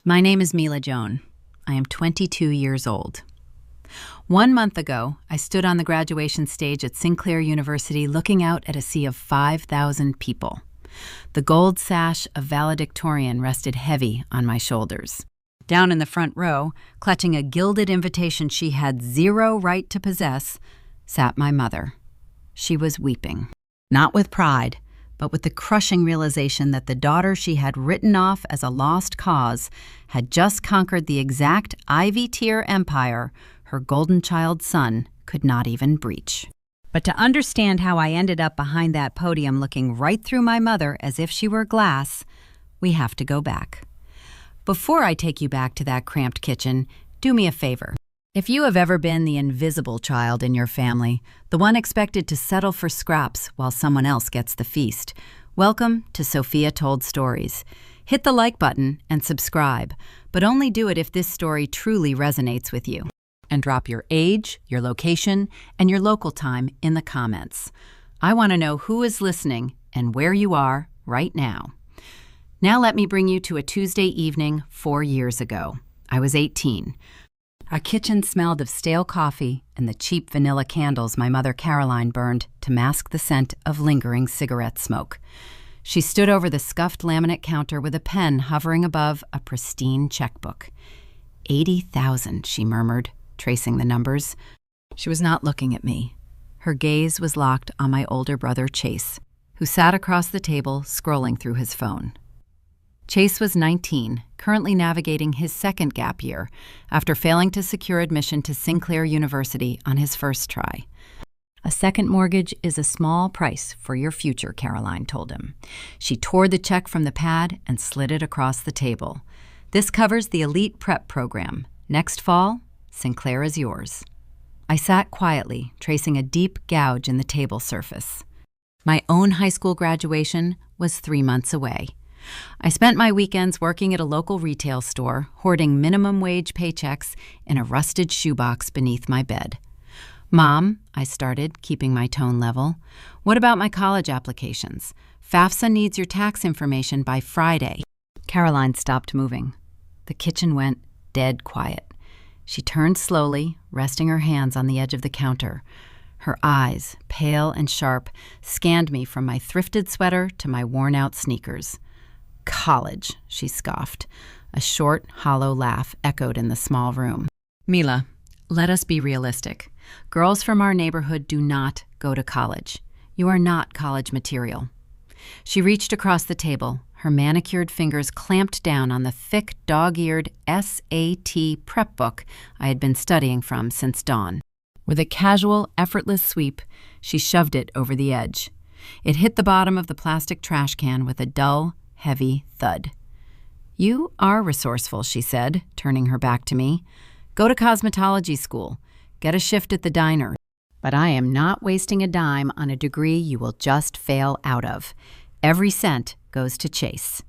My name is Mila Joan. I am 22 years old. 1 month ago, I stood on the graduation stage at Sinclair University looking out at a sea of 5,000 people. The gold sash of Valedictorian rested heavy on my shoulders. Down in the front row, clutching a gilded invitation she had zero right to possess, sat my mother. She was weeping, not with pride, but with the crushing realization that the daughter she had written off as a lost cause had just conquered the exact Ivy-tier empire her golden child son could not even breach. But to understand how I ended up behind that podium looking right through my mother as if she were glass, we have to go back. Before I take you back to that cramped kitchen, do me a favor. If you have ever been the invisible child in your family, the one expected to settle for scraps while someone else gets the feast, welcome to Sophia Told Stories. Hit the like button and subscribe, but only do it if this story truly resonates with you. And drop your age, your location, and your local time in the comments. I want to know who is listening and where you are right now. Now let me bring you to a Tuesday evening 4 years ago. I was 18. Our kitchen smelled of stale coffee and the cheap vanilla candles my mother Caroline burned to mask the scent of lingering cigarette smoke. She stood over the scuffed laminate counter with a pen hovering above a pristine checkbook. 80,000, she murmured, tracing the numbers. She was not looking at me. Her gaze was locked on my older brother Chase, who sat across the table scrolling through his phone. Chase was 19, currently navigating his second gap year after failing to secure admission to Sinclair University on his first try. A second mortgage is a small price for your future, Caroline told him. She tore the check from the pad and slid it across the table. This covers the elite prep program. Next fall, Sinclair is yours. I sat quietly, tracing a deep gouge in the table surface. My own high school graduation was 3 months away. I spent my weekends working at a local retail store, hoarding minimum wage paychecks in a rusted shoebox beneath my bed. Mom, I started, keeping my tone level. What about my college applications? FAFSA needs your tax information by Friday. Caroline stopped moving. The kitchen went dead quiet. She turned slowly, resting her hands on the edge of the counter. Her eyes, pale and sharp, scanned me from my thrifted sweater to my worn-out sneakers. College, she scoffed. A short, hollow laugh echoed in the small room. Mila, let us be realistic. Girls from our neighborhood do not go to college. You are not college material. She reached across the table. Her manicured fingers clamped down on the thick, dog-eared SAT prep book I had been studying from since dawn. With a casual, effortless sweep, she shoved it over the edge. It hit the bottom of the plastic trash can with a dull, heavy thud. You are resourceful, she said, turning her back to me. Go to cosmetology school. Get a shift at the diner. But I am not wasting a dime on a degree you will just fail out of. Every cent goes to Chase.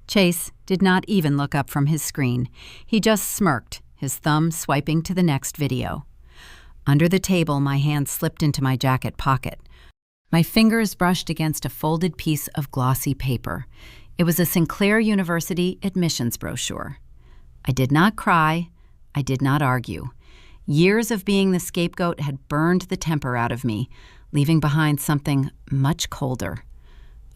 Chase did not even look up from his screen. He just smirked, his thumb swiping to the next video. Under the table, my hand slipped into my jacket pocket. My fingers brushed against a folded piece of glossy paper. It was a Sinclair University admissions brochure. I did not cry. I did not argue. Years of being the scapegoat had burned the temper out of me, leaving behind something much colder.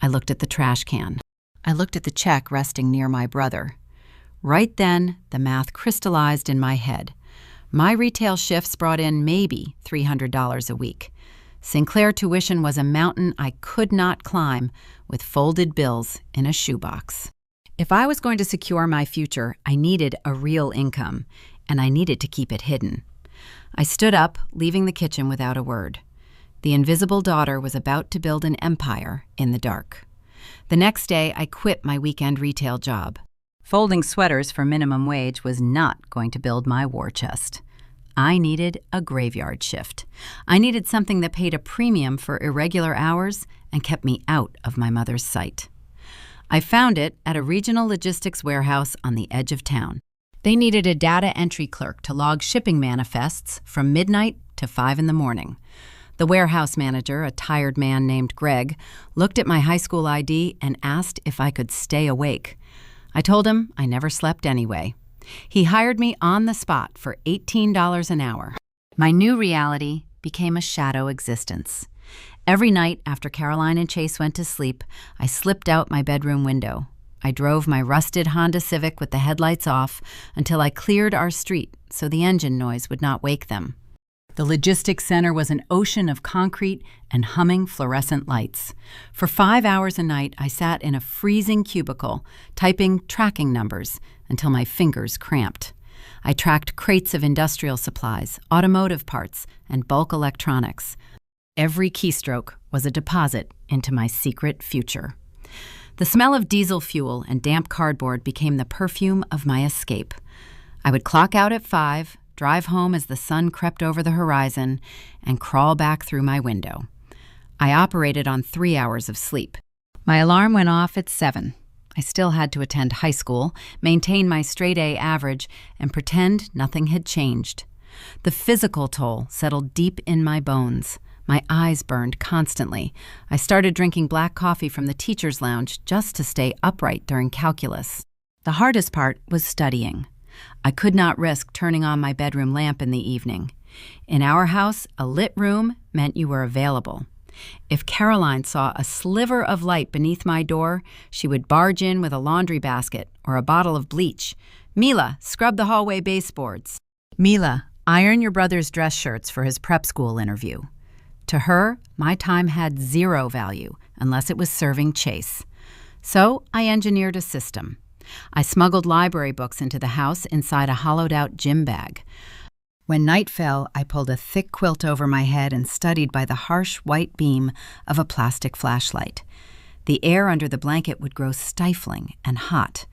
I looked at the trash can. I looked at the check resting near my brother. Right then, the math crystallized in my head. My retail shifts brought in maybe $300 a week. Sinclair tuition was a mountain I could not climb with folded bills in a shoebox. If I was going to secure my future, I needed a real income, and I needed to keep it hidden. I stood up, leaving the kitchen without a word. The invisible daughter was about to build an empire in the dark. The next day, I quit my weekend retail job. Folding sweaters for minimum wage was not going to build my war chest. I needed a graveyard shift. I needed something that paid a premium for irregular hours and kept me out of my mother's sight. I found it at a regional logistics warehouse on the edge of town. They needed a data entry clerk to log shipping manifests from midnight to 5 in the morning. The warehouse manager, a tired man named Greg, looked at my high school ID and asked if I could stay awake. I told him I never slept anyway. He hired me on the spot for $18 an hour. My new reality became a shadow existence. Every night after Caroline and Chase went to sleep, I slipped out my bedroom window. I drove my rusted Honda Civic with the headlights off until I cleared our street so the engine noise would not wake them. The logistics center was an ocean of concrete and humming fluorescent lights. For 5 hours a night, I sat in a freezing cubicle, typing tracking numbers until my fingers cramped. I tracked crates of industrial supplies, automotive parts, and bulk electronics. Every keystroke was a deposit into my secret future. The smell of diesel fuel and damp cardboard became the perfume of my escape. I would clock out at 5, drive home as the sun crept over the horizon, and crawl back through my window. I operated on 3 hours of sleep. My alarm went off at 7. I still had to attend high school, maintain my straight-A average, and pretend nothing had changed. The physical toll settled deep in my bones. My eyes burned constantly. I started drinking black coffee from the teacher's lounge just to stay upright during calculus. The hardest part was studying. I could not risk turning on my bedroom lamp in the evening. In our house, a lit room meant you were available. If Caroline saw a sliver of light beneath my door, she would barge in with a laundry basket or a bottle of bleach. "Mila, scrub the hallway baseboards." "Mila, iron your brother's dress shirts for his prep school interview." To her, my time had zero value unless it was serving Chase. So I engineered a system. I smuggled library books into the house inside a hollowed-out gym bag. When night fell, I pulled a thick quilt over my head and studied by the harsh white beam of a plastic flashlight. The air under the blanket would grow stifling and hot.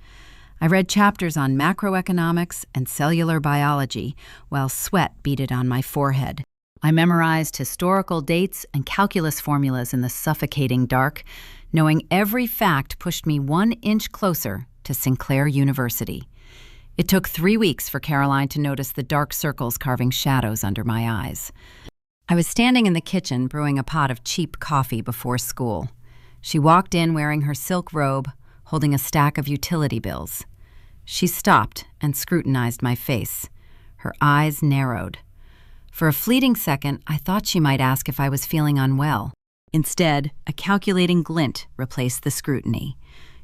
I read chapters on macroeconomics and cellular biology while sweat beaded on my forehead. I memorized historical dates and calculus formulas in the suffocating dark. Knowing every fact pushed me 1 inch closer to Sinclair University. It took 3 weeks for Caroline to notice the dark circles carving shadows under my eyes. I was standing in the kitchen brewing a pot of cheap coffee before school. She walked in wearing her silk robe, holding a stack of utility bills. She stopped and scrutinized my face. Her eyes narrowed. For a fleeting second, I thought she might ask if I was feeling unwell. Instead, a calculating glint replaced the scrutiny.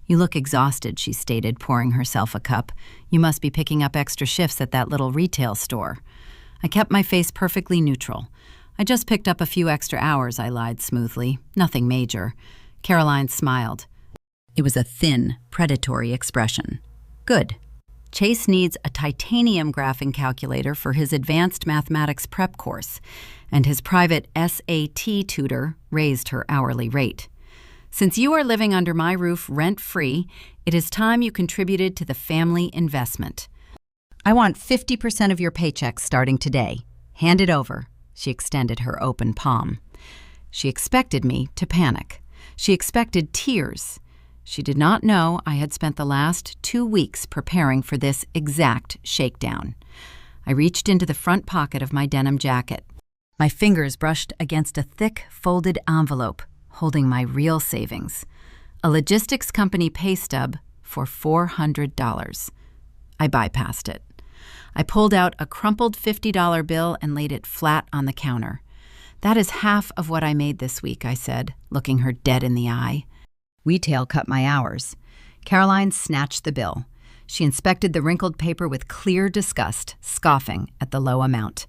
"You look exhausted," she stated, pouring herself a cup. "You must be picking up extra shifts at that little retail store." I kept my face perfectly neutral. "I just picked up a few extra hours," I lied smoothly. "Nothing major." Caroline smiled. It was a thin, predatory expression. "Good. Chase needs a titanium graphing calculator for his advanced mathematics prep course, and his private SAT tutor raised her hourly rate. Since you are living under my roof rent-free, it is time you contributed to the family investment. I want 50% of your paycheck starting today. Hand it over." She extended her open palm. She expected me to panic. She expected tears. She did not know I had spent the last 2 weeks preparing for this exact shakedown. I reached into the front pocket of my denim jacket. My fingers brushed against a thick, folded envelope holding my real savings. A logistics company pay stub for $400. I bypassed it. I pulled out a crumpled $50 bill and laid it flat on the counter. "That is half of what I made this week," I said, looking her dead in the eye. "Retail cut my hours." Caroline snatched the bill. She inspected the wrinkled paper with clear disgust, scoffing at the low amount.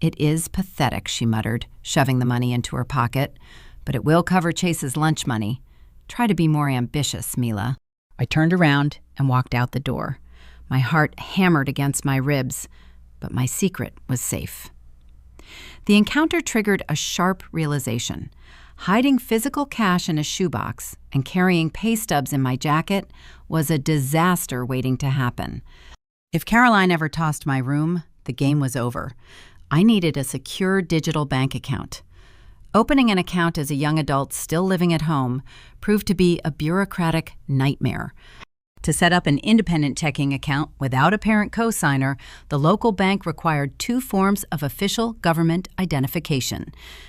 "It is pathetic," she muttered, shoving the money into her pocket. "But it will cover Chase's lunch money. Try to be more ambitious, Mila." I turned around and walked out the door. My heart hammered against my ribs, but my secret was safe. The encounter triggered a sharp realization. Hiding physical cash in a shoebox and carrying pay stubs in my jacket was a disaster waiting to happen. If Caroline ever tossed my room, the game was over. I needed a secure digital bank account. Opening an account as a young adult still living at home proved to be a bureaucratic nightmare. To set up an independent checking account without a parent cosigner, the local bank required 2 forms of official government identification.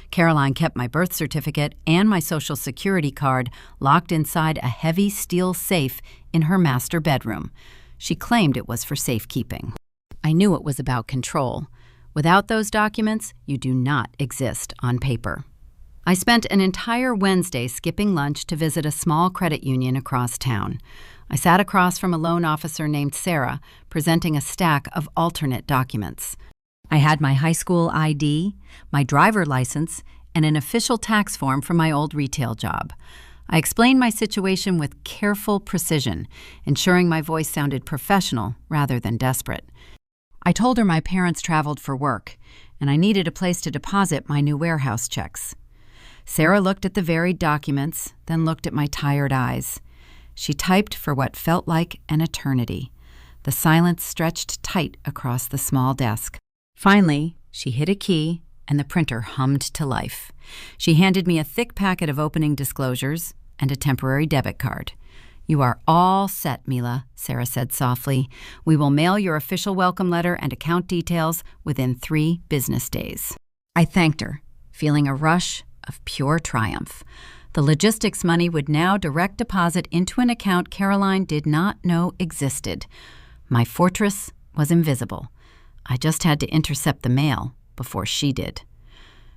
Caroline kept my birth certificate and my Social Security card locked inside a heavy steel safe in her master bedroom. She claimed it was for safekeeping. I knew it was about control. Without those documents, you do not exist on paper. I spent an entire Wednesday skipping lunch to visit a small credit union across town. I sat across from a loan officer named Sarah, presenting a stack of alternate documents. I had my high school ID, my driver license, and an official tax form from my old retail job. I explained my situation with careful precision, ensuring my voice sounded professional rather than desperate. I told her my parents traveled for work, and I needed a place to deposit my new warehouse checks. Sarah looked at the varied documents, then looked at my tired eyes. She typed for what felt like an eternity. The silence stretched tight across the small desk. Finally, she hit a key, and the printer hummed to life. She handed me a thick packet of opening disclosures and a temporary debit card. "You are all set, Mila," Sarah said softly. "We will mail your official welcome letter and account details within 3 business days." I thanked her, feeling a rush of pure triumph. The logistics money would now direct deposit into an account Caroline did not know existed. My fortress was invisible. I just had to intercept the mail before she did.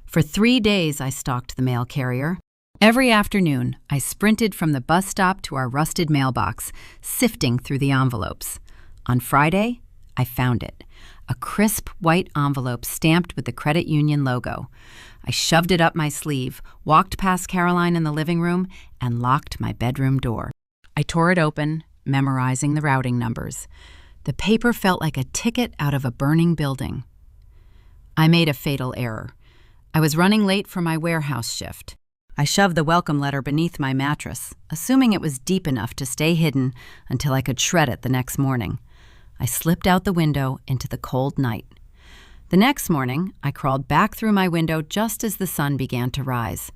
For 3 days, I stalked the mail carrier. Every afternoon, I sprinted from the bus stop to our rusted mailbox, sifting through the envelopes. On Friday, I found it. A crisp white envelope stamped with the credit union logo. I shoved it up my sleeve, walked past Caroline in the living room, and locked my bedroom door. I tore it open, memorizing the routing numbers. The paper felt like a ticket out of a burning building. I made a fatal error. I was running late for my warehouse shift. I shoved the welcome letter beneath my mattress, assuming it was deep enough to stay hidden until I could shred it the next morning. I slipped out the window into the cold night. The next morning, I crawled back through my window just as the sun began to rise.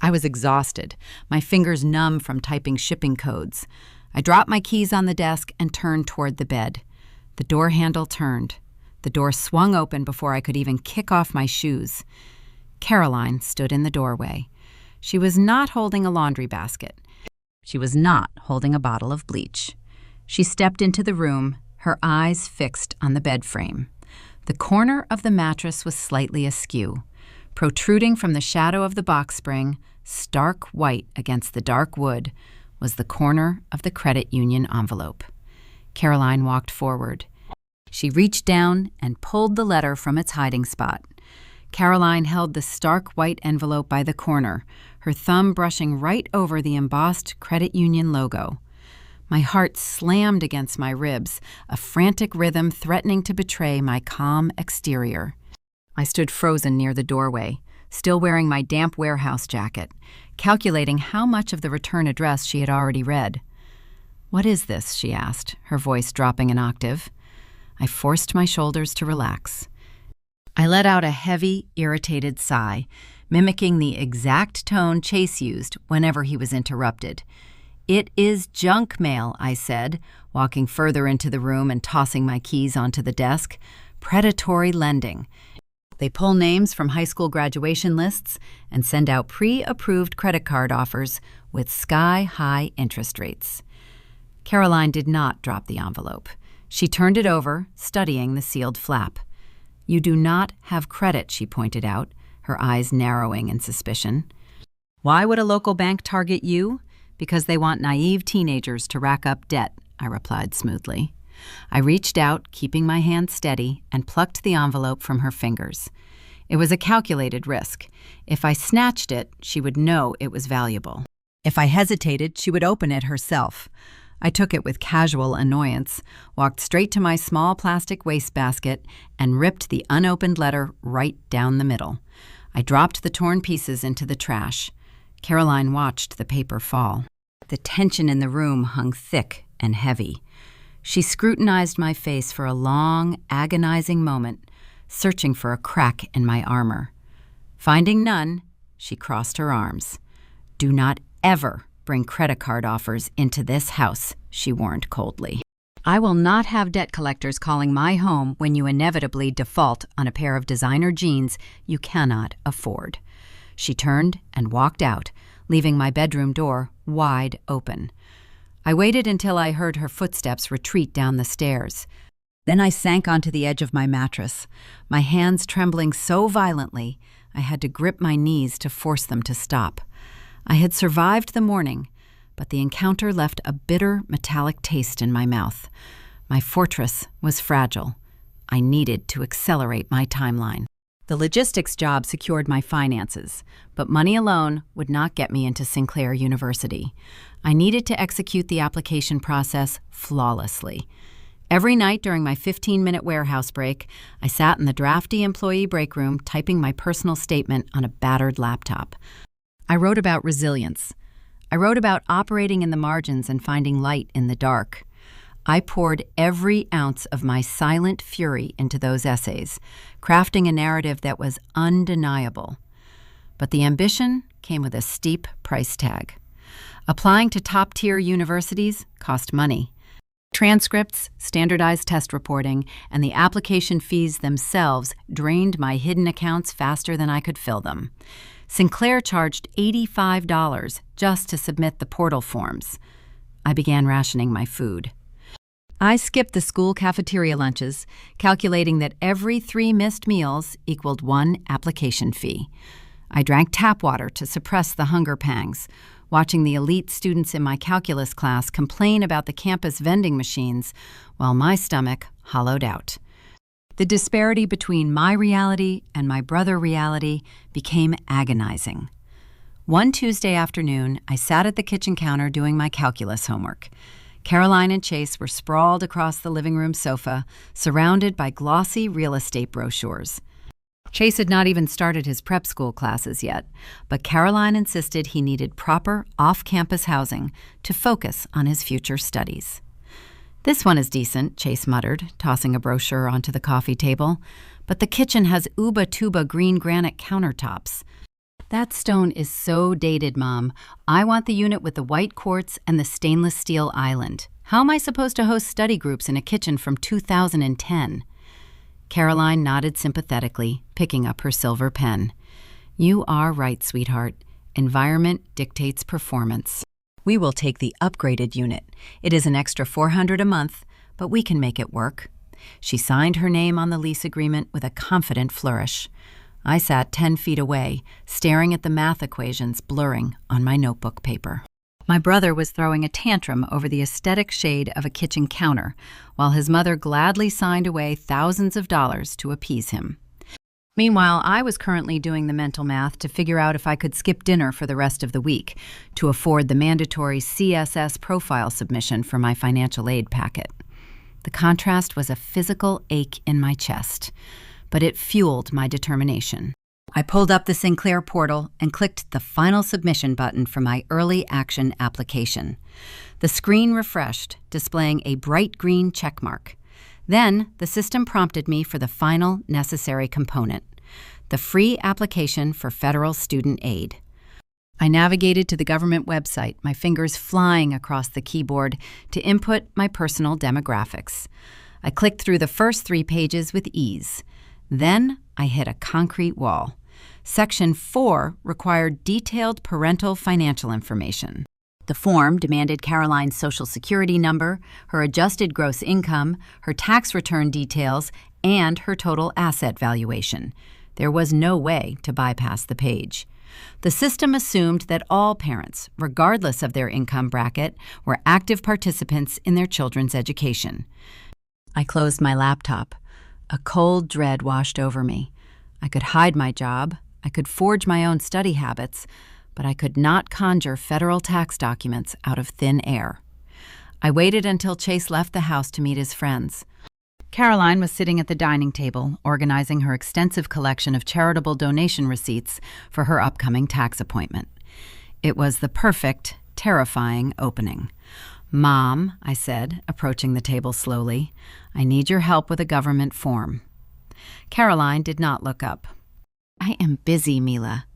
I was exhausted, my fingers numb from typing shipping codes. I dropped my keys on the desk and turned toward the bed. The door handle turned. The door swung open before I could even kick off my shoes. Caroline stood in the doorway. She was not holding a laundry basket. She was not holding a bottle of bleach. She stepped into the room, her eyes fixed on the bed frame. The corner of the mattress was slightly askew. Protruding from the shadow of the box spring, stark white against the dark wood, was the corner of the credit union envelope. Caroline walked forward. She reached down and pulled the letter from its hiding spot. Caroline held the stark white envelope by the corner, her thumb brushing right over the embossed credit union logo. My heart slammed against my ribs, a frantic rhythm threatening to betray my calm exterior. I stood frozen near the doorway, still wearing my damp warehouse jacket, calculating how much of the return address she had already read. "What is this?" she asked, her voice dropping an octave. I forced my shoulders to relax. I let out a heavy, irritated sigh, mimicking the exact tone Chase used whenever he was interrupted. "It is junk mail," I said, walking further into the room and tossing my keys onto the desk. "Predatory lending. They pull names from high school graduation lists and send out pre-approved credit card offers with sky-high interest rates." Caroline did not drop the envelope. She turned it over, studying the sealed flap. "You do not have credit," she pointed out, her eyes narrowing in suspicion. "Why would a local bank target you? Because they want naive teenagers to rack up debt," I replied smoothly. I reached out, keeping my hand steady, and plucked the envelope from her fingers. It was a calculated risk. If I snatched it, she would know it was valuable. If I hesitated, she would open it herself. I took it with casual annoyance, walked straight to my small plastic wastebasket, and ripped the unopened letter right down the middle. I dropped the torn pieces into the trash. Caroline watched the paper fall. The tension in the room hung thick and heavy. She scrutinized my face for a long, agonizing moment, searching for a crack in my armor. Finding none, she crossed her arms. "Do not ever bring credit card offers into this house," she warned coldly. "I will not have debt collectors calling my home when you inevitably default on a pair of designer jeans you cannot afford." She turned and walked out, leaving my bedroom door wide open. I waited until I heard her footsteps retreat down the stairs. Then I sank onto the edge of my mattress, my hands trembling so violently I had to grip my knees to force them to stop. I had survived the morning, but the encounter left a bitter, metallic taste in my mouth. My fortress was fragile. I needed to accelerate my timeline. The logistics job secured my finances, but money alone would not get me into Sinclair University. I needed to execute the application process flawlessly. Every night during my 15-minute warehouse break, I sat in the drafty employee break room typing my personal statement on a battered laptop. I wrote about resilience. I wrote about operating in the margins and finding light in the dark. I poured every ounce of my silent fury into those essays, crafting a narrative that was undeniable. But the ambition came with a steep price tag. Applying to top-tier universities cost money. Transcripts, standardized test reporting, and the application fees themselves drained my hidden accounts faster than I could fill them. Sinclair charged $85 just to submit the portal forms. I began rationing my food. I skipped the school cafeteria lunches, calculating that every 3 missed meals equaled 1 application fee. I drank tap water to suppress the hunger pangs, watching the elite students in my calculus class complain about the campus vending machines while my stomach hollowed out. The disparity between my reality and my brother reality became agonizing. One Tuesday afternoon, I sat at the kitchen counter doing my calculus homework. Caroline and Chase were sprawled across the living room sofa, surrounded by glossy real estate brochures. Chase had not even started his prep school classes yet, but Caroline insisted he needed proper off-campus housing to focus on his future studies. "This one is decent," Chase muttered, tossing a brochure onto the coffee table, "but the kitchen has uba-tuba green granite countertops." "That stone is so dated, Mom. I want the unit with the white quartz and the stainless steel island. How am I supposed to host study groups in a kitchen from 2010? Caroline nodded sympathetically, picking up her silver pen. "You are right, sweetheart. Environment dictates performance. We will take the upgraded unit. It is an extra $400 a month, but we can make it work." She signed her name on the lease agreement with a confident flourish. I sat 10 feet away, staring at the math equations blurring on my notebook paper. My brother was throwing a tantrum over the aesthetic shade of a kitchen counter, while his mother gladly signed away thousands of dollars to appease him. Meanwhile, I was currently doing the mental math to figure out if I could skip dinner for the rest of the week to afford the mandatory CSS profile submission for my financial aid packet. The contrast was a physical ache in my chest, but it fueled my determination. I pulled up the Sinclair portal and clicked the final submission button for my early action application. The screen refreshed, displaying a bright green checkmark. Then the system prompted me for the final necessary component, the free application for federal student aid. I navigated to the government website, my fingers flying across the keyboard to input my personal demographics. I clicked through the first 3 pages with ease. Then I hit a concrete wall. Section 4 required detailed parental financial information. The form demanded Caroline's Social Security number, her adjusted gross income, her tax return details, and her total asset valuation. There was no way to bypass the page. The system assumed that all parents, regardless of their income bracket, were active participants in their children's education. I closed my laptop. A cold dread washed over me. I could hide my job, I could forge my own study habits, but I could not conjure federal tax documents out of thin air. I waited until Chase left the house to meet his friends. Caroline was sitting at the dining table, organizing her extensive collection of charitable donation receipts for her upcoming tax appointment. It was the perfect, terrifying opening. "Mom," I said, approaching the table slowly, "I need your help with a government form." Caroline did not look up. "I am busy, Mila."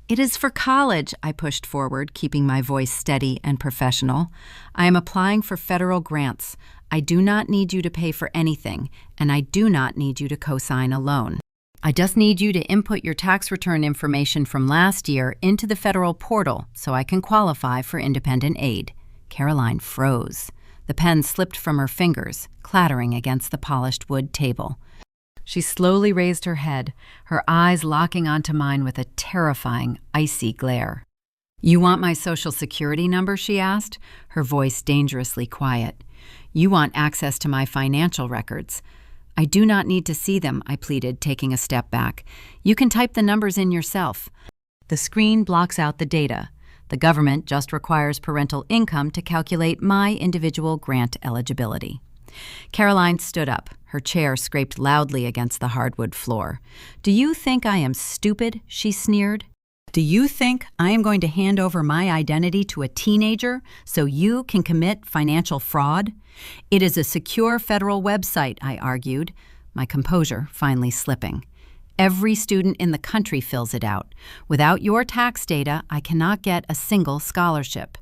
It is for college, I pushed forward, keeping my voice steady and professional. I am applying for federal grants. I do not need you to pay for anything, and I do not need you to co-sign a loan. I just need you to input your tax return information from last year into the federal portal so I can qualify for independent aid. Caroline froze. The pen slipped from her fingers, clattering against the polished wood table. She slowly raised her head, her eyes locking onto mine with a terrifying, icy glare. "You want my Social Security number?" she asked, her voice dangerously quiet. "You want access to my financial records." "I do not need to see them," I pleaded, taking a step back. "You can type the numbers in yourself." "The screen blocks out the data. The government just requires parental income to calculate my individual grant eligibility." Caroline stood up. Her chair scraped loudly against the hardwood floor. "Do you think I am stupid?" she sneered. "Do you think I am going to hand over my identity to a teenager so you can commit financial fraud? It is a secure federal website," I argued, my composure finally slipping. "Every student in the country fills it out. Without your tax data, I cannot get a single scholarship.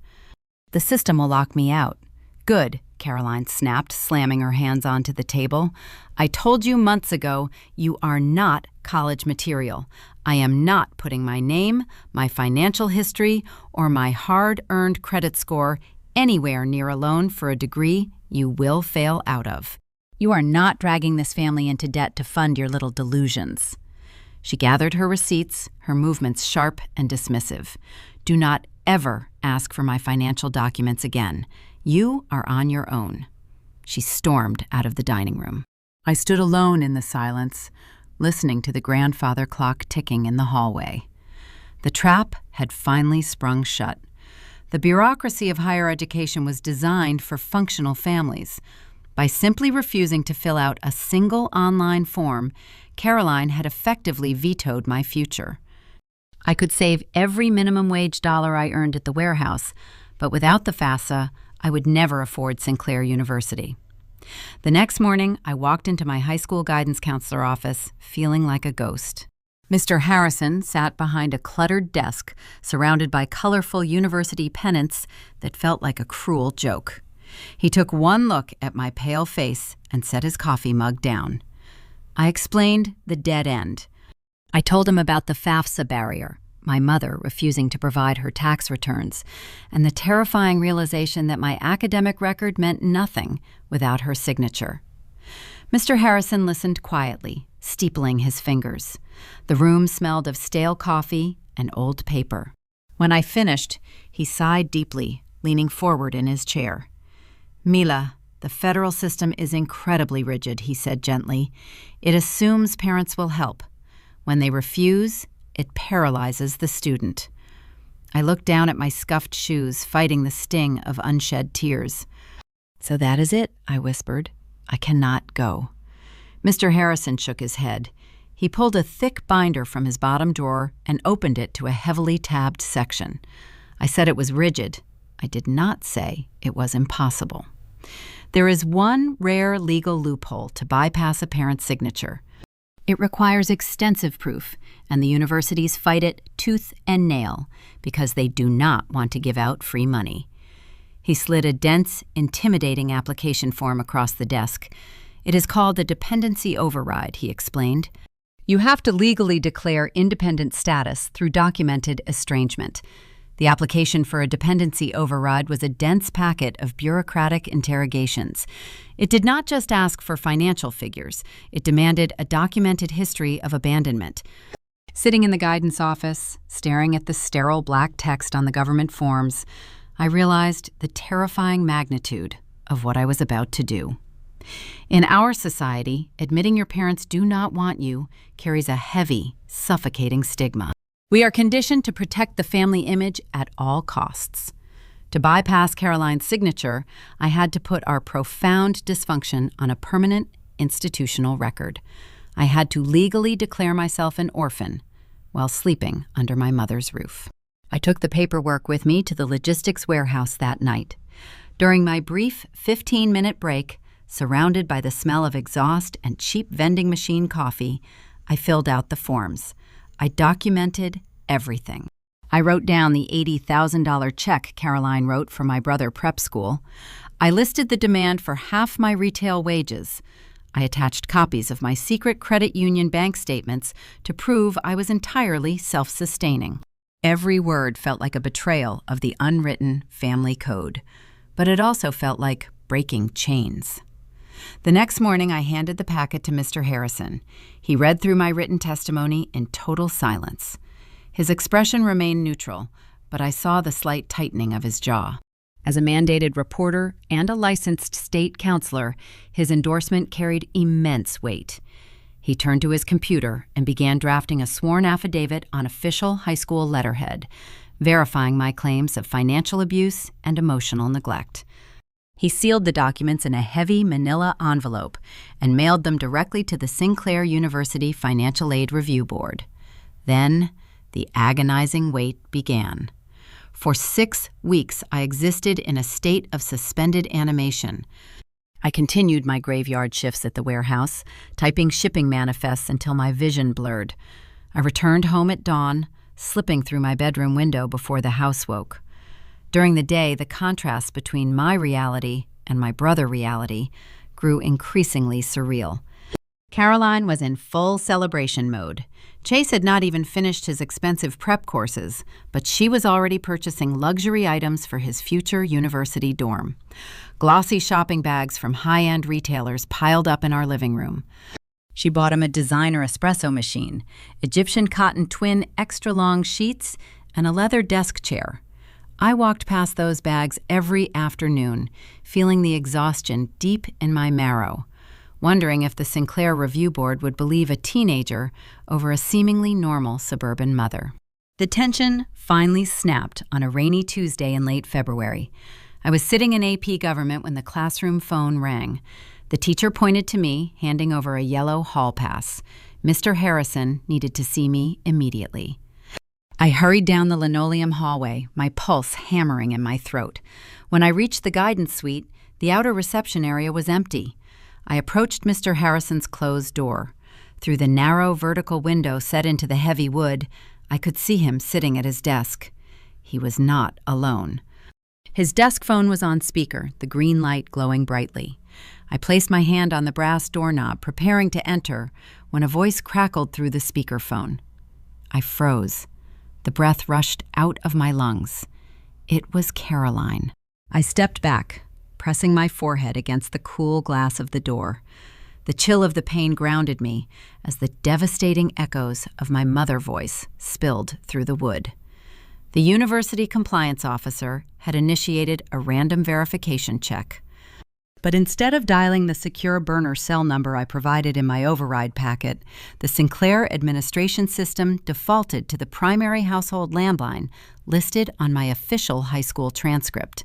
The system will lock me out." "Good," Caroline snapped, slamming her hands onto the table. "I told you months ago, you are not college material. I am not putting my name, my financial history, or my hard-earned credit score anywhere near a loan for a degree you will fail out of. You are not dragging this family into debt to fund your little delusions." She gathered her receipts, her movements sharp and dismissive. "Do not ever ask for my financial documents again. You are on your own." She stormed out of the dining room. I stood alone in the silence, listening to the grandfather clock ticking in the hallway. The trap had finally sprung shut. The bureaucracy of higher education was designed for functional families. By simply refusing to fill out a single online form, Caroline had effectively vetoed my future. I could save every minimum wage dollar I earned at the warehouse, but without the FAFSA, I would never afford Sinclair University. The next morning, I walked into my high school guidance counselor office, feeling like a ghost. Mr. Harrison sat behind a cluttered desk, surrounded by colorful university pennants that felt like a cruel joke. He took one look at my pale face and set his coffee mug down. I explained the dead end. I told him about the FAFSA barrier, my mother refusing to provide her tax returns, and the terrifying realization that my academic record meant nothing without her signature. Mr. Harrison listened quietly, steepling his fingers. The room smelled of stale coffee and old paper. When I finished, he sighed deeply, leaning forward in his chair. "Mila, the federal system is incredibly rigid," he said gently. "It assumes parents will help. When they refuse, it paralyzes the student." I looked down at my scuffed shoes, fighting the sting of unshed tears. "So that is it," I whispered. "I cannot go." Mr. Harrison shook his head. He pulled a thick binder from his bottom drawer and opened it to a heavily tabbed section. I said it was rigid. I did not say it was impossible. There is one rare legal loophole to bypass a parent's signature. It requires extensive proof, and the universities fight it tooth and nail because they do not want to give out free money. He slid a dense, intimidating application form across the desk. "It is called the dependency override," he explained. "You have to legally declare independent status through documented estrangement." The application for a dependency override was a dense packet of bureaucratic interrogations. It did not just ask for financial figures. It demanded a documented history of abandonment. Sitting in the guidance office, staring at the sterile black text on the government forms, I realized the terrifying magnitude of what I was about to do. In our society, admitting your parents do not want you carries a heavy, suffocating stigma. We are conditioned to protect the family image at all costs. To bypass Caroline's signature, I had to put our profound dysfunction on a permanent institutional record. I had to legally declare myself an orphan while sleeping under my mother's roof. I took the paperwork with me to the logistics warehouse that night. During my brief 15-minute break, surrounded by the smell of exhaust and cheap vending machine coffee, I filled out the forms. I documented everything. I wrote down the $80,000 check Caroline wrote for my brother prep school. I listed the demand for half my retail wages. I attached copies of my secret credit union bank statements to prove I was entirely self-sustaining. Every word felt like a betrayal of the unwritten family code, but it also felt like breaking chains. The next morning, I handed the packet to Mr. Harrison. He read through my written testimony in total silence. His expression remained neutral, but I saw the slight tightening of his jaw. As a mandated reporter and a licensed state counselor, his endorsement carried immense weight. He turned to his computer and began drafting a sworn affidavit on official high school letterhead, verifying my claims of financial abuse and emotional neglect. He sealed the documents in a heavy manila envelope and mailed them directly to the Sinclair University Financial Aid Review Board. Then, the agonizing wait began. For 6 weeks, I existed in a state of suspended animation. I continued my graveyard shifts at the warehouse, typing shipping manifests until my vision blurred. I returned home at dawn, slipping through my bedroom window before the house woke. During the day, the contrast between my reality and my brother reality grew increasingly surreal. Caroline was in full celebration mode. Chase had not even finished his expensive prep courses, but she was already purchasing luxury items for his future university dorm. Glossy shopping bags from high-end retailers piled up in our living room. She bought him a designer espresso machine, Egyptian cotton twin extra-long sheets, and a leather desk chair. I walked past those bags every afternoon, feeling the exhaustion deep in my marrow, wondering if the Sinclair Review Board would believe a teenager over a seemingly normal suburban mother. The tension finally snapped on a rainy Tuesday in late February. I was sitting in AP Government when the classroom phone rang. The teacher pointed to me, handing over a yellow hall pass. Mr. Harrison needed to see me immediately. I hurried down the linoleum hallway, my pulse hammering in my throat. When I reached the guidance suite, the outer reception area was empty. I approached Mr. Harrison's closed door. Through the narrow vertical window set into the heavy wood, I could see him sitting at his desk. He was not alone. His desk phone was on speaker, the green light glowing brightly. I placed my hand on the brass doorknob, preparing to enter, when a voice crackled through the speakerphone. I froze. The breath rushed out of my lungs. It was Caroline. I stepped back, pressing my forehead against the cool glass of the door. The chill of the pain grounded me as the devastating echoes of my mother voice spilled through the wood. The university compliance officer had initiated a random verification check. But instead of dialing the secure burner cell number I provided in my override packet, the Sinclair administration system defaulted to the primary household landline listed on my official high school transcript.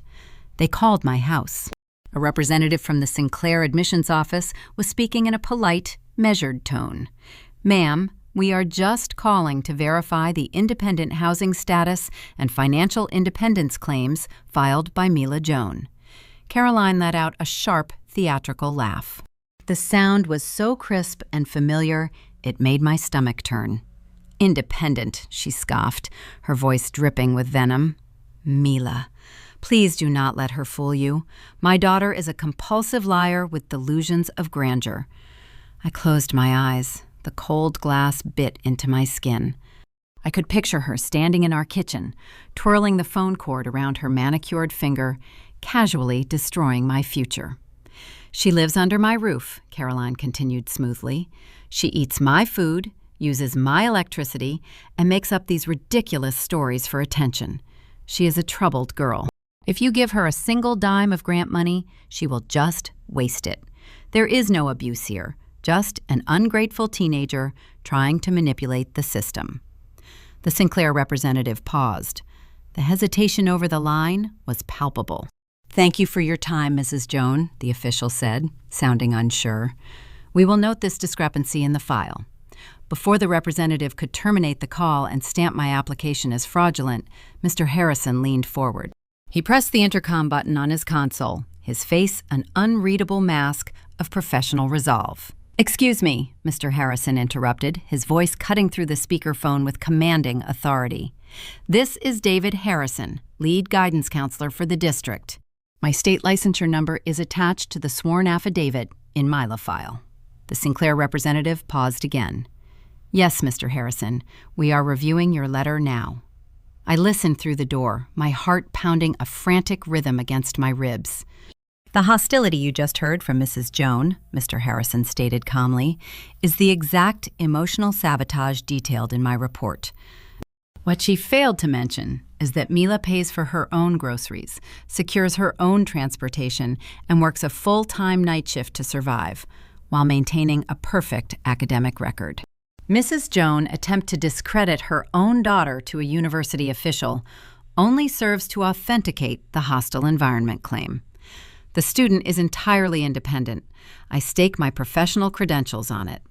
They called my house. A representative from the Sinclair admissions office was speaking in a polite, measured tone. "Ma'am, we are just calling to verify the independent housing status and financial independence claims filed by Mila Joan." Caroline let out a sharp, theatrical laugh. The sound was so crisp and familiar, it made my stomach turn. "Independent," she scoffed, her voice dripping with venom. "Mila. Please do not let her fool you. My daughter is a compulsive liar with delusions of grandeur." I closed my eyes. The cold glass bit into my skin. I could picture her standing in our kitchen, twirling the phone cord around her manicured finger, casually destroying my future. "She lives under my roof," Caroline continued smoothly. "She eats my food, uses my electricity, and makes up these ridiculous stories for attention. She is a troubled girl. If you give her a single dime of grant money, she will just waste it. There is no abuse here, just an ungrateful teenager trying to manipulate the system." The Sinclair representative paused. The hesitation over the line was palpable. "Thank you for your time, Mrs. Joan," the official said, sounding unsure. "We will note this discrepancy in the file." Before the representative could terminate the call and stamp my application as fraudulent, Mr. Harrison leaned forward. He pressed the intercom button on his console, his face an unreadable mask of professional resolve. "Excuse me," Mr. Harrison interrupted, his voice cutting through the speakerphone with commanding authority. This is David Harrison, lead guidance counselor for the district. My state licensure number is attached to the sworn affidavit in my file. The Sinclair representative paused again. Yes, Mr. Harrison, we are reviewing your letter now. I listened through the door, my heart pounding a frantic rhythm against my ribs. The hostility you just heard from Mrs. Joan, Mr. Harrison stated calmly, is the exact emotional sabotage detailed in my report. What she failed to mention is that Mila pays for her own groceries, secures her own transportation, and works a full-time night shift to survive, while maintaining a perfect academic record. Mrs. Joan attempt to discredit her own daughter to a university official only serves to authenticate the hostile environment claim. The student is entirely independent. I stake my professional credentials on it.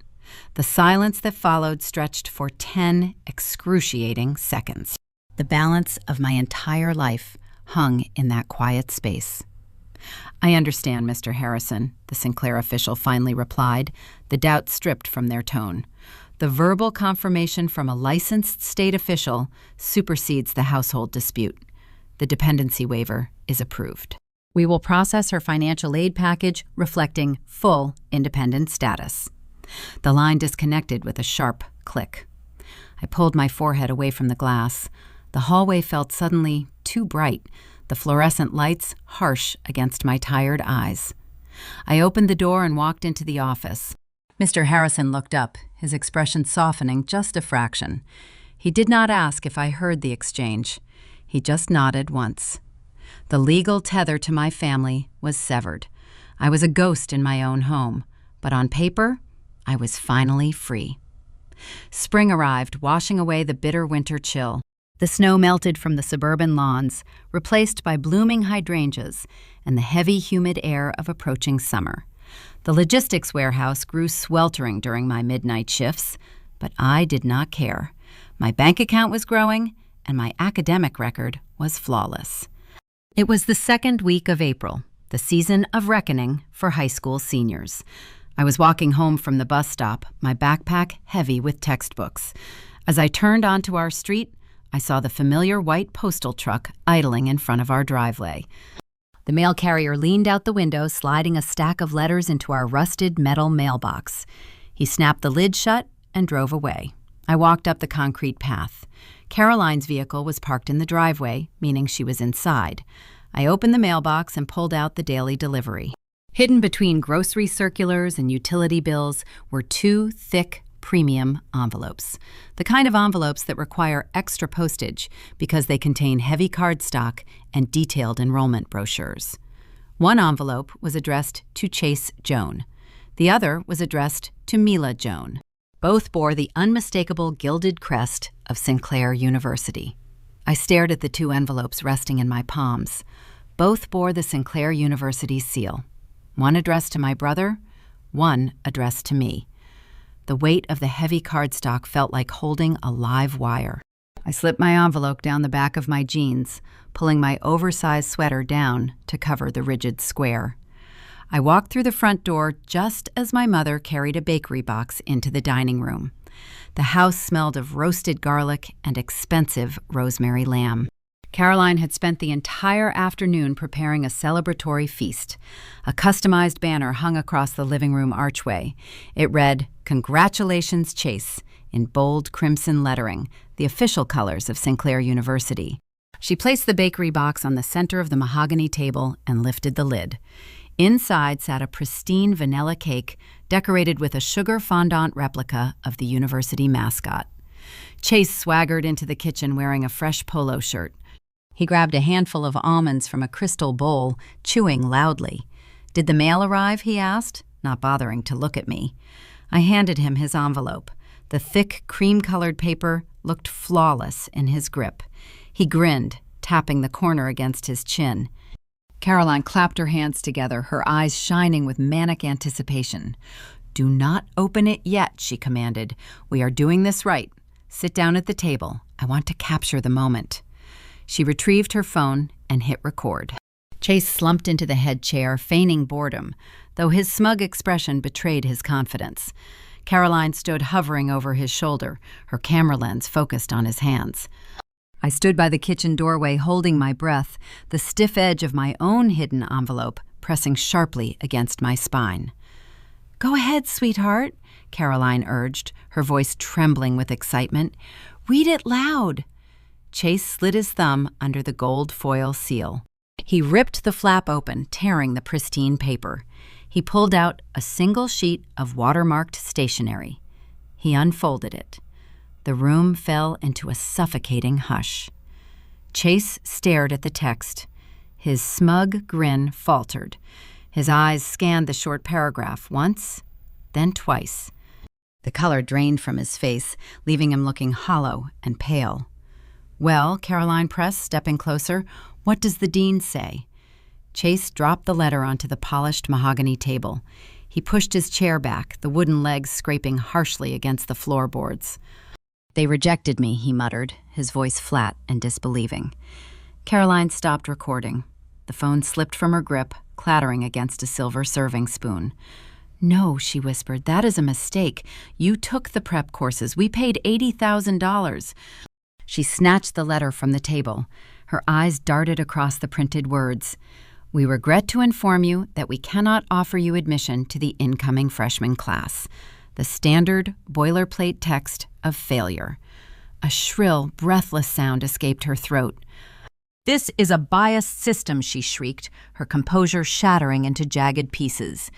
The silence that followed stretched for 10 excruciating seconds. The balance of my entire life hung in that quiet space. I understand, Mr. Harrison, the Sinclair official finally replied, the doubt stripped from their tone. The verbal confirmation from a licensed state official supersedes the household dispute. The dependency waiver is approved. We will process her financial aid package reflecting full independent status. The line disconnected with a sharp click. I pulled my forehead away from the glass. The hallway felt suddenly too bright, the fluorescent lights harsh against my tired eyes. I opened the door and walked into the office. Mr. Harrison looked up, his expression softening just a fraction. He did not ask if I heard the exchange. He just nodded once. The legal tether to my family was severed. I was a ghost in my own home, but on paper, I was finally free. Spring arrived, washing away the bitter winter chill. The snow melted from the suburban lawns, replaced by blooming hydrangeas and the heavy, humid air of approaching summer. The logistics warehouse grew sweltering during my midnight shifts, but I did not care. My bank account was growing, and my academic record was flawless. It was the second week of April, the season of reckoning for high school seniors. I was walking home from the bus stop, my backpack heavy with textbooks. As I turned onto our street, I saw the familiar white postal truck idling in front of our driveway. The mail carrier leaned out the window, sliding a stack of letters into our rusted metal mailbox. He snapped the lid shut and drove away. I walked up the concrete path. Caroline's vehicle was parked in the driveway, meaning she was inside. I opened the mailbox and pulled out the daily delivery. Hidden between grocery circulars and utility bills were 2 thick, premium envelopes, the kind of envelopes that require extra postage because they contain heavy cardstock and detailed enrollment brochures. One envelope was addressed to Chase Joan. The other was addressed to Mila Joan. Both bore the unmistakable gilded crest of Sinclair University. I stared at the 2 envelopes resting in my palms. Both bore the Sinclair University seal. One addressed to my brother, one addressed to me. The weight of the heavy cardstock felt like holding a live wire. I slipped my envelope down the back of my jeans, pulling my oversized sweater down to cover the rigid square. I walked through the front door just as my mother carried a bakery box into the dining room. The house smelled of roasted garlic and expensive rosemary lamb. Caroline had spent the entire afternoon preparing a celebratory feast. A customized banner hung across the living room archway. It read, "Congratulations, Chase," in bold crimson lettering, the official colors of Sinclair University. She placed the bakery box on the center of the mahogany table and lifted the lid. Inside sat a pristine vanilla cake decorated with a sugar fondant replica of the university mascot. Chase swaggered into the kitchen wearing a fresh polo shirt. He grabbed a handful of almonds from a crystal bowl, chewing loudly. "Did the mail arrive?" he asked, not bothering to look at me. I handed him his envelope. The thick, cream-colored paper looked flawless in his grip. He grinned, tapping the corner against his chin. Caroline clapped her hands together, her eyes shining with manic anticipation. "Do not open it yet," she commanded. "We are doing this right. Sit down at the table. I want to capture the moment." She retrieved her phone and hit record. Chase slumped into the head chair, feigning boredom, though his smug expression betrayed his confidence. Caroline stood hovering over his shoulder, her camera lens focused on his hands. I stood by the kitchen doorway holding my breath, the stiff edge of my own hidden envelope pressing sharply against my spine. "Go ahead, sweetheart," Caroline urged, her voice trembling with excitement. "Read it loud." Chase slid his thumb under the gold foil seal. He ripped the flap open, tearing the pristine paper. He pulled out a single sheet of watermarked stationery. He unfolded it. The room fell into a suffocating hush. Chase stared at the text. His smug grin faltered. His eyes scanned the short paragraph once, then twice. The color drained from his face, leaving him looking hollow and pale. "Well," Caroline pressed, stepping closer, "what does the dean say?" Chase dropped the letter onto the polished mahogany table. He pushed his chair back, the wooden legs scraping harshly against the floorboards. "They rejected me," he muttered, his voice flat and disbelieving. Caroline stopped recording. The phone slipped from her grip, clattering against a silver serving spoon. "No," she whispered, "that is a mistake. You took the prep courses. We paid $80,000. She snatched the letter from the table. Her eyes darted across the printed words. "We regret to inform you that we cannot offer you admission to the incoming freshman class." The standard boilerplate text of failure. A shrill, breathless sound escaped her throat. "This is a biased system," she shrieked, her composure shattering into jagged pieces.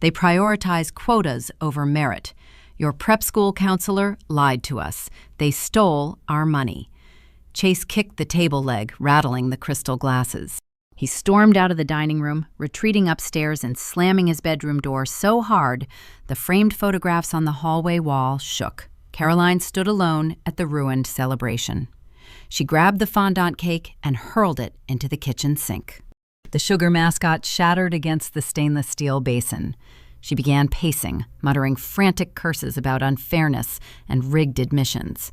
"They prioritize quotas over merit. Your prep school counselor lied to us. They stole our money." Chase kicked the table leg, rattling the crystal glasses. He stormed out of the dining room, retreating upstairs and slamming his bedroom door so hard the framed photographs on the hallway wall shook. Caroline stood alone at the ruined celebration. She grabbed the fondant cake and hurled it into the kitchen sink. The sugar mascot shattered against the stainless steel basin. She began pacing, muttering frantic curses about unfairness and rigged admissions.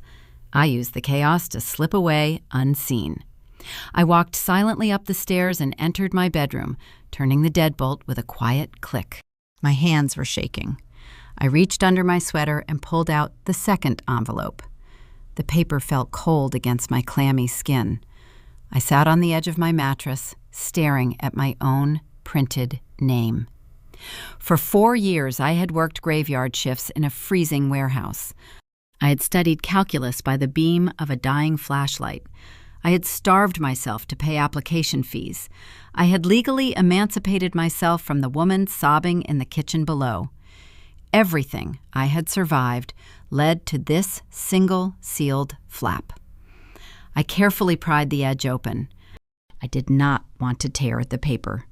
I used the chaos to slip away unseen. I walked silently up the stairs and entered my bedroom, turning the deadbolt with a quiet click. My hands were shaking. I reached under my sweater and pulled out the second envelope. The paper felt cold against my clammy skin. I sat on the edge of my mattress, staring at my own printed name. For 4 years, I had worked graveyard shifts in a freezing warehouse. I had studied calculus by the beam of a dying flashlight. I had starved myself to pay application fees. I had legally emancipated myself from the woman sobbing in the kitchen below. Everything I had survived led to this single sealed flap. I carefully pried the edge open. I did not want to tear at the paper.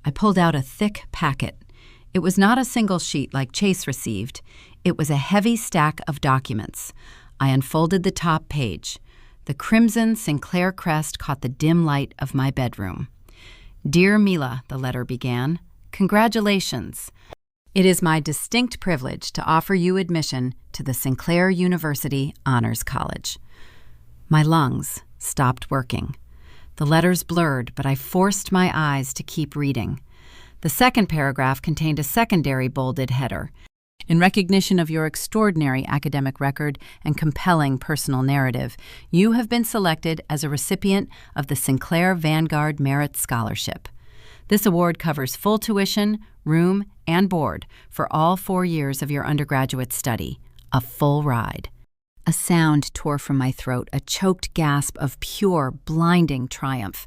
I pulled out a thick packet. It was not a single sheet like Chase received. It was a heavy stack of documents. I unfolded the top page. The crimson Sinclair crest caught the dim light of my bedroom. "Dear Mila," the letter began, "congratulations. It is my distinct privilege to offer you admission to the Sinclair University Honors College." My lungs stopped working. The letters blurred, but I forced my eyes to keep reading. The second paragraph contained a secondary bolded header. "In recognition of your extraordinary academic record and compelling personal narrative, you have been selected as a recipient of the Sinclair Vanguard Merit Scholarship. This award covers full tuition, room, and board for all 4 years of your undergraduate study. A full ride." A sound tore from my throat, a choked gasp of pure, blinding triumph.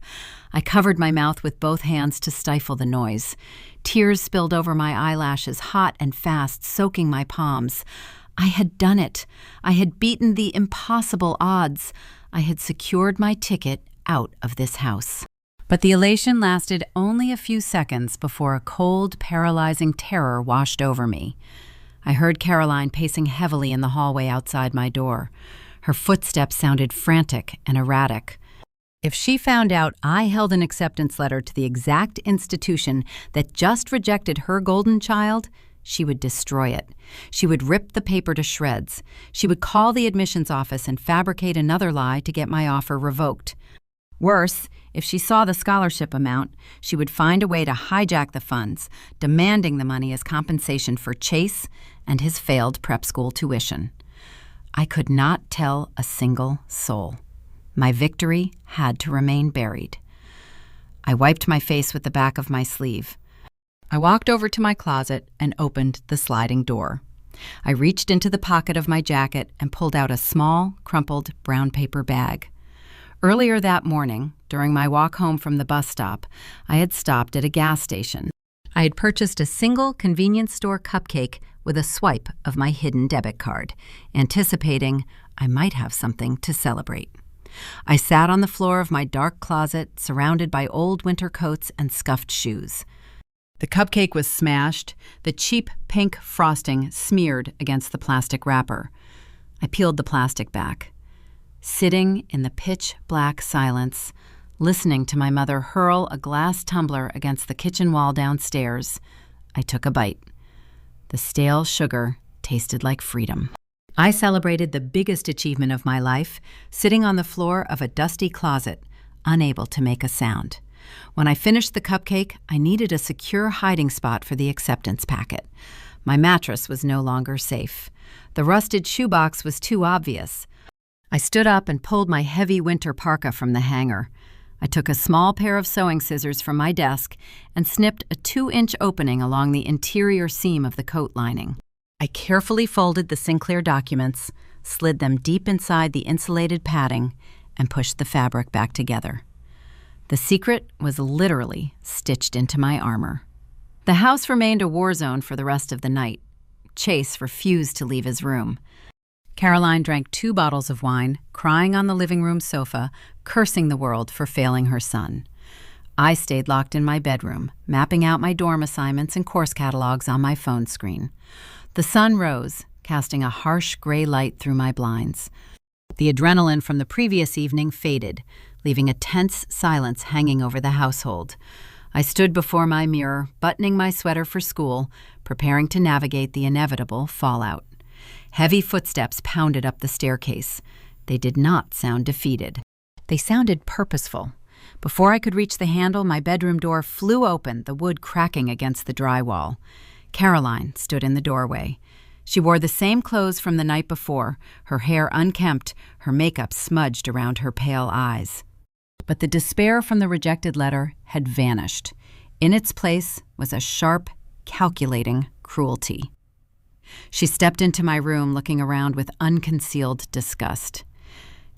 I covered my mouth with both hands to stifle the noise. Tears spilled over my eyelashes, hot and fast, soaking my palms. I had done it. I had beaten the impossible odds. I had secured my ticket out of this house. But the elation lasted only a few seconds before a cold, paralyzing terror washed over me. I heard Caroline pacing heavily in the hallway outside my door. Her footsteps sounded frantic and erratic. If she found out I held an acceptance letter to the exact institution that just rejected her golden child, she would destroy it. She would rip the paper to shreds. She would call the admissions office and fabricate another lie to get my offer revoked. Worse, if she saw the scholarship amount, she would find a way to hijack the funds, demanding the money as compensation for Chase and his failed prep school tuition. I could not tell a single soul. My victory had to remain buried. I wiped my face with the back of my sleeve. I walked over to my closet and opened the sliding door. I reached into the pocket of my jacket and pulled out a small, crumpled brown paper bag. Earlier that morning, during my walk home from the bus stop, I had stopped at a gas station. I had purchased a single convenience store cupcake with a swipe of my hidden debit card, anticipating I might have something to celebrate. I sat on the floor of my dark closet, surrounded by old winter coats and scuffed shoes. The cupcake was smashed, the cheap pink frosting smeared against the plastic wrapper. I peeled the plastic back. Sitting in the pitch-black silence, listening to my mother hurl a glass tumbler against the kitchen wall downstairs, I took a bite. The stale sugar tasted like freedom. I celebrated the biggest achievement of my life, sitting on the floor of a dusty closet, unable to make a sound. When I finished the cupcake, I needed a secure hiding spot for the acceptance packet. My mattress was no longer safe. The rusted shoebox was too obvious. I stood up and pulled my heavy winter parka from the hanger. I took a small pair of sewing scissors from my desk and snipped a 2-inch opening along the interior seam of the coat lining. I carefully folded the Sinclair documents, slid them deep inside the insulated padding, and pushed the fabric back together. The secret was literally stitched into my armor. The house remained a war zone for the rest of the night. Chase refused to leave his room. Caroline drank 2 bottles of wine, crying on the living room sofa, cursing the world for failing her son. I stayed locked in my bedroom, mapping out my dorm assignments and course catalogs on my phone screen. The sun rose, casting a harsh gray light through my blinds. The adrenaline from the previous evening faded, leaving a tense silence hanging over the household. I stood before my mirror, buttoning my sweater for school, preparing to navigate the inevitable fallout. Heavy footsteps pounded up the staircase. They did not sound defeated. They sounded purposeful. Before I could reach the handle, my bedroom door flew open, the wood cracking against the drywall. Caroline stood in the doorway. She wore the same clothes from the night before, her hair unkempt, her makeup smudged around her pale eyes. But the despair from the rejected letter had vanished. In its place was a sharp, calculating cruelty. She stepped into my room, looking around with unconcealed disgust.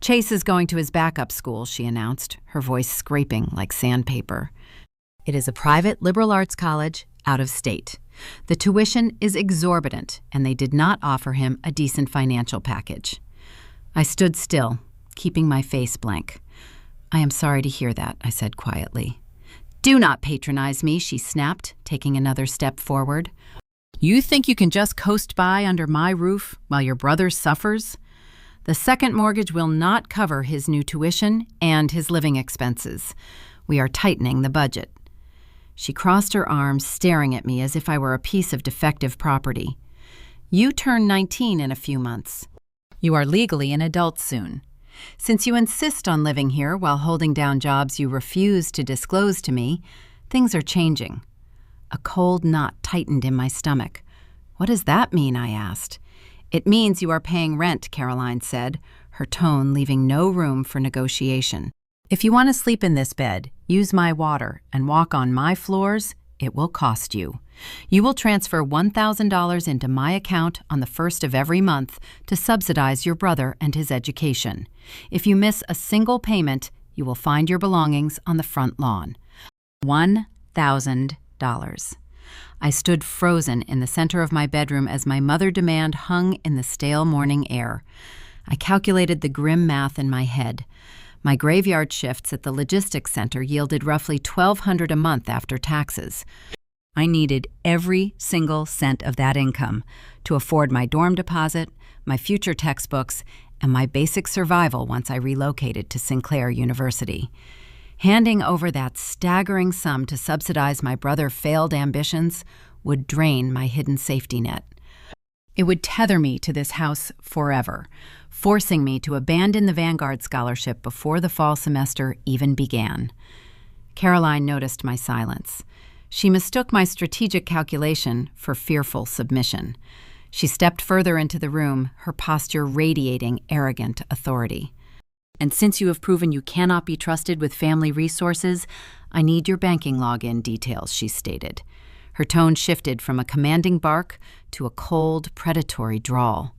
"Chase is going to his backup school," she announced, her voice scraping like sandpaper. "It is a private liberal arts college out of state. The tuition is exorbitant, and they did not offer him a decent financial package." I stood still, keeping my face blank. "I am sorry to hear that," I said quietly. "Do not patronize me," she snapped, taking another step forward. "You think you can just coast by under my roof while your brother suffers? The second mortgage will not cover his new tuition and his living expenses. We are tightening the budget." She crossed her arms, staring at me as if I were a piece of defective property. "You turn 19 in a few months. You are legally an adult soon. Since you insist on living here while holding down jobs you refuse to disclose to me, things are changing." A cold knot tightened in my stomach. "What does that mean?" I asked. "It means you are paying rent," Caroline said, her tone leaving no room for negotiation. "If you want to sleep in this bed, use my water, and walk on my floors, it will cost you. You will transfer $1,000 into my account on the first of every month to subsidize your brother and his education. If you miss a single payment, you will find your belongings on the front lawn." $1,000. I stood frozen in the center of my bedroom as my mother demand hung in the stale morning air. I calculated the grim math in my head. My graveyard shifts at the logistics center yielded roughly $1,200 a month after taxes. I needed every single cent of that income to afford my dorm deposit, my future textbooks, and my basic survival once I relocated to Sinclair University. Handing over that staggering sum to subsidize my brother's failed ambitions would drain my hidden safety net. It would tether me to this house forever, forcing me to abandon the Vanguard scholarship before the fall semester even began. Caroline noticed my silence. She mistook my strategic calculation for fearful submission. She stepped further into the room, her posture radiating arrogant authority. And since you have proven you cannot be trusted with family resources, I need your banking login details, she stated. Her tone shifted from a commanding bark to a cold, predatory drawl.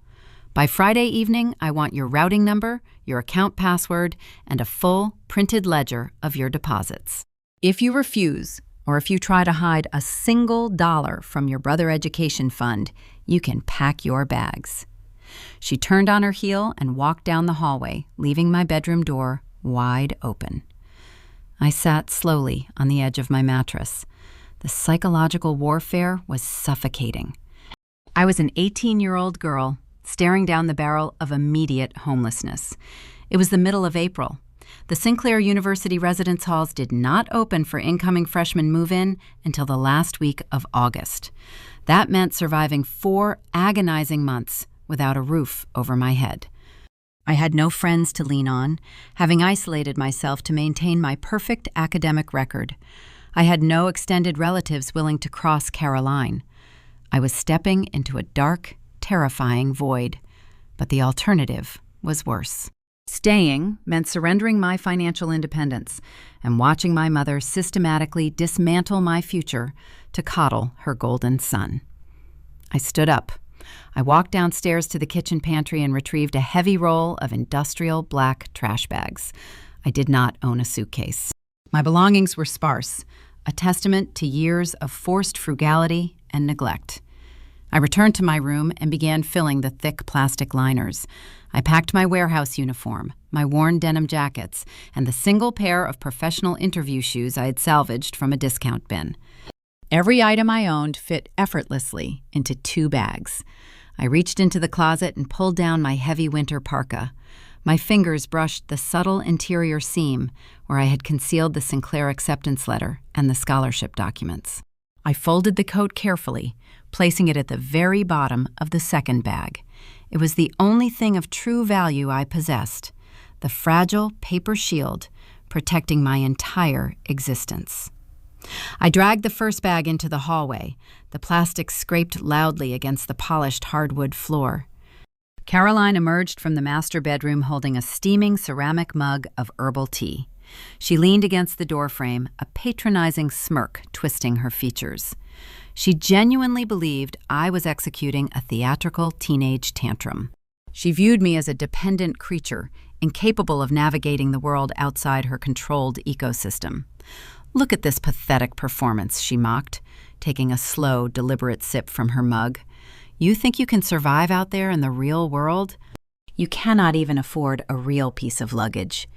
By Friday evening, I want your routing number, your account password, and a full, printed ledger of your deposits. If you refuse, or if you try to hide a single dollar from your brother education fund, you can pack your bags. She turned on her heel and walked down the hallway, leaving my bedroom door wide open. I sat slowly on the edge of my mattress. The psychological warfare was suffocating. I was an 18-year-old girl staring down the barrel of immediate homelessness. It was the middle of April. The Sinclair University residence halls did not open for incoming freshmen move-in until the last week of August. That meant surviving 4 agonizing months without a roof over my head. I had no friends to lean on, having isolated myself to maintain my perfect academic record. I had no extended relatives willing to cross Caroline. I was stepping into a dark, terrifying void, but the alternative was worse. Staying meant surrendering my financial independence and watching my mother systematically dismantle my future to coddle her golden son. I stood up. I walked downstairs to the kitchen pantry and retrieved a heavy roll of industrial black trash bags. I did not own a suitcase. My belongings were sparse, a testament to years of forced frugality and neglect. I returned to my room and began filling the thick plastic liners. I packed my warehouse uniform, my worn denim jackets, and the single pair of professional interview shoes I had salvaged from a discount bin. Every item I owned fit effortlessly into 2 bags. I reached into the closet and pulled down my heavy winter parka. My fingers brushed the subtle interior seam where I had concealed the Sinclair acceptance letter and the scholarship documents. I folded the coat carefully, placing it at the very bottom of the second bag. It was the only thing of true value I possessed, the fragile paper shield protecting my entire existence. I dragged the first bag into the hallway. The plastic scraped loudly against the polished hardwood floor. Caroline emerged from the master bedroom holding a steaming ceramic mug of herbal tea. She leaned against the doorframe, a patronizing smirk twisting her features. She genuinely believed I was executing a theatrical teenage tantrum. She viewed me as a dependent creature, incapable of navigating the world outside her controlled ecosystem. "Look at this pathetic performance," she mocked, taking a slow, deliberate sip from her mug. "You think you can survive out there in the real world? You cannot even afford a real piece of luggage.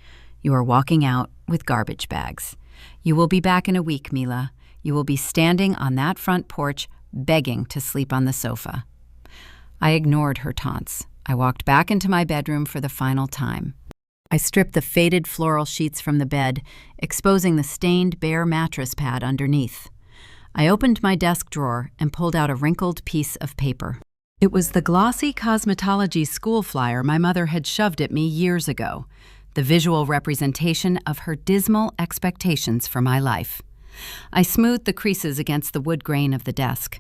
You are walking out with garbage bags. You will be back in a week, Mila. You will be standing on that front porch, begging to sleep on the sofa." I ignored her taunts. I walked back into my bedroom for the final time. I stripped the faded floral sheets from the bed, exposing the stained bare mattress pad underneath. I opened my desk drawer and pulled out a wrinkled piece of paper. It was the glossy cosmetology school flyer my mother had shoved at me years ago, the visual representation of her dismal expectations for my life. I smoothed the creases against the wood grain of the desk.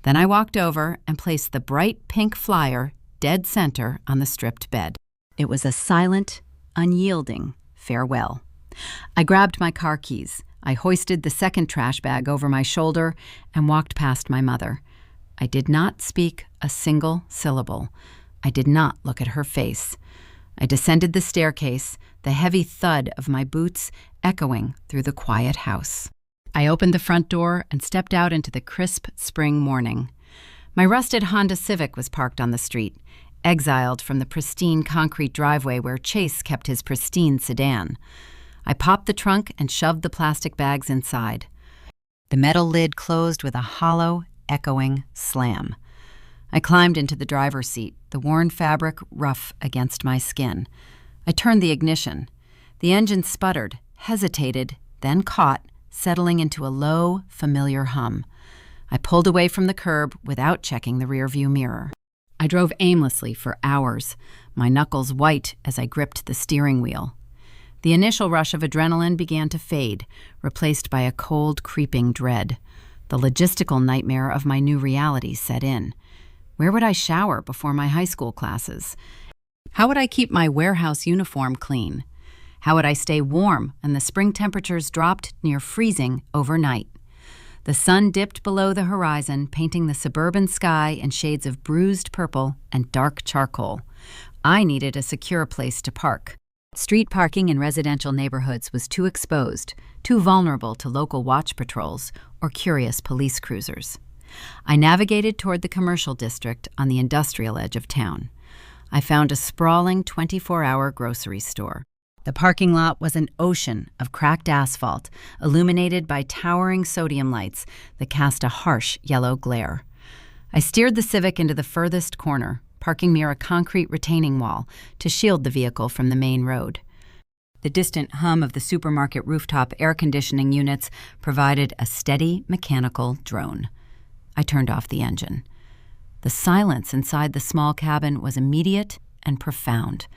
Then I walked over and placed the bright pink flyer dead center on the stripped bed. It was a silent, unyielding farewell. I grabbed my car keys. I hoisted the second trash bag over my shoulder and walked past my mother. I did not speak a single syllable. I did not look at her face. I descended the staircase, the heavy thud of my boots echoing through the quiet house. I opened the front door and stepped out into the crisp spring morning. My rusted Honda Civic was parked on the street, exiled from the pristine concrete driveway where Chase kept his pristine sedan. I popped the trunk and shoved the plastic bags inside. The metal lid closed with a hollow, echoing slam. I climbed into the driver's seat, the worn fabric rough against my skin. I turned the ignition. The engine sputtered, hesitated, then caught, settling into a low, familiar hum. I pulled away from the curb without checking the rearview mirror. I drove aimlessly for hours, my knuckles white as I gripped the steering wheel. The initial rush of adrenaline began to fade, replaced by a cold, creeping dread. The logistical nightmare of my new reality set in. Where would I shower before my high school classes? How would I keep my warehouse uniform clean? How would I stay warm and the spring temperatures dropped near freezing overnight? The sun dipped below the horizon, painting the suburban sky in shades of bruised purple and dark charcoal. I needed a secure place to park. Street parking in residential neighborhoods was too exposed, too vulnerable to local watch patrols or curious police cruisers. I navigated toward the commercial district on the industrial edge of town. I found a sprawling 24-hour grocery store. The parking lot was an ocean of cracked asphalt, illuminated by towering sodium lights that cast a harsh yellow glare. I steered the Civic into the furthest corner, parking near a concrete retaining wall to shield the vehicle from the main road. The distant hum of the supermarket rooftop air conditioning units provided a steady mechanical drone. I turned off the engine. The silence inside the small cabin was immediate and profound.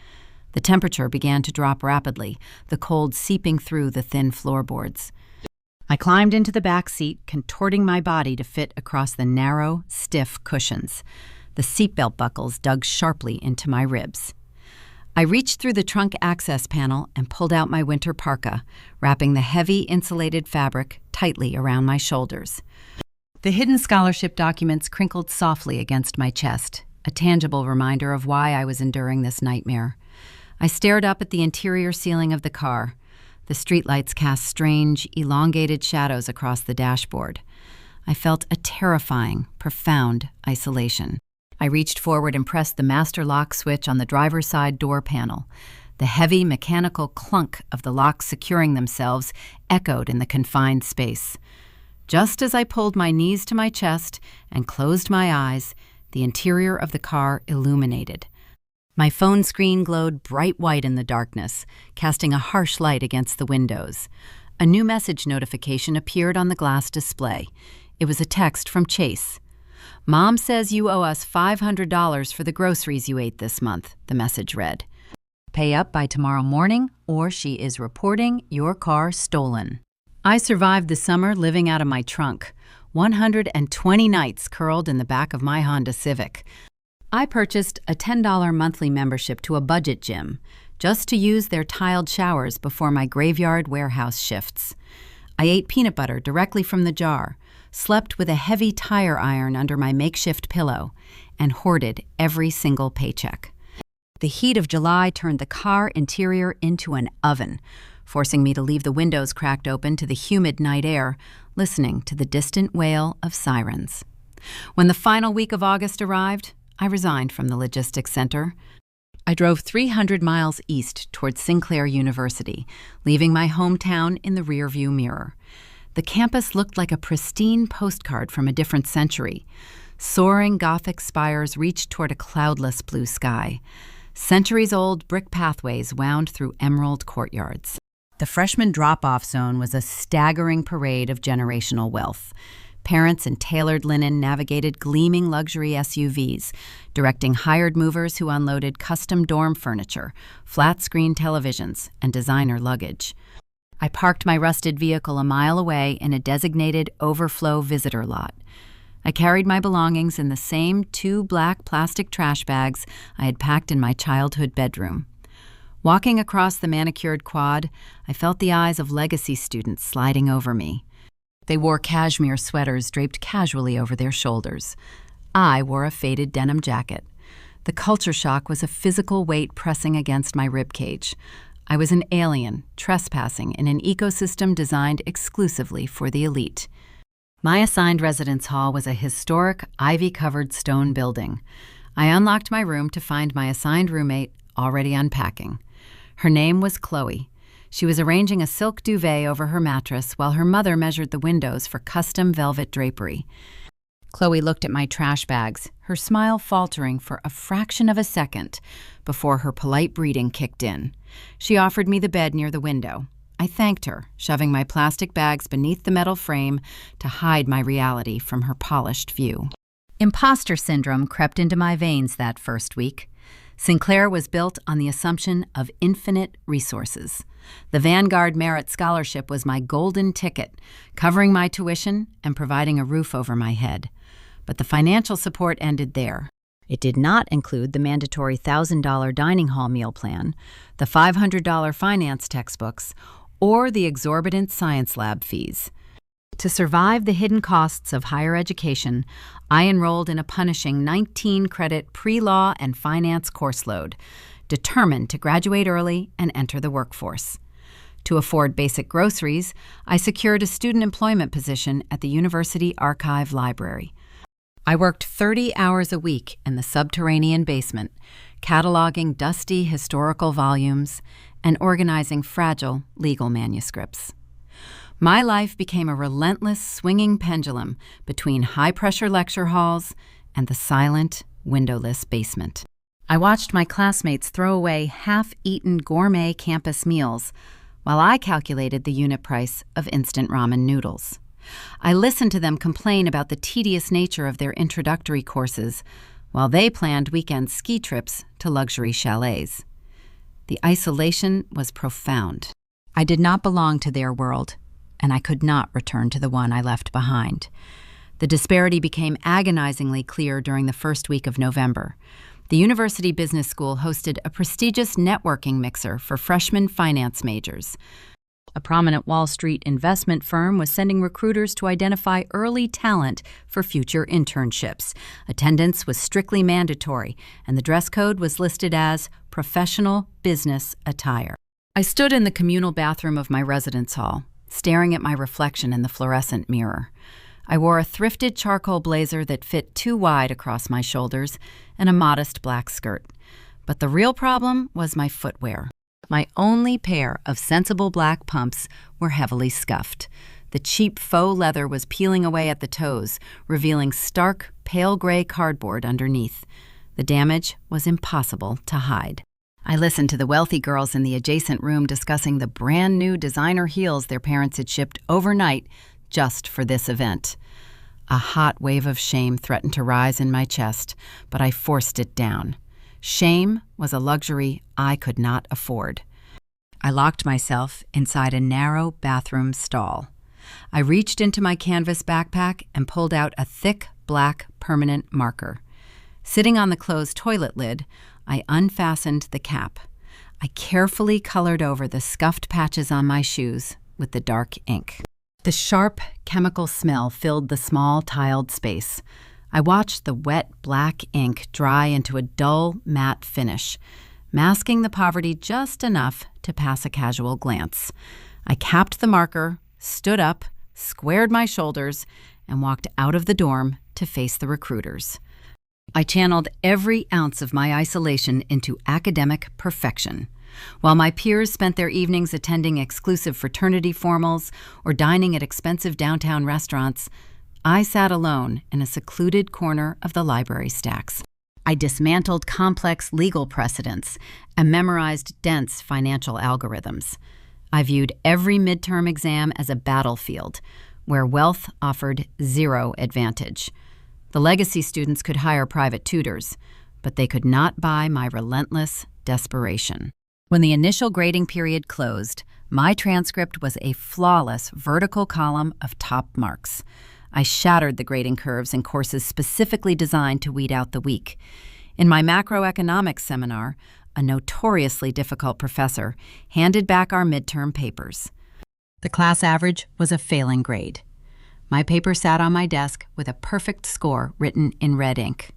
The temperature began to drop rapidly, the cold seeping through the thin floorboards. I climbed into the back seat, contorting my body to fit across the narrow, stiff cushions. The seatbelt buckles dug sharply into my ribs. I reached through the trunk access panel and pulled out my winter parka, wrapping the heavy insulated fabric tightly around my shoulders. The hidden scholarship documents crinkled softly against my chest, a tangible reminder of why I was enduring this nightmare. I stared up at the interior ceiling of the car. The streetlights cast strange, elongated shadows across the dashboard. I felt a terrifying, profound isolation. I reached forward and pressed the master lock switch on the driver's side door panel. The heavy mechanical clunk of the locks securing themselves echoed in the confined space. Just as I pulled my knees to my chest and closed my eyes, the interior of the car illuminated. My phone screen glowed bright white in the darkness, casting a harsh light against the windows. A new message notification appeared on the glass display. It was a text from Chase. "Mom says you owe us $500 for the groceries you ate this month," the message read. "Pay up by tomorrow morning, or she is reporting your car stolen." I survived the summer living out of my trunk, 120 nights curled in the back of my Honda Civic. I purchased a $10 monthly membership to a budget gym, just to use their tiled showers before my graveyard warehouse shifts. I ate peanut butter directly from the jar, slept with a heavy tire iron under my makeshift pillow, and hoarded every single paycheck. The heat of July turned the car interior into an oven, forcing me to leave the windows cracked open to the humid night air, listening to the distant wail of sirens. When the final week of August arrived, I resigned from the logistics center. I drove 300 miles east toward Sinclair University, leaving my hometown in the rearview mirror. The campus looked like a pristine postcard from a different century. Soaring Gothic spires reached toward a cloudless blue sky. Centuries-old brick pathways wound through emerald courtyards. The freshman drop-off zone was a staggering parade of generational wealth. Parents in tailored linen navigated gleaming luxury SUVs, directing hired movers who unloaded custom dorm furniture, flat-screen televisions, and designer luggage. I parked my rusted vehicle a mile away in a designated overflow visitor lot. I carried my belongings in the same 2 black plastic trash bags I had packed in my childhood bedroom. Walking across the manicured quad, I felt the eyes of legacy students sliding over me. They wore cashmere sweaters draped casually over their shoulders. I wore a faded denim jacket. The culture shock was a physical weight pressing against my ribcage. I was an alien, trespassing in an ecosystem designed exclusively for the elite. My assigned residence hall was a historic, ivy-covered stone building. I unlocked my room to find my assigned roommate already unpacking. Her name was Chloe. She was arranging a silk duvet over her mattress while her mother measured the windows for custom velvet drapery. Chloe looked at my trash bags, her smile faltering for a fraction of a second before her polite breeding kicked in. She offered me the bed near the window. I thanked her, shoving my plastic bags beneath the metal frame to hide my reality from her polished view. Imposter syndrome crept into my veins that first week. Sinclair was built on the assumption of infinite resources. The Vanguard Merit Scholarship was my golden ticket, covering my tuition and providing a roof over my head. But the financial support ended there. It did not include the mandatory $1,000 dining hall meal plan, the $500 finance textbooks, or the exorbitant science lab fees. To survive the hidden costs of higher education, I enrolled in a punishing 19-credit pre-law and finance course load, determined to graduate early and enter the workforce. To afford basic groceries, I secured a student employment position at the University Archive Library. I worked 30 hours a week in the subterranean basement, cataloging dusty historical volumes and organizing fragile legal manuscripts. My life became a relentless swinging pendulum between high-pressure lecture halls and the silent, windowless basement. I watched my classmates throw away half-eaten gourmet campus meals while I calculated the unit price of instant ramen noodles. I listened to them complain about the tedious nature of their introductory courses while they planned weekend ski trips to luxury chalets. The isolation was profound. I did not belong to their world, and I could not return to the one I left behind. The disparity became agonizingly clear during the first week of November. The University Business School hosted a prestigious networking mixer for freshman finance majors. A prominent Wall Street investment firm was sending recruiters to identify early talent for future internships. Attendance was strictly mandatory, and the dress code was listed as professional business attire. I stood in the communal bathroom of my residence hall, staring at my reflection in the fluorescent mirror. I wore a thrifted charcoal blazer that fit too wide across my shoulders and a modest black skirt. But the real problem was my footwear. My only pair of sensible black pumps were heavily scuffed. The cheap faux leather was peeling away at the toes, revealing stark, pale gray cardboard underneath. The damage was impossible to hide. I listened to the wealthy girls in the adjacent room discussing the brand new designer heels their parents had shipped overnight just for this event. A hot wave of shame threatened to rise in my chest, but I forced it down. Shame was a luxury I could not afford. I locked myself inside a narrow bathroom stall. I reached into my canvas backpack and pulled out a thick, black, permanent marker. Sitting on the closed toilet lid, I unfastened the cap. I carefully colored over the scuffed patches on my shoes with the dark ink. The sharp, chemical smell filled the small, tiled space. I watched the wet, black ink dry into a dull, matte finish, masking the poverty just enough to pass a casual glance. I capped the marker, stood up, squared my shoulders, and walked out of the dorm to face the recruiters. I channeled every ounce of my isolation into academic perfection. While my peers spent their evenings attending exclusive fraternity formals or dining at expensive downtown restaurants, I sat alone in a secluded corner of the library stacks. I dismantled complex legal precedents and memorized dense financial algorithms. I viewed every midterm exam as a battlefield where wealth offered zero advantage. The legacy students could hire private tutors, but they could not buy my relentless desperation. When the initial grading period closed, my transcript was a flawless vertical column of top marks. I shattered the grading curves in courses specifically designed to weed out the weak. In my macroeconomics seminar, a notoriously difficult professor handed back our midterm papers. The class average was a failing grade. My paper sat on my desk with a perfect score written in red ink.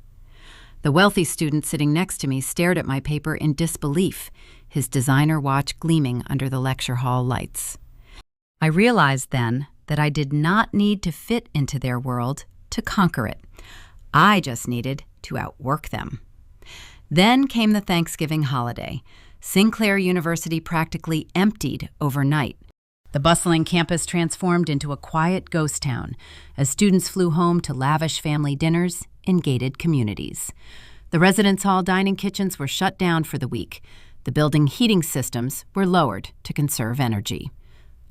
The wealthy student sitting next to me stared at my paper in disbelief, his designer watch gleaming under the lecture hall lights. I realized then that I did not need to fit into their world to conquer it. I just needed to outwork them. Then came the Thanksgiving holiday. Sinclair University practically emptied overnight. The bustling campus transformed into a quiet ghost town as students flew home to lavish family dinners in gated communities. The residence hall dining kitchens were shut down for the week. The building heating systems were lowered to conserve energy.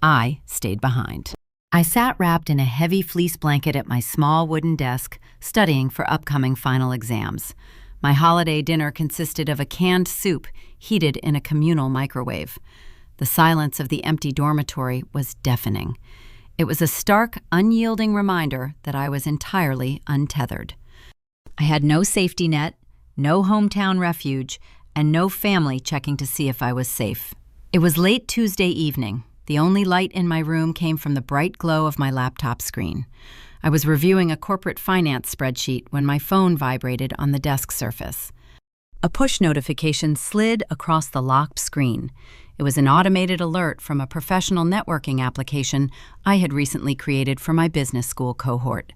I stayed behind. I sat wrapped in a heavy fleece blanket at my small wooden desk, studying for upcoming final exams. My holiday dinner consisted of a canned soup heated in a communal microwave. The silence of the empty dormitory was deafening. It was a stark, unyielding reminder that I was entirely untethered. I had no safety net, no hometown refuge, and no family checking to see if I was safe. It was late Tuesday evening. The only light in my room came from the bright glow of my laptop screen. I was reviewing a corporate finance spreadsheet when my phone vibrated on the desk surface. A push notification slid across the locked screen. It was an automated alert from a professional networking application I had recently created for my business school cohort.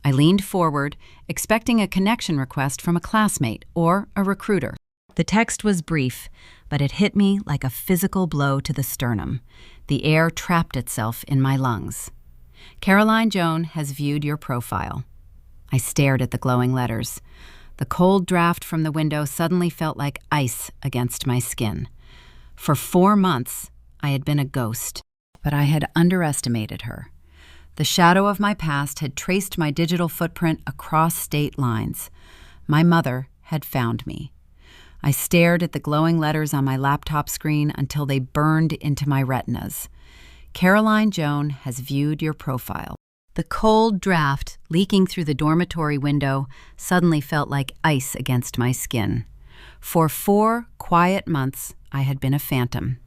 I leaned forward, expecting a connection request from a classmate or a recruiter. The text was brief, but it hit me like a physical blow to the sternum. The air trapped itself in my lungs. Caroline Joan has viewed your profile. I stared at the glowing letters. The cold draft from the window suddenly felt like ice against my skin. For 4 months, I had been a ghost, but I had underestimated her. The shadow of my past had traced my digital footprint across state lines. My mother had found me. I stared at the glowing letters on my laptop screen until they burned into my retinas. Caroline Joan has viewed your profile. The cold draft leaking through the dormitory window suddenly felt like ice against my skin. For 4 quiet months, I had been a phantom.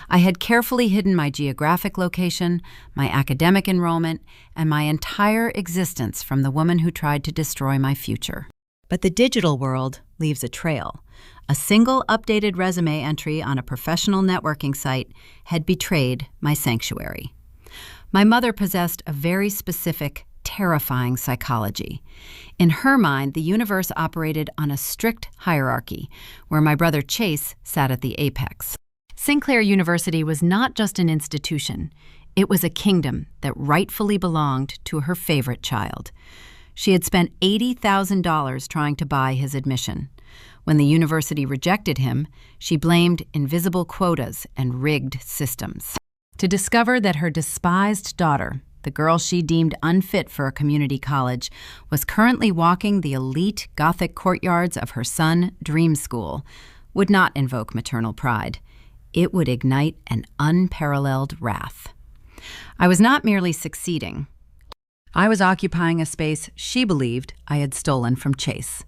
I had carefully hidden my geographic location, my academic enrollment, and my entire existence from the woman who tried to destroy my future. But the digital world leaves a trail. A single updated resume entry on a professional networking site had betrayed my sanctuary. My mother possessed a very specific, terrifying psychology. In her mind, the universe operated on a strict hierarchy, where my brother Chase sat at the apex. Sinclair University was not just an institution. It was a kingdom that rightfully belonged to her favorite child. She had spent $80,000 trying to buy his admission. When the university rejected him, she blamed invisible quotas and rigged systems. To discover that her despised daughter, the girl she deemed unfit for a community college, was currently walking the elite Gothic courtyards of her son, Dream School, would not invoke maternal pride. It would ignite an unparalleled wrath. I was not merely succeeding. I was occupying a space she believed I had stolen from Chase.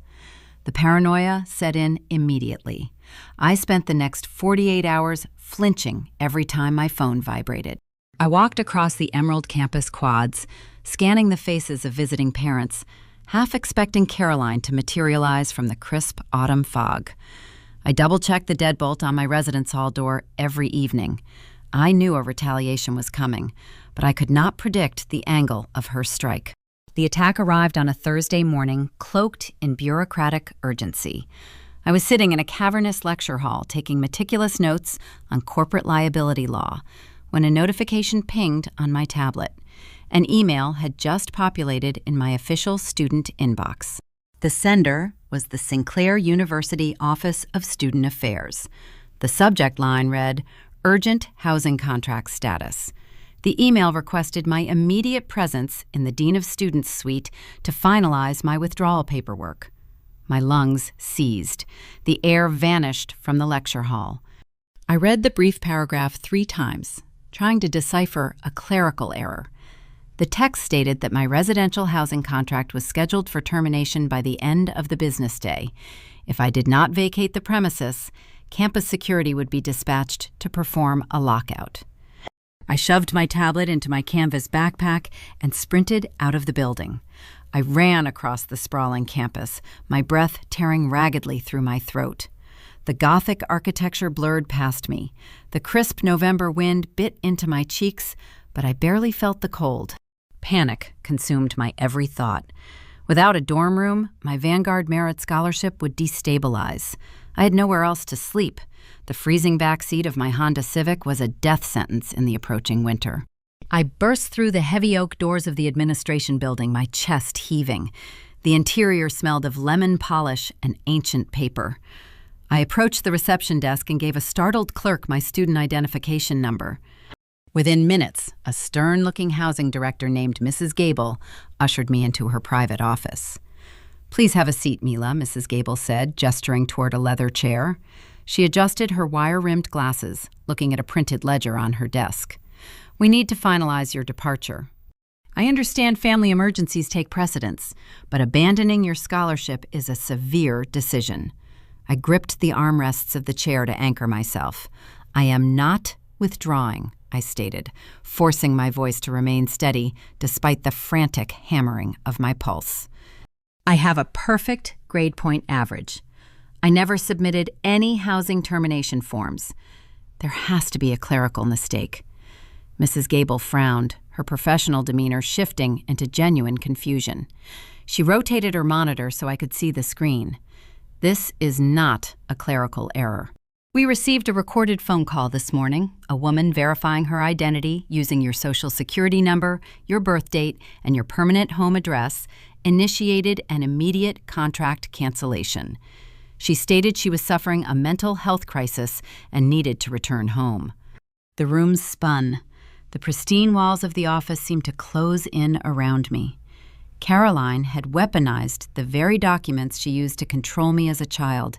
The paranoia set in immediately. I spent the next 48 hours flinching every time my phone vibrated. I walked across the Emerald Campus quads, scanning the faces of visiting parents, half expecting Caroline to materialize from the crisp autumn fog. I double-checked the deadbolt on my residence hall door every evening. I knew a retaliation was coming, but I could not predict the angle of her strike. The attack arrived on a Thursday morning, cloaked in bureaucratic urgency. I was sitting in a cavernous lecture hall taking meticulous notes on corporate liability law when a notification pinged on my tablet. An email had just populated in my official student inbox. The sender was the Sinclair University Office of Student Affairs. The subject line read, "Urgent Housing Contract Status." The email requested my immediate presence in the Dean of Students suite to finalize my withdrawal paperwork. My lungs seized. The air vanished from the lecture hall. I read the brief paragraph 3 times, trying to decipher a clerical error. The text stated that my residential housing contract was scheduled for termination by the end of the business day. If I did not vacate the premises, campus security would be dispatched to perform a lockout. I shoved my tablet into my canvas backpack and sprinted out of the building. I ran across the sprawling campus, my breath tearing raggedly through my throat. The Gothic architecture blurred past me. The crisp November wind bit into my cheeks, but I barely felt the cold. Panic consumed my every thought. Without a dorm room, my Vanguard Merit Scholarship would destabilize. I had nowhere else to sleep. The freezing back seat of my Honda Civic was a death sentence in the approaching winter. I burst through the heavy oak doors of the administration building, my chest heaving. The interior smelled of lemon polish and ancient paper. I approached the reception desk and gave a startled clerk my student identification number. Within minutes, a stern-looking housing director named Mrs. Gable ushered me into her private office. "Please have a seat, Mila," Mrs. Gable said, gesturing toward a leather chair. She adjusted her wire-rimmed glasses, looking at a printed ledger on her desk. "We need to finalize your departure." I understand family emergencies take precedence, but abandoning your scholarship is a severe decision. I gripped the armrests of the chair to anchor myself. I am not withdrawing, I stated, forcing my voice to remain steady despite the frantic hammering of my pulse. I have a perfect grade point average. I never submitted any housing termination forms. There has to be a clerical mistake. Mrs. Gable frowned, her professional demeanor shifting into genuine confusion. She rotated her monitor so I could see the screen. This is not a clerical error. We received a recorded phone call this morning, a woman verifying her identity using your social security number, your birth date, and your permanent home address, initiated an immediate contract cancellation. She stated she was suffering a mental health crisis and needed to return home. The room spun. The pristine walls of the office seemed to close in around me. Caroline had weaponized the very documents she used to control me as a child.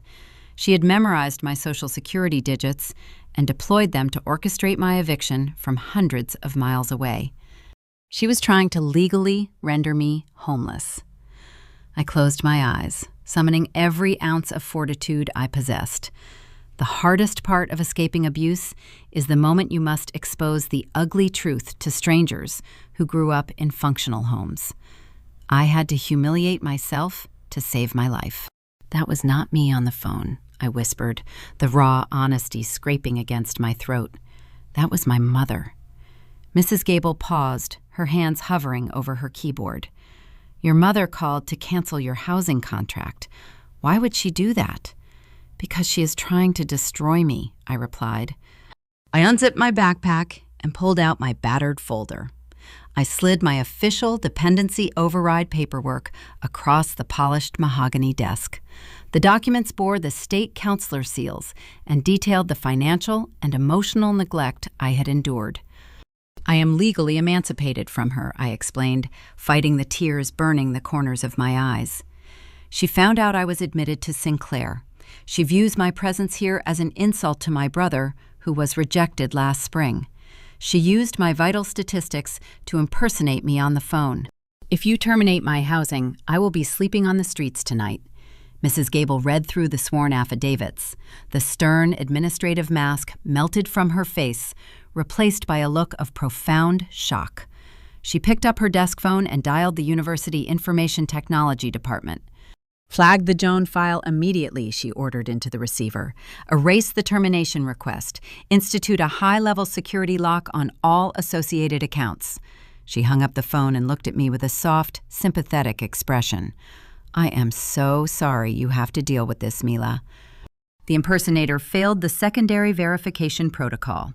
She had memorized my social security digits and deployed them to orchestrate my eviction from hundreds of miles away. She was trying to legally render me homeless. I closed my eyes, summoning every ounce of fortitude I possessed. The hardest part of escaping abuse is the moment you must expose the ugly truth to strangers who grew up in functional homes. I had to humiliate myself to save my life. That was not me on the phone, I whispered, the raw honesty scraping against my throat. That was my mother. Mrs. Gable paused, her hands hovering over her keyboard. Your mother called to cancel your housing contract. Why would she do that? Because she is trying to destroy me, I replied. I unzipped my backpack and pulled out my battered folder. I slid my official dependency override paperwork across the polished mahogany desk. The documents bore the state counselor seals and detailed the financial and emotional neglect I had endured. I am legally emancipated from her, I explained, fighting the tears burning the corners of my eyes. She found out I was admitted to Sinclair. She views my presence here as an insult to my brother, who was rejected last spring. She used my vital statistics to impersonate me on the phone. If you terminate my housing, I will be sleeping on the streets tonight. Mrs. Gable read through the sworn affidavits. The stern administrative mask melted from her face, replaced by a look of profound shock. She picked up her desk phone and dialed the University Information Technology Department. Flag the Joan file immediately, she ordered into the receiver. Erase the termination request. Institute a high-level security lock on all associated accounts. She hung up the phone and looked at me with a soft, sympathetic expression. I am so sorry you have to deal with this, Mila. The impersonator failed the secondary verification protocol.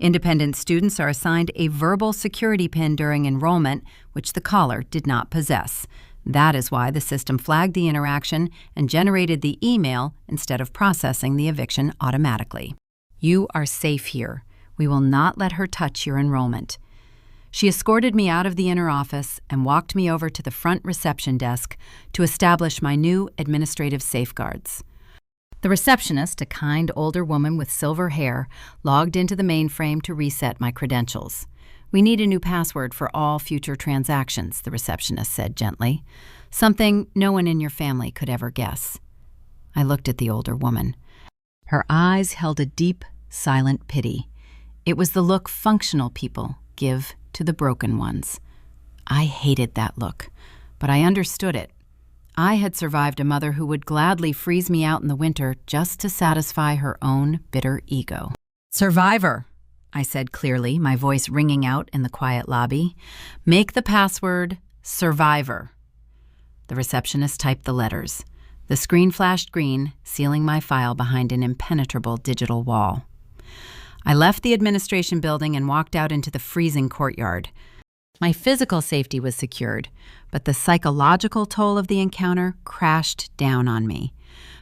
Independent students are assigned a verbal security pin during enrollment, which the caller did not possess. That is why the system flagged the interaction and generated the email instead of processing the eviction automatically. You are safe here. We will not let her touch your enrollment. She escorted me out of the inner office and walked me over to the front reception desk to establish my new administrative safeguards. The receptionist, a kind older woman with silver hair, logged into the mainframe to reset my credentials. We need a new password for all future transactions, the receptionist said gently. Something no one in your family could ever guess. I looked at the older woman. Her eyes held a deep, silent pity. It was the look functional people give to the broken ones. I hated that look, but I understood it. I had survived a mother who would gladly freeze me out in the winter just to satisfy her own bitter ego. Survivor, I said clearly, my voice ringing out in the quiet lobby. Make the password Survivor. The receptionist typed the letters. The screen flashed green, sealing my file behind an impenetrable digital wall. I left the administration building and walked out into the freezing courtyard. My physical safety was secured, but the psychological toll of the encounter crashed down on me.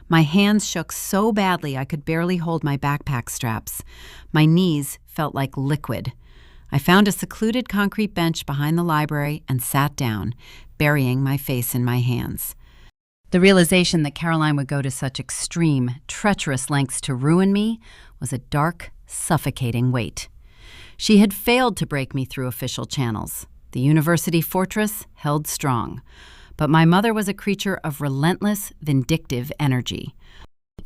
My hands shook so badly I could barely hold my backpack straps. My knees felt like liquid. I found a secluded concrete bench behind the library and sat down, burying my face in my hands. The realization that Caroline would go to such extreme, treacherous lengths to ruin me was a dark, suffocating weight. She had failed to break me through official channels. The university fortress held strong. But my mother was a creature of relentless, vindictive energy.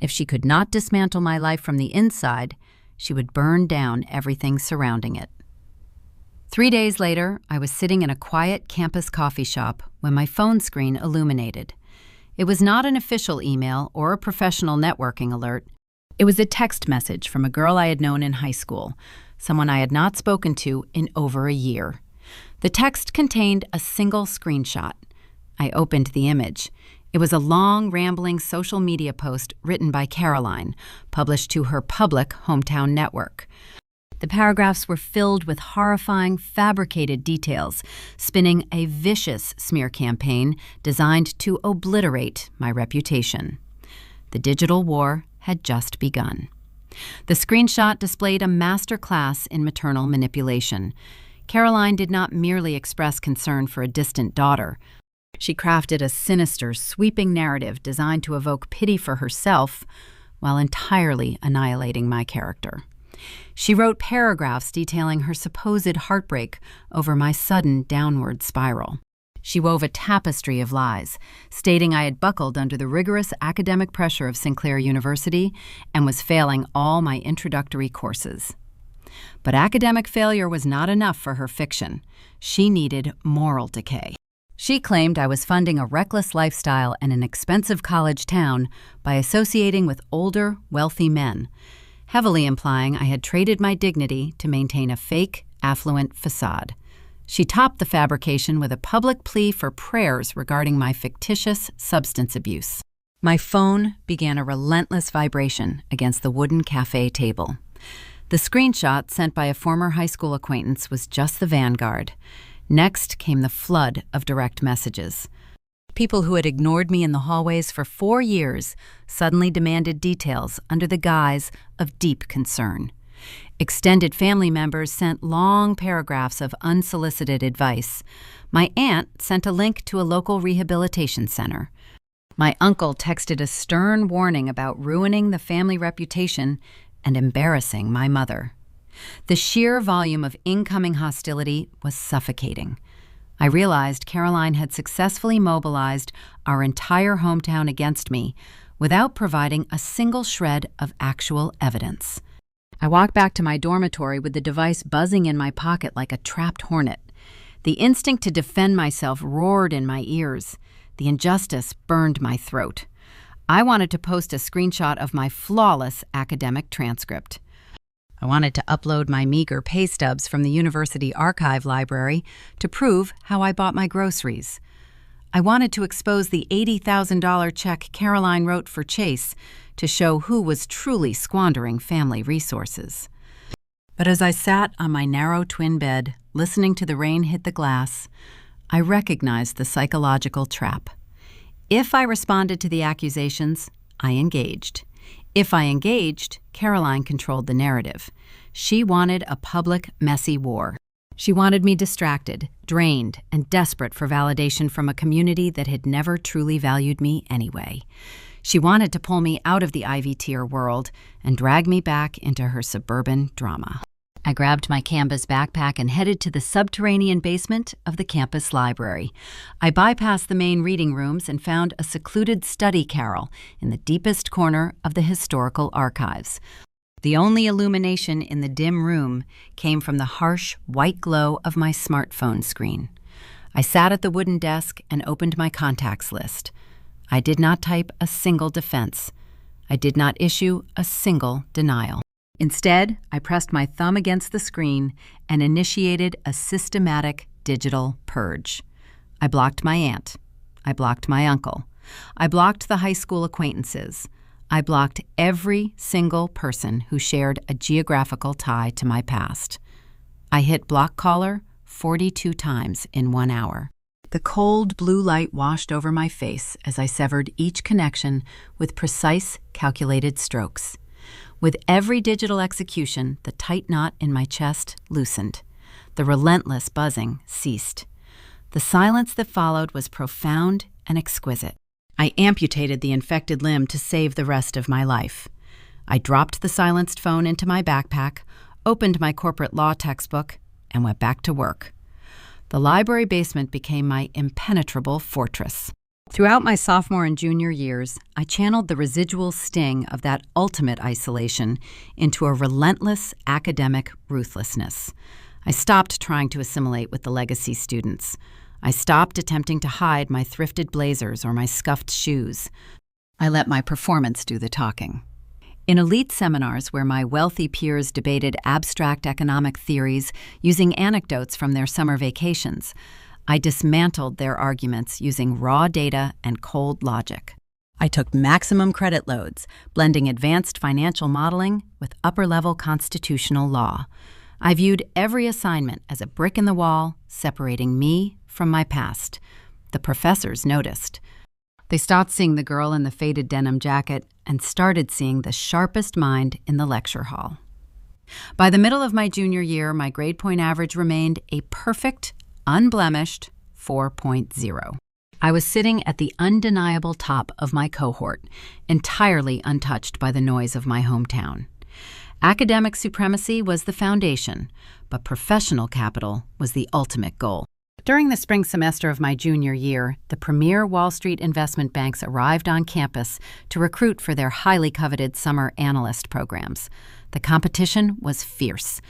If she could not dismantle my life from the inside, she would burn down everything surrounding it. 3 days later, I was sitting in a quiet campus coffee shop when my phone screen illuminated. It was not an official email or a professional networking alert. It was a text message from a girl I had known in high school, someone I had not spoken to in over a year. The text contained a single screenshot. I opened the image. It was a long, rambling social media post written by Caroline, published to her public hometown network. The paragraphs were filled with horrifying, fabricated details, spinning a vicious smear campaign designed to obliterate my reputation. The digital war had just begun. The screenshot displayed a master class in maternal manipulation. Caroline did not merely express concern for a distant daughter. She crafted a sinister, sweeping narrative designed to evoke pity for herself while entirely annihilating my character. She wrote paragraphs detailing her supposed heartbreak over my sudden downward spiral. She wove a tapestry of lies, stating I had buckled under the rigorous academic pressure of Sinclair University and was failing all my introductory courses. But academic failure was not enough for her fiction. She needed moral decay. She claimed I was funding a reckless lifestyle in an expensive college town by associating with older, wealthy men, heavily implying I had traded my dignity to maintain a fake, affluent facade. She topped the fabrication with a public plea for prayers regarding my fictitious substance abuse. My phone began a relentless vibration against the wooden cafe table. The screenshot sent by a former high school acquaintance was just the vanguard. Next came the flood of direct messages. People who had ignored me in the hallways for 4 years suddenly demanded details under the guise of deep concern. Extended family members sent long paragraphs of unsolicited advice. My aunt sent a link to a local rehabilitation center. My uncle texted a stern warning about ruining the family reputation and embarrassing my mother. The sheer volume of incoming hostility was suffocating. I realized Caroline had successfully mobilized our entire hometown against me without providing a single shred of actual evidence. I walked back to my dormitory with the device buzzing in my pocket like a trapped hornet. The instinct to defend myself roared in my ears. The injustice burned my throat. I wanted to post a screenshot of my flawless academic transcript. I wanted to upload my meager pay stubs from the university archive library to prove how I bought my groceries. I wanted to expose the $80,000 check Caroline wrote for Chase to show who was truly squandering family resources. But as I sat on my narrow twin bed, listening to the rain hit the glass, I recognized the psychological trap. If I responded to the accusations, I engaged. If I engaged, Caroline controlled the narrative. She wanted a public, messy war. She wanted me distracted, drained, and desperate for validation from a community that had never truly valued me anyway. She wanted to pull me out of the Ivy Tier world and drag me back into her suburban drama. I grabbed my canvas backpack and headed to the subterranean basement of the campus library. I bypassed the main reading rooms and found a secluded study carrel in the deepest corner of the historical archives. The only illumination in the dim room came from the harsh, white glow of my smartphone screen. I sat at the wooden desk and opened my contacts list. I did not type a single defense. I did not issue a single denial. Instead, I pressed my thumb against the screen and initiated a systematic digital purge. I blocked my aunt. I blocked my uncle. I blocked the high school acquaintances. I blocked every single person who shared a geographical tie to my past. I hit block caller 42 times in 1 hour. The cold blue light washed over my face as I severed each connection with precise, calculated strokes. With every digital execution, the tight knot in my chest loosened. The relentless buzzing ceased. The silence that followed was profound and exquisite. I amputated the infected limb to save the rest of my life. I dropped the silenced phone into my backpack, opened my corporate law textbook, and went back to work. The library basement became my impenetrable fortress. Throughout my sophomore and junior years, I channeled the residual sting of that ultimate isolation into a relentless academic ruthlessness. I stopped trying to assimilate with the legacy students. I stopped attempting to hide my thrifted blazers or my scuffed shoes. I let my performance do the talking. In elite seminars where my wealthy peers debated abstract economic theories using anecdotes from their summer vacations, I dismantled their arguments using raw data and cold logic. I took maximum credit loads, blending advanced financial modeling with upper-level constitutional law. I viewed every assignment as a brick in the wall, separating me from my past. The professors noticed. They stopped seeing the girl in the faded denim jacket and started seeing the sharpest mind in the lecture hall. By the middle of my junior year, my grade point average remained a perfect, unblemished 4.0. I was sitting at the undeniable top of my cohort, entirely untouched by the noise of my hometown. Academic supremacy was the foundation, but professional capital was the ultimate goal. During the spring semester of my junior year, the premier Wall Street investment banks arrived on campus to recruit for their highly coveted summer analyst programs. The competition was fierce.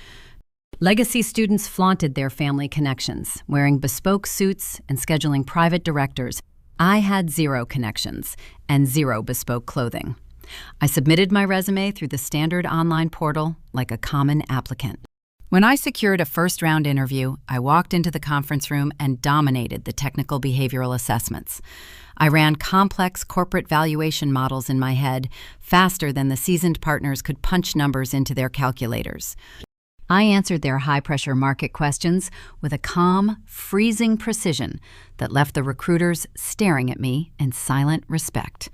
Legacy students flaunted their family connections, wearing bespoke suits and scheduling private directors. I had 0 connections and 0 bespoke clothing. I submitted my resume through the standard online portal like a common applicant. When I secured a first-round interview, I walked into the conference room and dominated the technical behavioral assessments. I ran complex corporate valuation models in my head faster than the seasoned partners could punch numbers into their calculators. I answered their high-pressure market questions with a calm, freezing precision that left the recruiters staring at me in silent respect.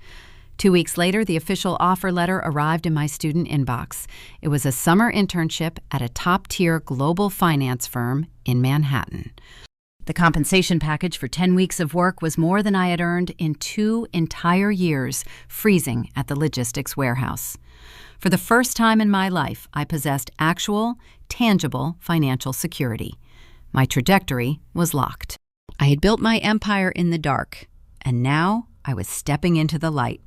2 weeks later, the official offer letter arrived in my student inbox. It was a summer internship at a top-tier global finance firm in Manhattan. The compensation package for 10 weeks of work was more than I had earned in 2 entire years freezing at the logistics warehouse. For the first time in my life, I possessed actual, tangible financial security. My trajectory was locked. I had built my empire in the dark, and now I was stepping into the light.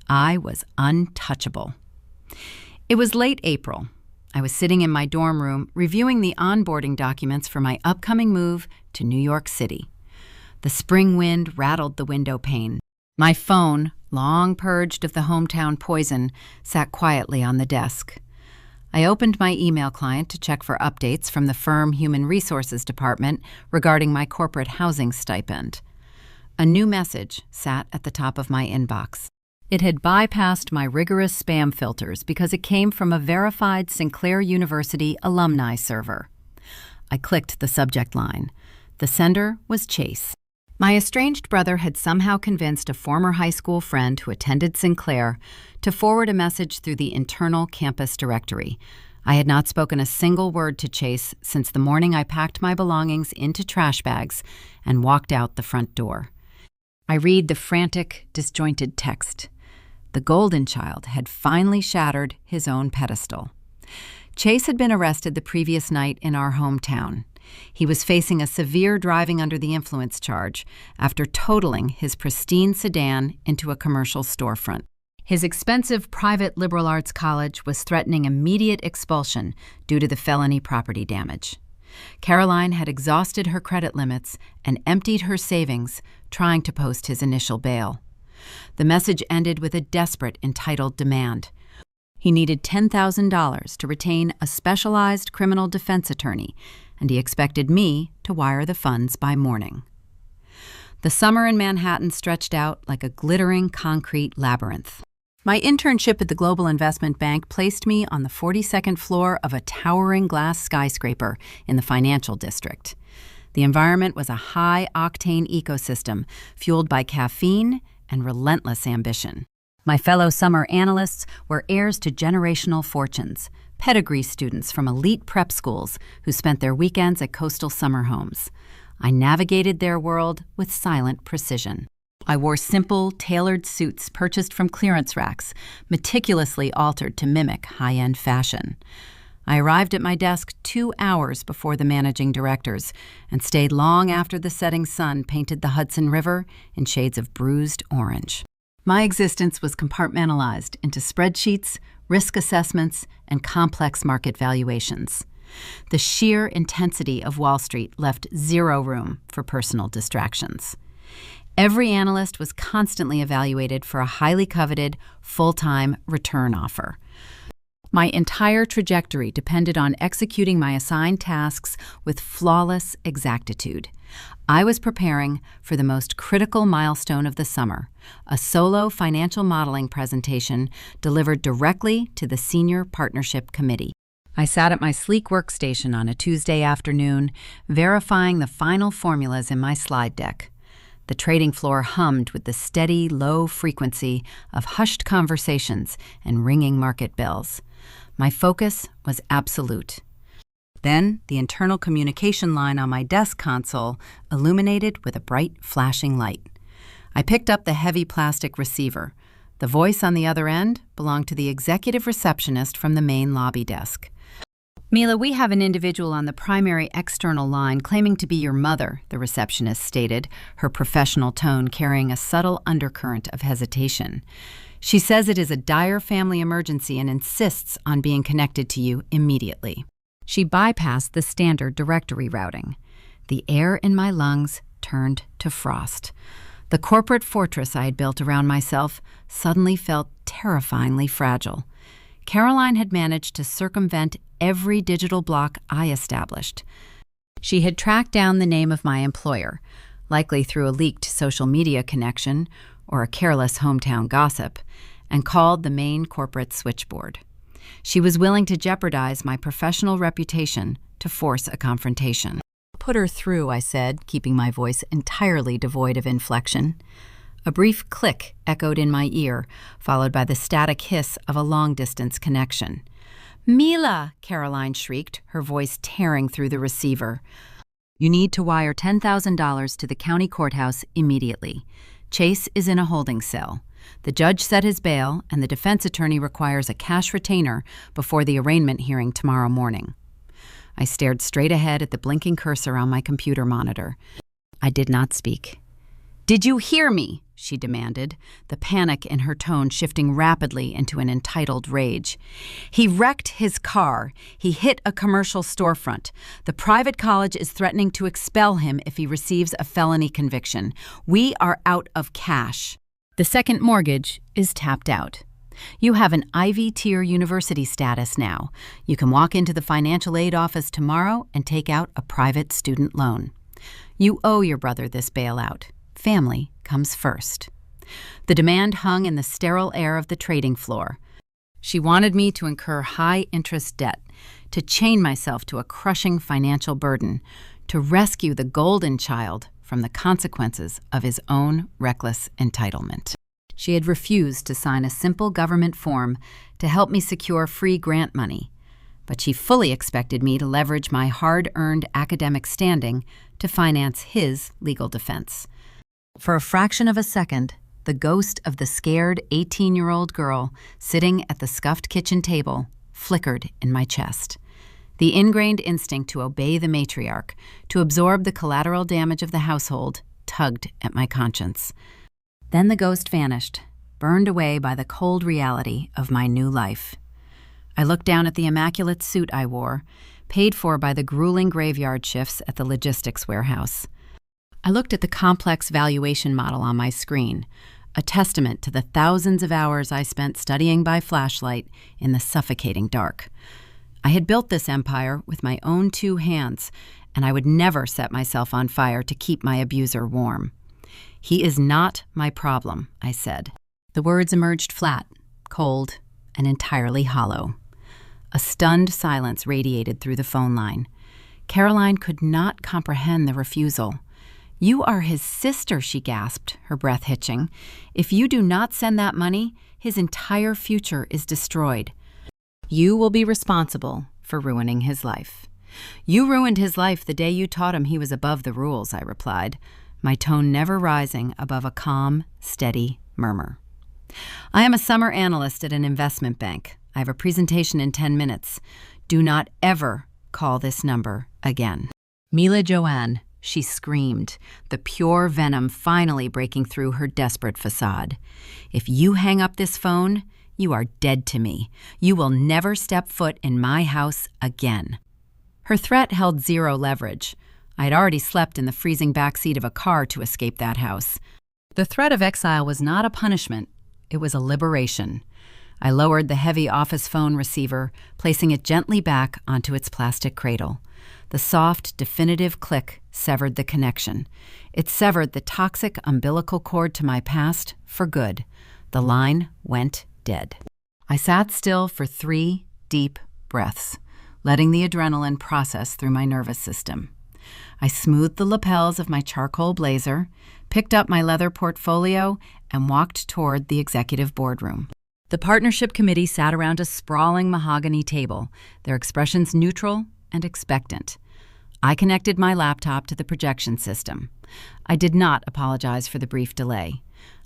I was untouchable. It was late April. I was sitting in my dorm room reviewing the onboarding documents for my upcoming move to New York City. The spring wind rattled the window pane. My phone, long purged of the hometown poison, sat quietly on the desk. I opened my email client to check for updates from the firm Human Resources Department regarding my corporate housing stipend. A new message sat at the top of my inbox. It had bypassed my rigorous spam filters because it came from a verified Sinclair University alumni server. I clicked the subject line. The sender was Chase. My estranged brother had somehow convinced a former high school friend who attended Sinclair to forward a message through the internal campus directory. I had not spoken a single word to Chase since the morning I packed my belongings into trash bags and walked out the front door. I read the frantic, disjointed text. The golden child had finally shattered his own pedestal. Chase had been arrested the previous night in our hometown. He was facing a severe driving under the influence charge after totaling his pristine sedan into a commercial storefront. His expensive private liberal arts college was threatening immediate expulsion due to the felony property damage. Caroline had exhausted her credit limits and emptied her savings trying to post his initial bail. The message ended with a desperate, entitled demand. He needed $10,000 to retain a specialized criminal defense attorney, and he expected me to wire the funds by morning. The summer in Manhattan stretched out like a glittering concrete labyrinth. My internship at the Global Investment Bank placed me on the 42nd floor of a towering glass skyscraper in the financial district. The environment was a high-octane ecosystem fueled by caffeine and relentless ambition. My fellow summer analysts were heirs to generational fortunes, pedigree students from elite prep schools who spent their weekends at coastal summer homes. I navigated their world with silent precision. I wore simple, tailored suits purchased from clearance racks, meticulously altered to mimic high-end fashion. I arrived at my desk 2 hours before the managing directors and stayed long after the setting sun painted the Hudson River in shades of bruised orange. My existence was compartmentalized into spreadsheets, risk assessments, and complex market valuations. The sheer intensity of Wall Street left zero room for personal distractions. Every analyst was constantly evaluated for a highly coveted, full-time return offer. My entire trajectory depended on executing my assigned tasks with flawless exactitude. I was preparing for the most critical milestone of the summer, a solo financial modeling presentation delivered directly to the Senior Partnership Committee. I sat at my sleek workstation on a Tuesday afternoon, verifying the final formulas in my slide deck. The trading floor hummed with the steady, low frequency of hushed conversations and ringing market bells. My focus was absolute. Then, the internal communication line on my desk console illuminated with a bright, flashing light. I picked up the heavy plastic receiver. The voice on the other end belonged to the executive receptionist from the main lobby desk. "Mila, we have an individual on the primary external line claiming to be your mother," the receptionist stated, her professional tone carrying a subtle undercurrent of hesitation. "She says it is a dire family emergency and insists on being connected to you immediately." She bypassed the standard directory routing. The air in my lungs turned to frost. The corporate fortress I had built around myself suddenly felt terrifyingly fragile. Caroline had managed to circumvent every digital block I established. She had tracked down the name of my employer, likely through a leaked social media connection or a careless hometown gossip, and called the main corporate switchboard. She was willing to jeopardize my professional reputation to force a confrontation. "Put her through," I said, keeping my voice entirely devoid of inflection. A brief click echoed in my ear, followed by the static hiss of a long-distance connection. "Mila!" Caroline shrieked, her voice tearing through the receiver. "You need to wire $10,000 to the county courthouse immediately. Chase is in a holding cell. The judge set his bail, and the defense attorney requires a cash retainer before the arraignment hearing tomorrow morning." I stared straight ahead at the blinking cursor on my computer monitor. I did not speak. "Did you hear me?" she demanded, the panic in her tone shifting rapidly into an entitled rage. "He wrecked his car. He hit a commercial storefront. The private college is threatening to expel him if he receives a felony conviction. We are out of cash. The second mortgage is tapped out. You have an Ivy Tier university status now. You can walk into the financial aid office tomorrow and take out a private student loan. You owe your brother this bailout. Family comes first." The demand hung in the sterile air of the trading floor. She wanted me to incur high-interest debt, to chain myself to a crushing financial burden, to rescue the golden child from the consequences of his own reckless entitlement. She had refused to sign a simple government form to help me secure free grant money, but she fully expected me to leverage my hard-earned academic standing to finance his legal defense. For a fraction of a second, the ghost of the scared 18-year-old girl sitting at the scuffed kitchen table flickered in my chest. The ingrained instinct to obey the matriarch, to absorb the collateral damage of the household, tugged at my conscience. Then the ghost vanished, burned away by the cold reality of my new life. I looked down at the immaculate suit I wore, paid for by the grueling graveyard shifts at the logistics warehouse. I looked at the complex valuation model on my screen, a testament to the thousands of hours I spent studying by flashlight in the suffocating dark. I had built this empire with my own 2 hands, and I would never set myself on fire to keep my abuser warm. "He is not my problem," I said. The words emerged flat, cold, and entirely hollow. A stunned silence radiated through the phone line. Caroline could not comprehend the refusal. "You are his sister," she gasped, her breath hitching. "If you do not send that money, his entire future is destroyed. You will be responsible for ruining his life." "You ruined his life the day you taught him he was above the rules," I replied, my tone never rising above a calm, steady murmur. "I am a summer analyst at an investment bank. I have a presentation in 10 minutes. Do not ever call this number again. Mila Joanne, she screamed, the pure venom finally breaking through her desperate facade. If you hang up this phone, you are dead to me. You will never step foot in my house again. Her threat held zero leverage. I had already slept in the freezing backseat of a car to escape that house. The threat of exile was not a punishment. It was a liberation. I lowered the heavy office phone receiver, placing it gently back onto its plastic cradle. The soft, definitive click severed the connection. It severed the toxic umbilical cord to my past for good. The line went dead. I sat still for 3 deep breaths, letting the adrenaline process through my nervous system. I smoothed the lapels of my charcoal blazer, picked up my leather portfolio, and walked toward the executive boardroom. The partnership committee sat around a sprawling mahogany table, their expressions neutral and expectant. I connected my laptop to the projection system. I did not apologize for the brief delay.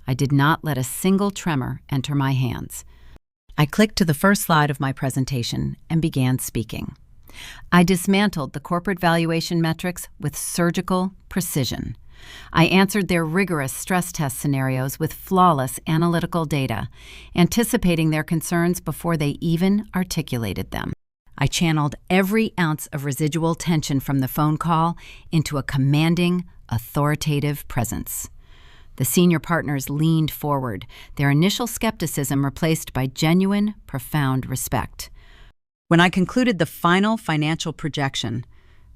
I did not let a single tremor enter my hands. I clicked to the first slide of my presentation and began speaking. I dismantled the corporate valuation metrics with surgical precision. I answered their rigorous stress test scenarios with flawless analytical data, anticipating their concerns before they even articulated them. I channeled every ounce of residual tension from the phone call into a commanding, authoritative presence. The senior partners leaned forward, their initial skepticism replaced by genuine, profound respect. When I concluded the final financial projection,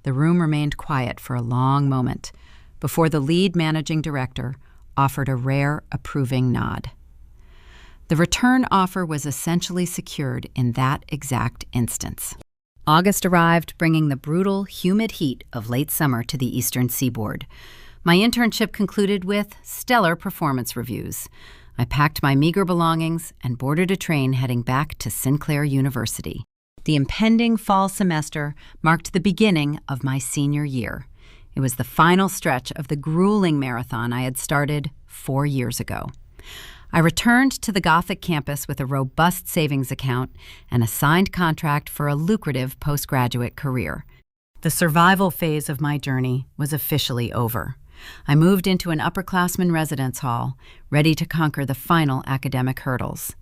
the room remained quiet for a long moment before the lead managing director offered a rare approving nod. The return offer was essentially secured in that exact instance. August arrived, bringing the brutal, humid heat of late summer to the eastern seaboard. My internship concluded with stellar performance reviews. I packed my meager belongings and boarded a train heading back to Sinclair University. The impending fall semester marked the beginning of my senior year. It was the final stretch of the grueling marathon I had started 4 years ago. I returned to the Gothic campus with a robust savings account and a signed contract for a lucrative postgraduate career. The survival phase of my journey was officially over. I moved into an upperclassman residence hall, ready to conquer the final academic hurdles.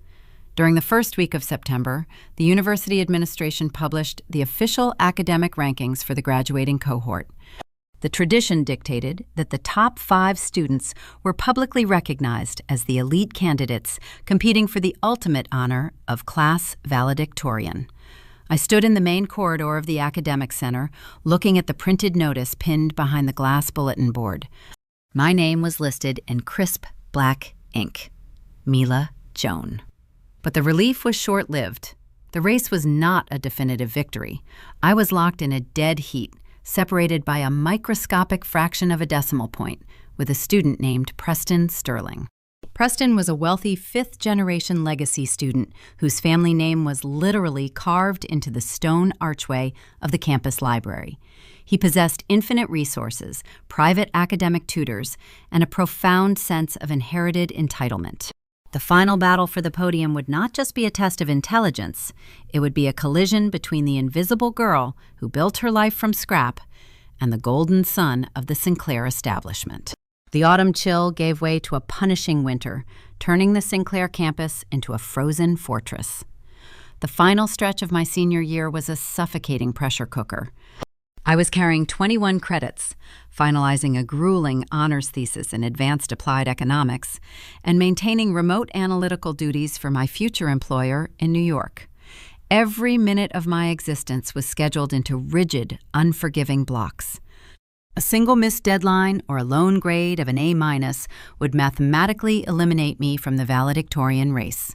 During the first week of September, the university administration published the official academic rankings for the graduating cohort. The tradition dictated that the top 5 students were publicly recognized as the elite candidates competing for the ultimate honor of class valedictorian. I stood in the main corridor of the academic center, looking at the printed notice pinned behind the glass bulletin board. My name was listed in crisp black ink, Mila Joan. But the relief was short-lived. The race was not a definitive victory. I was locked in a dead heat, separated by a microscopic fraction of a decimal point, with a student named Preston Sterling. Preston was a wealthy 5th-generation legacy student whose family name was literally carved into the stone archway of the campus library. He possessed infinite resources, private academic tutors, and a profound sense of inherited entitlement. The final battle for the podium would not just be a test of intelligence, it would be a collision between the invisible girl who built her life from scrap and the golden sun of the Sinclair establishment. The autumn chill gave way to a punishing winter, turning the Sinclair campus into a frozen fortress. The final stretch of my senior year was a suffocating pressure cooker. I was carrying 21 credits, finalizing a grueling honors thesis in advanced applied economics, and maintaining remote analytical duties for my future employer in New York. Every minute of my existence was scheduled into rigid, unforgiving blocks. A single missed deadline or a lone grade of an A- would mathematically eliminate me from the valedictorian race.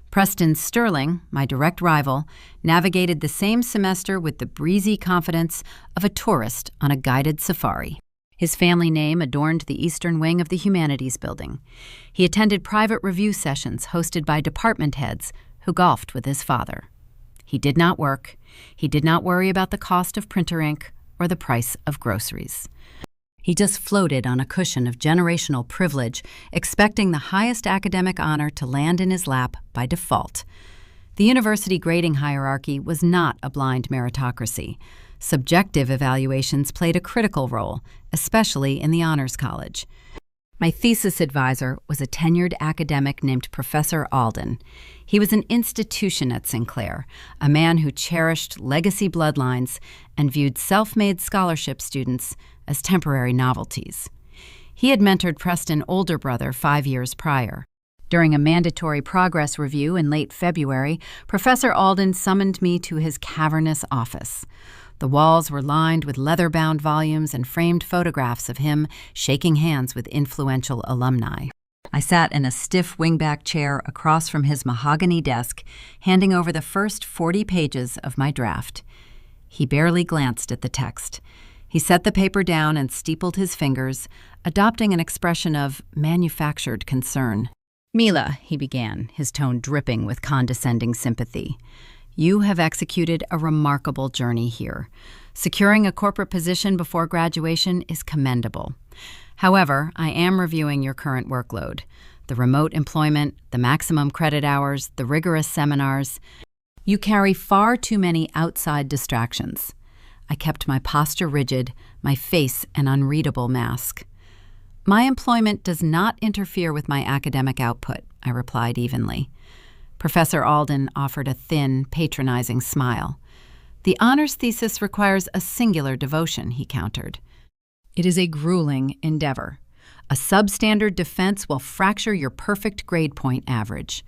Preston Sterling, my direct rival, navigated the same semester with the breezy confidence of a tourist on a guided safari. His family name adorned the eastern wing of the Humanities Building. He attended private review sessions hosted by department heads who golfed with his father. He did not work. He did not worry about the cost of printer ink or the price of groceries. He just floated on a cushion of generational privilege, expecting the highest academic honor to land in his lap by default. The university grading hierarchy was not a blind meritocracy. Subjective evaluations played a critical role, especially in the honors college. My thesis advisor was a tenured academic named Professor Alden. He was an institution at Sinclair, a man who cherished legacy bloodlines and viewed self-made scholarship students as temporary novelties. He had mentored Preston's older brother 5 years prior. During a mandatory progress review in late February, Professor Alden summoned me to his cavernous office. The walls were lined with leather-bound volumes and framed photographs of him shaking hands with influential alumni. I sat in a stiff wingback chair across from his mahogany desk, handing over the first 40 pages of my draft. He barely glanced at the text. He set the paper down and steepled his fingers, adopting an expression of manufactured concern. "Mila," he began, his tone dripping with condescending sympathy, "you have executed a remarkable journey here. Securing a corporate position before graduation is commendable. However, I am reviewing your current workload. The remote employment, the maximum credit hours, the rigorous seminars. You carry far too many outside distractions." I kept my posture rigid, my face an unreadable mask. "My employment does not interfere with my academic output," I replied evenly. Professor Alden offered a thin, patronizing smile. "The honors thesis requires a singular devotion," he countered. "It is a grueling endeavor. A substandard defense will fracture your perfect grade point average.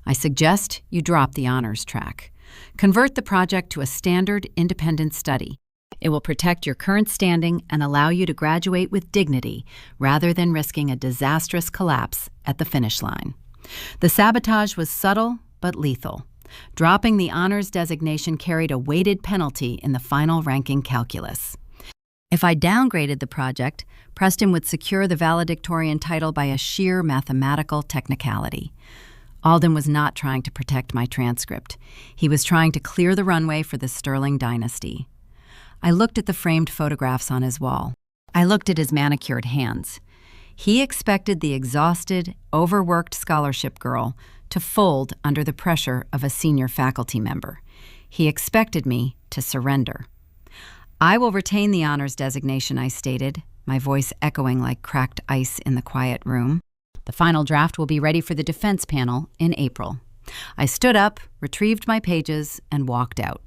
I suggest you drop the honors track. Convert the project to a standard independent study. It will protect your current standing and allow you to graduate with dignity rather than risking a disastrous collapse at the finish line." The sabotage was subtle but lethal. Dropping the honors designation carried a weighted penalty in the final ranking calculus. If I downgraded the project, Preston would secure the valedictorian title by a sheer mathematical technicality. Alden was not trying to protect my transcript. He was trying to clear the runway for the Sterling dynasty. I looked at the framed photographs on his wall. I looked at his manicured hands. He expected the exhausted, overworked scholarship girl to fold under the pressure of a senior faculty member. He expected me to surrender. "I will retain the honors designation," I stated, my voice echoing like cracked ice in the quiet room. "The final draft will be ready for the defense panel in April." I stood up, retrieved my pages, and walked out.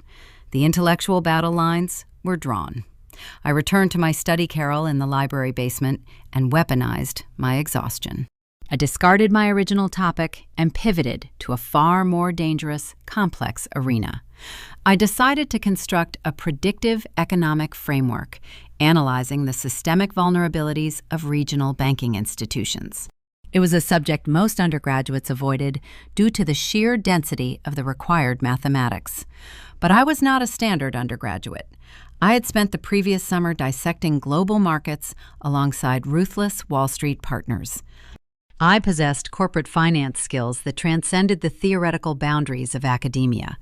The intellectual battle lines were drawn. I returned to my study carrel in the library basement and weaponized my exhaustion. I discarded my original topic and pivoted to a far more dangerous, complex arena. I decided to construct a predictive economic framework, analyzing the systemic vulnerabilities of regional banking institutions. It was a subject most undergraduates avoided due to the sheer density of the required mathematics. But I was not a standard undergraduate. I had spent the previous summer dissecting global markets alongside ruthless Wall Street partners. I possessed corporate finance skills that transcended the theoretical boundaries of academia.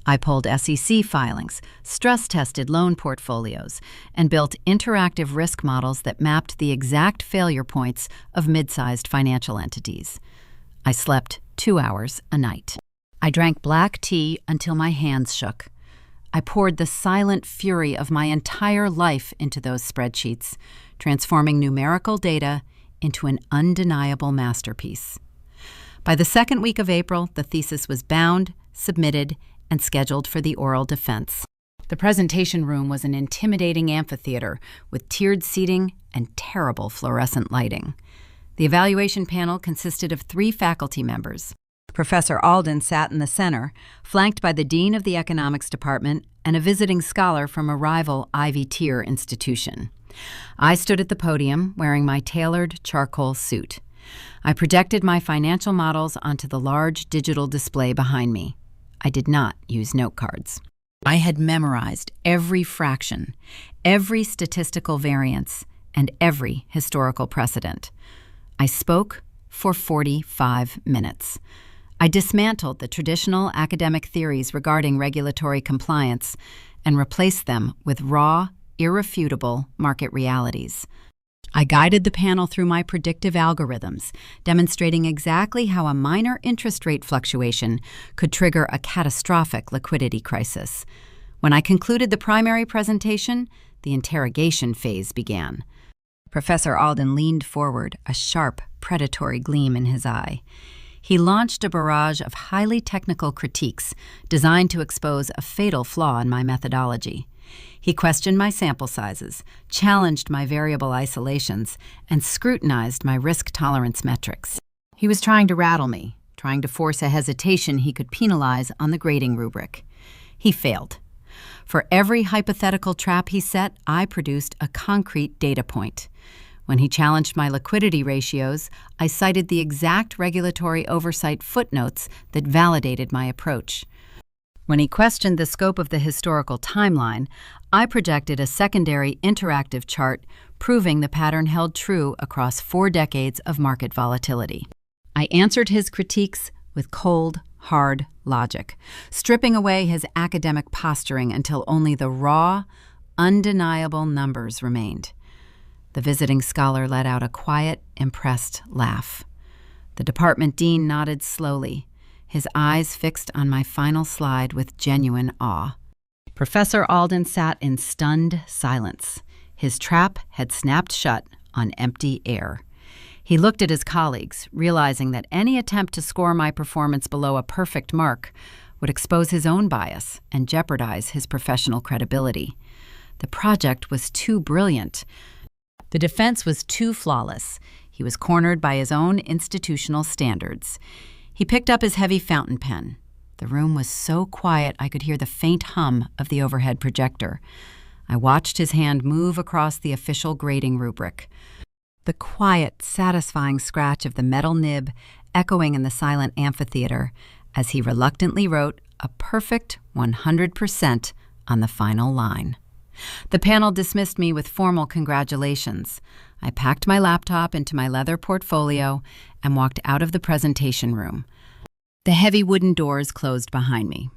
I pulled SEC filings, stress-tested loan portfolios, and built interactive risk models that mapped the exact failure points of mid-sized financial entities. I slept 2 hours a night. I drank black tea until my hands shook. I poured the silent fury of my entire life into those spreadsheets, transforming numerical data into an undeniable masterpiece. By the second week of April, the thesis was bound, submitted, and scheduled for the oral defense. The presentation room was an intimidating amphitheater with tiered seating and terrible fluorescent lighting. The evaluation panel consisted of 3 faculty members. Professor Alden sat in the center, flanked by the dean of the economics department and a visiting scholar from a rival Ivy-tier institution. I stood at the podium wearing my tailored charcoal suit. I projected my financial models onto the large digital display behind me. I did not use note cards. I had memorized every fraction, every statistical variance, and every historical precedent. I spoke for 45 minutes. I dismantled the traditional academic theories regarding regulatory compliance and replaced them with raw, irrefutable market realities. I guided the panel through my predictive algorithms, demonstrating exactly how a minor interest rate fluctuation could trigger a catastrophic liquidity crisis. When I concluded the primary presentation, the interrogation phase began. Professor Alden leaned forward, a sharp, predatory gleam in his eye. He launched a barrage of highly technical critiques designed to expose a fatal flaw in my methodology. He questioned my sample sizes, challenged my variable isolations, and scrutinized my risk tolerance metrics. He was trying to rattle me, trying to force a hesitation he could penalize on the grading rubric. He failed. For every hypothetical trap he set, I produced a concrete data point. When he challenged my liquidity ratios, I cited the exact regulatory oversight footnotes that validated my approach. When he questioned the scope of the historical timeline, I projected a secondary interactive chart proving the pattern held true across 4 decades of market volatility. I answered his critiques with cold, hard logic, stripping away his academic posturing until only the raw, undeniable numbers remained. The visiting scholar let out a quiet, impressed laugh. The department dean nodded slowly, his eyes fixed on my final slide with genuine awe. Professor Alden sat in stunned silence. His trap had snapped shut on empty air. He looked at his colleagues, realizing that any attempt to score my performance below a perfect mark would expose his own bias and jeopardize his professional credibility. The project was too brilliant. The defense was too flawless. He was cornered by his own institutional standards. He picked up his heavy fountain pen. The room was so quiet I could hear the faint hum of the overhead projector. I watched his hand move across the official grading rubric. The quiet, satisfying scratch of the metal nib echoing in the silent amphitheater as he reluctantly wrote a perfect 100% on the final line. The panel dismissed me with formal congratulations. I packed my laptop into my leather portfolio and walked out of the presentation room. The heavy wooden doors closed behind me.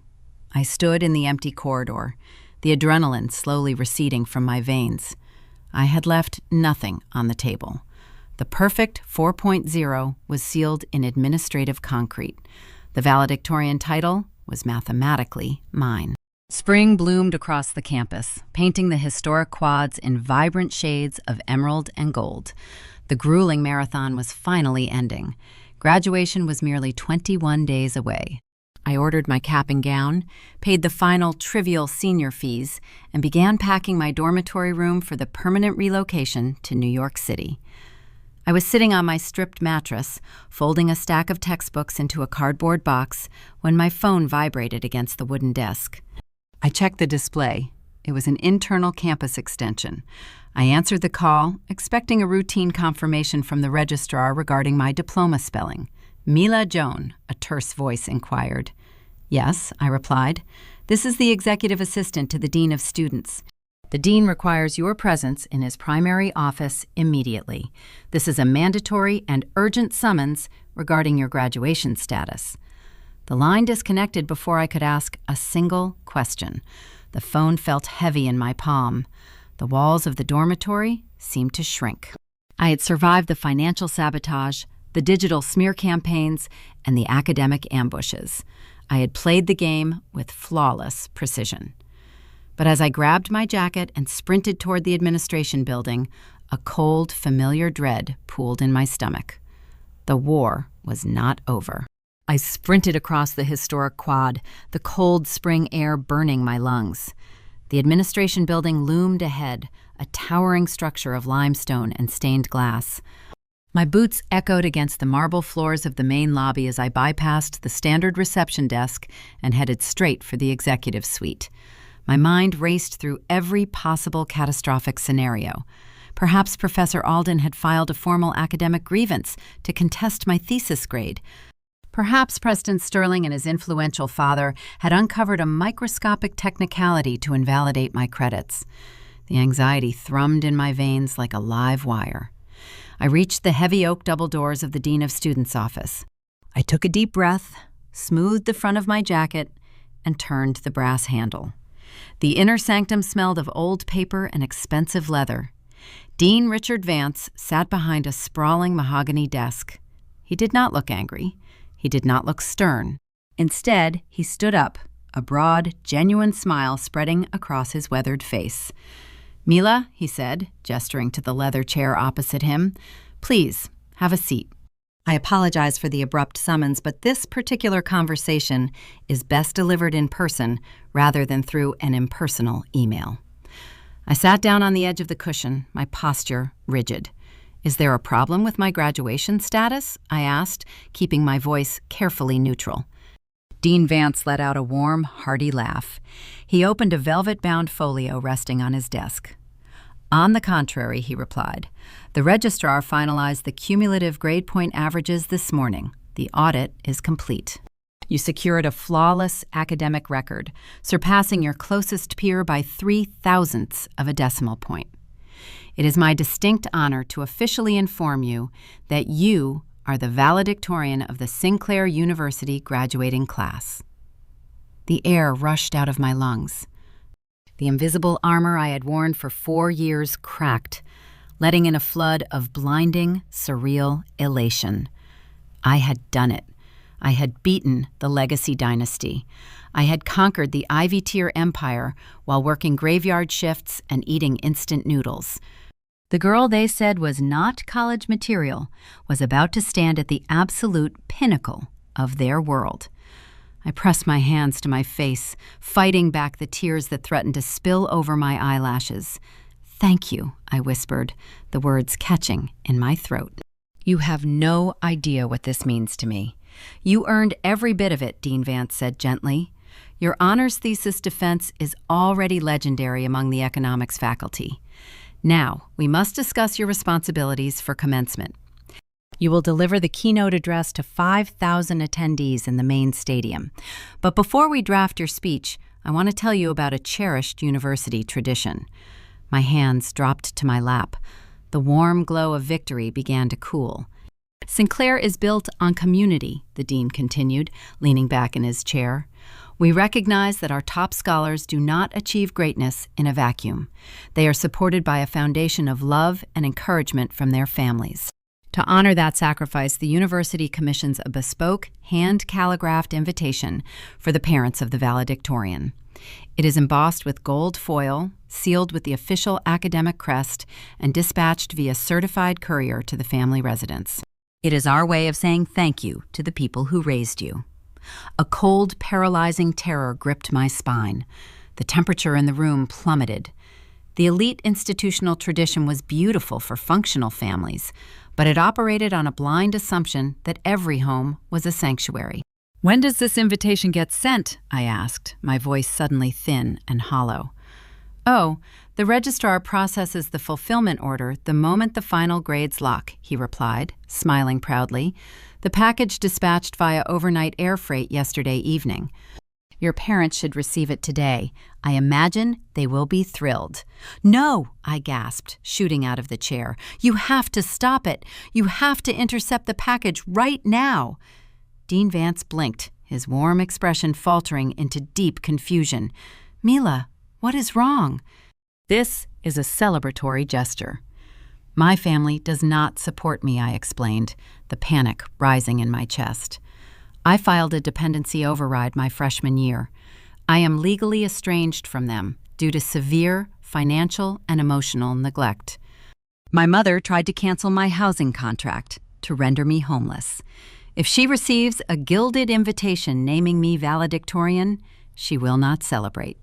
I stood in the empty corridor, the adrenaline slowly receding from my veins. I had left nothing on the table. The perfect 4.0 was sealed in administrative concrete. The valedictorian title was mathematically mine. Spring bloomed across the campus, painting the historic quads in vibrant shades of emerald and gold. The grueling marathon was finally ending. Graduation was merely 21 days away. I ordered my cap and gown, paid the final trivial senior fees, and began packing my dormitory room for the permanent relocation to New York City. I was sitting on my stripped mattress, folding a stack of textbooks into a cardboard box, when my phone vibrated against the wooden desk. I checked the display. It was an internal campus extension. I answered the call, expecting a routine confirmation from the registrar regarding my diploma spelling. "Mila Joan," a terse voice inquired. "Yes," I replied. "This is the executive assistant to the dean of students. The dean requires your presence in his primary office immediately. This is a mandatory and urgent summons regarding your graduation status." The line disconnected before I could ask a single question. The phone felt heavy in my palm. The walls of the dormitory seemed to shrink. I had survived the financial sabotage, the digital smear campaigns, and the academic ambushes. I had played the game with flawless precision. But as I grabbed my jacket and sprinted toward the administration building, a cold, familiar dread pooled in my stomach. The war was not over. I sprinted across the historic quad, the cold spring air burning my lungs. The administration building loomed ahead, a towering structure of limestone and stained glass. My boots echoed against the marble floors of the main lobby as I bypassed the standard reception desk and headed straight for the executive suite. My mind raced through every possible catastrophic scenario. Perhaps Professor Alden had filed a formal academic grievance to contest my thesis grade. Perhaps Preston Sterling and his influential father had uncovered a microscopic technicality to invalidate my credits. The anxiety thrummed in my veins like a live wire. I reached the heavy oak double doors of the Dean of Students' office. I took a deep breath, smoothed the front of my jacket, and turned the brass handle. The inner sanctum smelled of old paper and expensive leather. Dean Richard Vance sat behind a sprawling mahogany desk. He did not look angry. He did not look stern. Instead, he stood up, a broad, genuine smile spreading across his weathered face. "Mila," he said, gesturing to the leather chair opposite him, "please, have a seat. I apologize for the abrupt summons, but this particular conversation is best delivered in person rather than through an impersonal email." I sat down on the edge of the cushion, my posture rigid. "Is there a problem with my graduation status?" I asked, keeping my voice carefully neutral. Dean Vance let out a warm, hearty laugh. He opened a velvet-bound folio resting on his desk. "On the contrary," he replied. "The registrar finalized the cumulative grade point averages this morning. The audit is complete. You secured a flawless academic record, surpassing your closest peer by 0.003 of a decimal point. It is my distinct honor to officially inform you that you are the valedictorian of the Sinclair University graduating class." The air rushed out of my lungs. The invisible armor I had worn for 4 years cracked, letting in a flood of blinding, surreal elation. I had done it. I had beaten the legacy dynasty. I had conquered the Ivy-tier empire while working graveyard shifts and eating instant noodles. The girl they said was not college material was about to stand at the absolute pinnacle of their world. I pressed my hands to my face, fighting back the tears that threatened to spill over my eyelashes. "Thank you," I whispered, the words catching in my throat. "You have no idea what this means to me. You earned every bit of it," Dean Vance said gently. "Your honors thesis defense is already legendary among the economics faculty. Now, we must discuss your responsibilities for commencement. You will deliver the keynote address to 5,000 attendees in the main stadium. But before we draft your speech, I want to tell you about a cherished university tradition." My hands dropped to my lap. The warm glow of victory began to cool. "Sinclair is built on community," the dean continued, leaning back in his chair. "We recognize that our top scholars do not achieve greatness in a vacuum. They are supported by a foundation of love and encouragement from their families. To honor that sacrifice, the university commissions a bespoke, hand-calligraphed invitation for the parents of the valedictorian. It is embossed with gold foil, sealed with the official academic crest, and dispatched via certified courier to the family residence. It is our way of saying thank you to the people who raised you." A cold, paralyzing terror gripped my spine. The temperature in the room plummeted. The elite institutional tradition was beautiful for functional families, but it operated on a blind assumption that every home was a sanctuary. "When does this invitation get sent?" I asked, my voice suddenly thin and hollow. "Oh, the registrar processes the fulfillment order the moment the final grades lock," he replied, smiling proudly. "The package dispatched via overnight air freight yesterday evening. Your parents should receive it today. I imagine they will be thrilled." "No," I gasped, shooting out of the chair. "You have to stop it. You have to intercept the package right now." Dean Vance blinked, his warm expression faltering into deep confusion. "Mila, what is wrong?" "This is a celebratory gesture. My family does not support me," I explained, the panic rising in my chest. "I filed a dependency override my freshman year. I am legally estranged from them due to severe financial and emotional neglect. My mother tried to cancel my housing contract to render me homeless. If she receives a gilded invitation naming me valedictorian, she will not celebrate.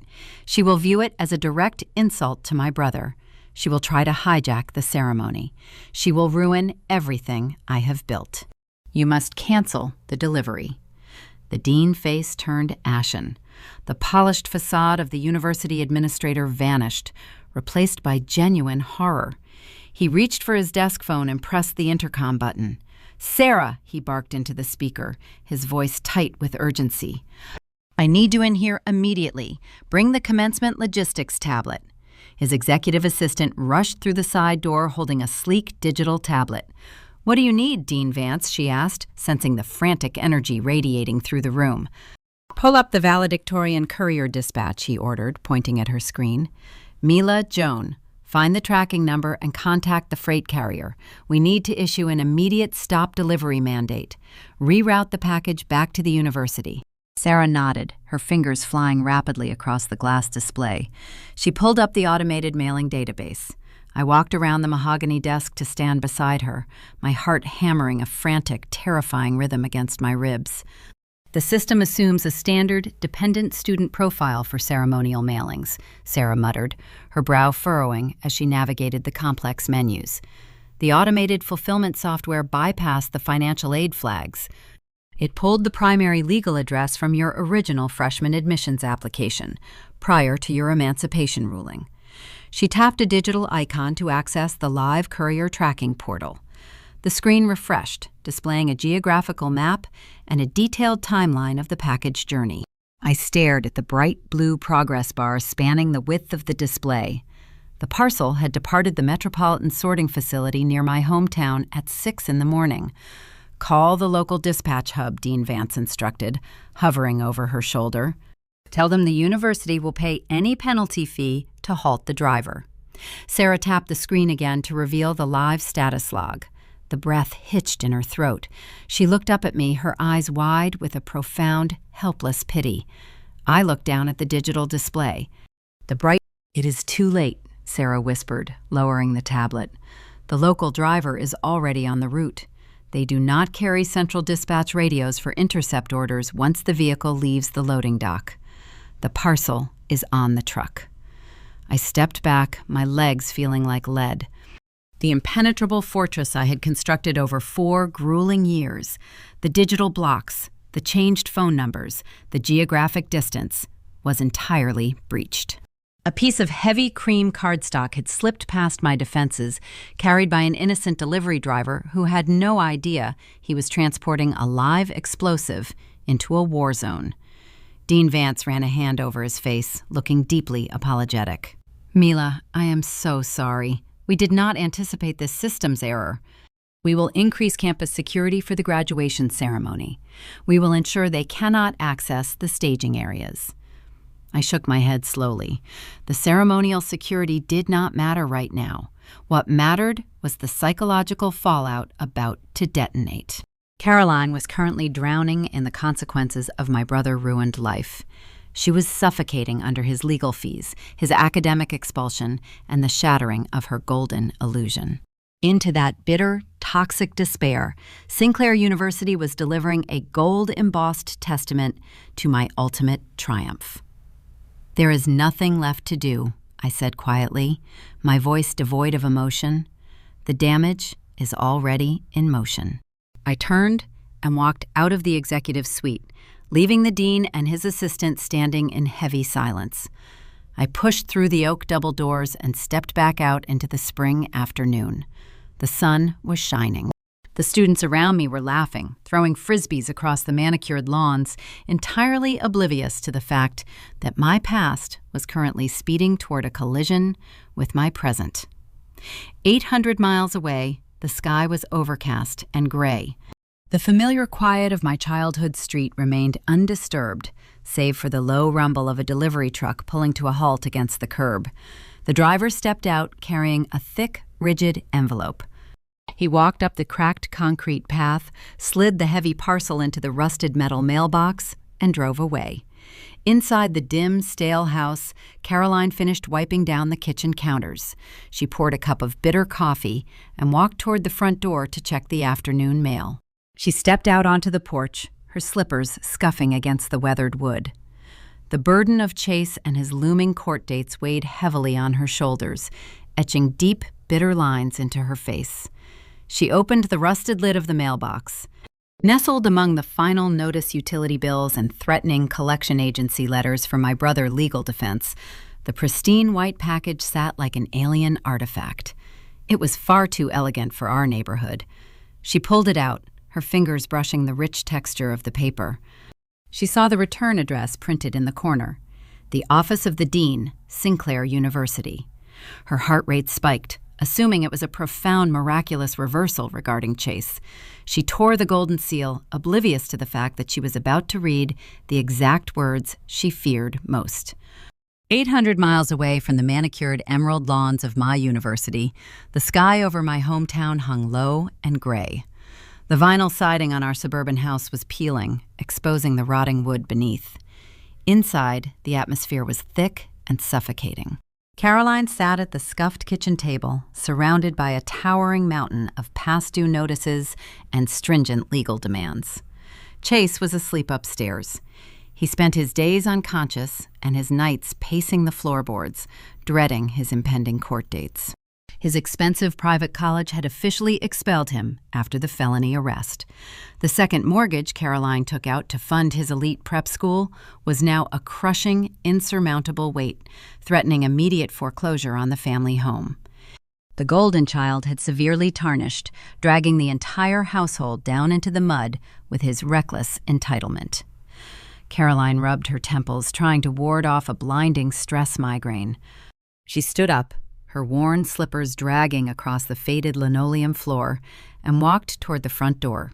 She will view it as a direct insult to my brother. She will try to hijack the ceremony. She will ruin everything I have built. You must cancel the delivery." The dean face turned ashen. The polished facade of the university administrator vanished, replaced by genuine horror. He reached for his desk phone and pressed the intercom button. "Sarah," he barked into the speaker, his voice tight with urgency. "I need you in here immediately. Bring the commencement logistics tablet." His executive assistant rushed through the side door holding a sleek digital tablet. "What do you need, Dean Vance?" she asked, sensing the frantic energy radiating through the room. "Pull up the valedictorian courier dispatch," he ordered, pointing at her screen. "Mila Joan, Find the tracking number and contact the freight carrier. We need to issue an immediate stop delivery mandate. Reroute the package back to the university." Sarah nodded, her fingers flying rapidly across the glass display. She pulled up the automated mailing database. I walked around the mahogany desk to stand beside her, my heart hammering a frantic, terrifying rhythm against my ribs. "The system assumes a standard, dependent student profile for ceremonial mailings," Sarah muttered, her brow furrowing as she navigated the complex menus. "The automated fulfillment software bypassed the financial aid flags. It pulled the primary legal address from your original freshman admissions application, prior to your emancipation ruling." She tapped a digital icon to access the live courier tracking portal. The screen refreshed, displaying a geographical map and a detailed timeline of the package journey. I stared at the bright blue progress bar spanning the width of the display. The parcel had departed the Metropolitan Sorting Facility near my hometown at 6 in the morning. "Call the local dispatch hub," Dean Vance instructed, hovering over her shoulder. "Tell them the university will pay any penalty fee to halt the driver." Sarah tapped the screen again to reveal the live status log. The breath hitched in her throat. She looked up at me, her eyes wide with a profound, helpless pity. I looked down at the digital display. "It is too late," Sarah whispered, lowering the tablet. "The local driver is already on the route. They do not carry central dispatch radios for intercept orders once the vehicle leaves the loading dock. The parcel is on the truck." I stepped back, my legs feeling like lead. The impenetrable fortress I had constructed over 4 grueling years, the digital blocks, the changed phone numbers, the geographic distance, was entirely breached. A piece of heavy cream cardstock had slipped past my defenses, carried by an innocent delivery driver who had no idea he was transporting a live explosive into a war zone. Dean Vance ran a hand over his face, looking deeply apologetic. "Mila, I am so sorry. We did not anticipate this systems error. We will increase campus security for the graduation ceremony. We will ensure they cannot access the staging areas." I shook my head slowly. The ceremonial security did not matter right now. What mattered was the psychological fallout about to detonate. Caroline was currently drowning in the consequences of my brother-ruined life. She was suffocating under his legal fees, his academic expulsion, and the shattering of her golden illusion. Into that bitter, toxic despair, Sinclair University was delivering a gold-embossed testament to my ultimate triumph. "There is nothing left to do," I said quietly, my voice devoid of emotion. "The damage is already in motion." I turned and walked out of the executive suite, leaving the dean and his assistant standing in heavy silence. I pushed through the oak double doors and stepped back out into the spring afternoon. The sun was shining. The students around me were laughing, throwing frisbees across the manicured lawns, entirely oblivious to the fact that my past was currently speeding toward a collision with my present. 800 miles away, the sky was overcast and gray. The familiar quiet of my childhood street remained undisturbed, save for the low rumble of a delivery truck pulling to a halt against the curb. The driver stepped out carrying a thick, rigid envelope. He walked up the cracked concrete path, slid the heavy parcel into the rusted metal mailbox, and drove away. Inside the dim, stale house, Caroline finished wiping down the kitchen counters. She poured a cup of bitter coffee and walked toward the front door to check the afternoon mail. She stepped out onto the porch, her slippers scuffing against the weathered wood. The burden of Chase and his looming court dates weighed heavily on her shoulders, etching deep, bitter lines into her face. She opened the rusted lid of the mailbox. Nestled among the final notice utility bills and threatening collection agency letters from my brother legal defense, the pristine white package sat like an alien artifact. It was far too elegant for our neighborhood. She pulled it out, her fingers brushing the rich texture of the paper. She saw the return address printed in the corner, the Office of the Dean, Sinclair University. Her heart rate spiked, assuming it was a profound, miraculous reversal regarding Chase. She tore the golden seal, oblivious to the fact that she was about to read the exact words she feared most. 800 miles away from the manicured emerald lawns of my university, the sky over my hometown hung low and gray. The vinyl siding on our suburban house was peeling, exposing the rotting wood beneath. Inside, the atmosphere was thick and suffocating. Caroline sat at the scuffed kitchen table, surrounded by a towering mountain of past due notices and stringent legal demands. Chase was asleep upstairs. He spent his days unconscious and his nights pacing the floorboards, dreading his impending court dates. His expensive private college had officially expelled him after the felony arrest. The second mortgage Caroline took out to fund his elite prep school was now a crushing, insurmountable weight, threatening immediate foreclosure on the family home. The golden child had severely tarnished, dragging the entire household down into the mud with his reckless entitlement. Caroline rubbed her temples, trying to ward off a blinding stress migraine. She stood up, her worn slippers dragging across the faded linoleum floor, and walked toward the front door.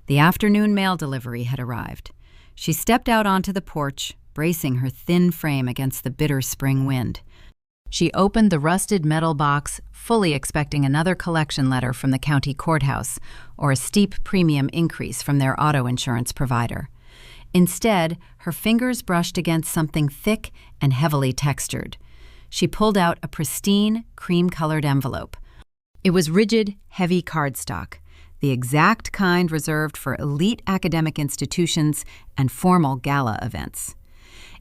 The afternoon mail delivery had arrived. She stepped out onto the porch, bracing her thin frame against the bitter spring wind. She opened the rusted metal box, fully expecting another collection letter from the county courthouse or a steep premium increase from their auto insurance provider. Instead, her fingers brushed against something thick and heavily textured. She pulled out a pristine, cream-colored envelope. It was rigid, heavy cardstock, the exact kind reserved for elite academic institutions and formal gala events.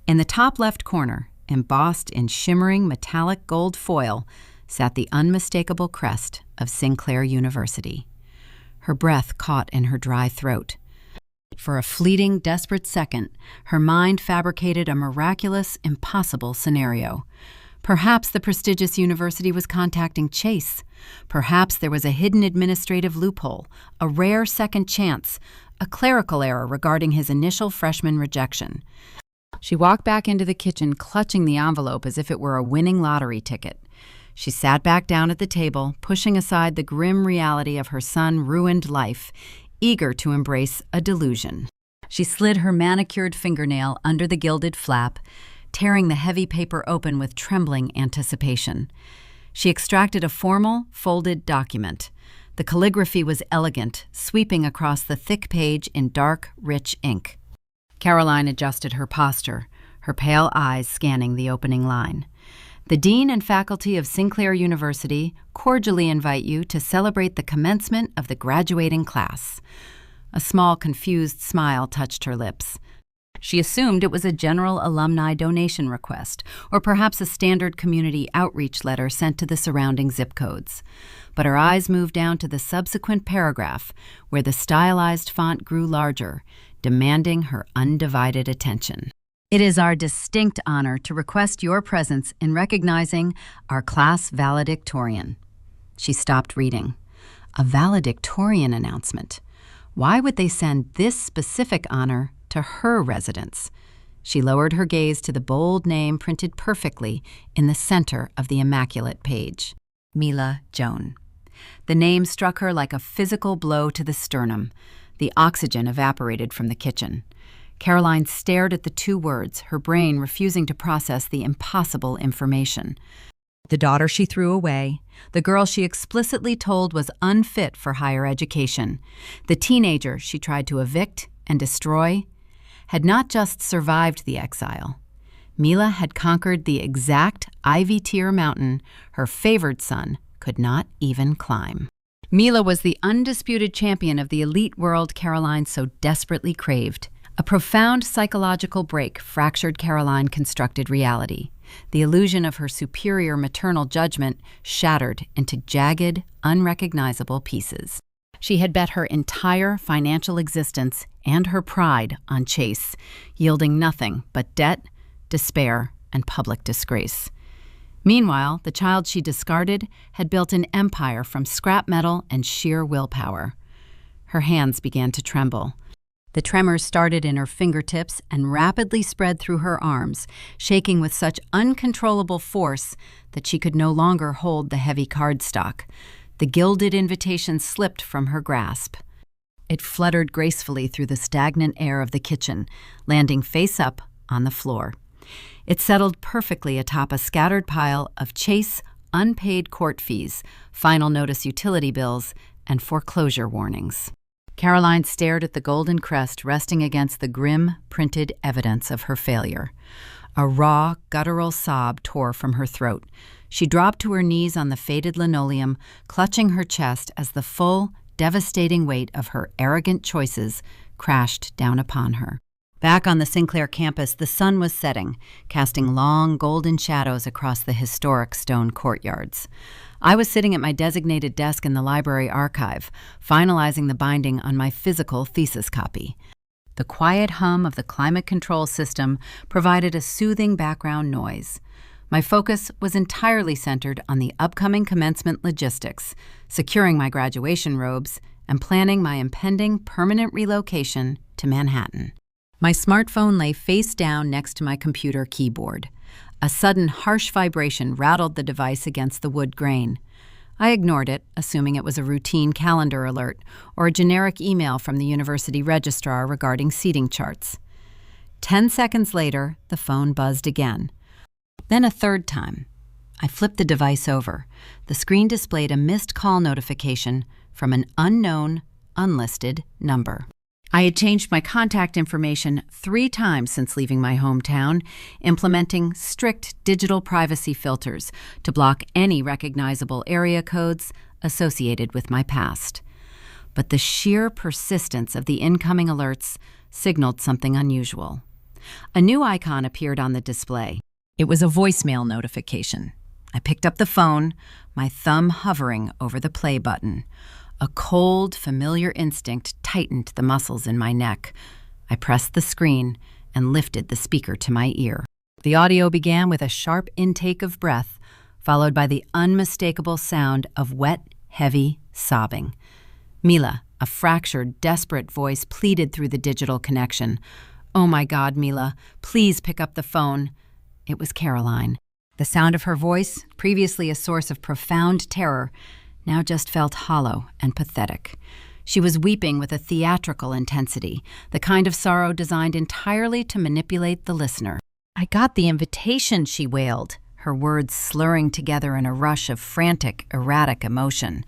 In the top left corner, embossed in shimmering metallic gold foil, sat the unmistakable crest of Sinclair University. Her breath caught in her dry throat. For a fleeting, desperate second, her mind fabricated a miraculous, impossible scenario. Perhaps the prestigious university was contacting Chase. Perhaps there was a hidden administrative loophole, a rare second chance, a clerical error regarding his initial freshman rejection. She walked back into the kitchen, clutching the envelope as if it were a winning lottery ticket. She sat back down at the table, pushing aside the grim reality of her son-ruined life, eager to embrace a delusion. She slid her manicured fingernail under the gilded flap, tearing the heavy paper open with trembling anticipation. She extracted a formal, folded document. The calligraphy was elegant, sweeping across the thick page in dark, rich ink. Caroline adjusted her posture, her pale eyes scanning the opening line. The dean and faculty of Sinclair University cordially invite you to celebrate the commencement of the graduating class. A small, confused smile touched her lips. She assumed it was a general alumni donation request, or perhaps a standard community outreach letter sent to the surrounding zip codes. But her eyes moved down to the subsequent paragraph, where the stylized font grew larger, demanding her undivided attention. It is our distinct honor to request your presence in recognizing our class valedictorian. She stopped reading. A valedictorian announcement. Why would they send this specific honor to her residence? She lowered her gaze to the bold name printed perfectly in the center of the immaculate page. Mila Joan. The name struck her like a physical blow to the sternum. The oxygen evaporated from the kitchen. Caroline stared at the two words, her brain refusing to process the impossible information. The daughter she threw away, the girl she explicitly told was unfit for higher education, the teenager she tried to evict and destroy, had not just survived the exile. Mila had conquered the exact ivy-tier mountain her favored son could not even climb. Mila was the undisputed champion of the elite world Caroline so desperately craved. A profound psychological break fractured Caroline constructed reality. The illusion of her superior maternal judgment shattered into jagged, unrecognizable pieces. She had bet her entire financial existence and her pride on Chase, yielding nothing but debt, despair, and public disgrace. Meanwhile, the child she discarded had built an empire from scrap metal and sheer willpower. Her hands began to tremble. The tremors started in her fingertips and rapidly spread through her arms, shaking with such uncontrollable force that she could no longer hold the heavy cardstock. The gilded invitation slipped from her grasp. It fluttered gracefully through the stagnant air of the kitchen, landing face up on the floor. It settled perfectly atop a scattered pile of Chase unpaid court fees, final notice utility bills, and foreclosure warnings. Caroline stared at the golden crest resting against the grim, printed evidence of her failure. A raw, guttural sob tore from her throat. She dropped to her knees on the faded linoleum, clutching her chest as the full, devastating weight of her arrogant choices crashed down upon her. Back on the Sinclair campus, the sun was setting, casting long, golden shadows across the historic stone courtyards. I was sitting at my designated desk in the library archive, finalizing the binding on my physical thesis copy. The quiet hum of the climate control system provided a soothing background noise. My focus was entirely centered on the upcoming commencement logistics, securing my graduation robes, and planning my impending permanent relocation to Manhattan. My smartphone lay face down next to my computer keyboard. A sudden harsh vibration rattled the device against the wood grain. I ignored it, assuming it was a routine calendar alert or a generic email from the university registrar regarding seating charts. 10 seconds later, the phone buzzed again. Then a third time. I flipped the device over. The screen displayed a missed call notification from an unknown, unlisted number. I had changed my contact information 3 times since leaving my hometown, implementing strict digital privacy filters to block any recognizable area codes associated with my past. But the sheer persistence of the incoming alerts signaled something unusual. A new icon appeared on the display. It was a voicemail notification. I picked up the phone, my thumb hovering over the play button. A cold, familiar instinct tightened the muscles in my neck. I pressed the screen and lifted the speaker to my ear. The audio began with a sharp intake of breath, followed by the unmistakable sound of wet, heavy sobbing. Mila, a fractured, desperate voice, pleaded through the digital connection. "Oh my God, Mila, please pick up the phone." It was Caroline. The sound of her voice, previously a source of profound terror, now just felt hollow and pathetic. She was weeping with a theatrical intensity, the kind of sorrow designed entirely to manipulate the listener. "I got the invitation," she wailed, her words slurring together in a rush of frantic, erratic emotion.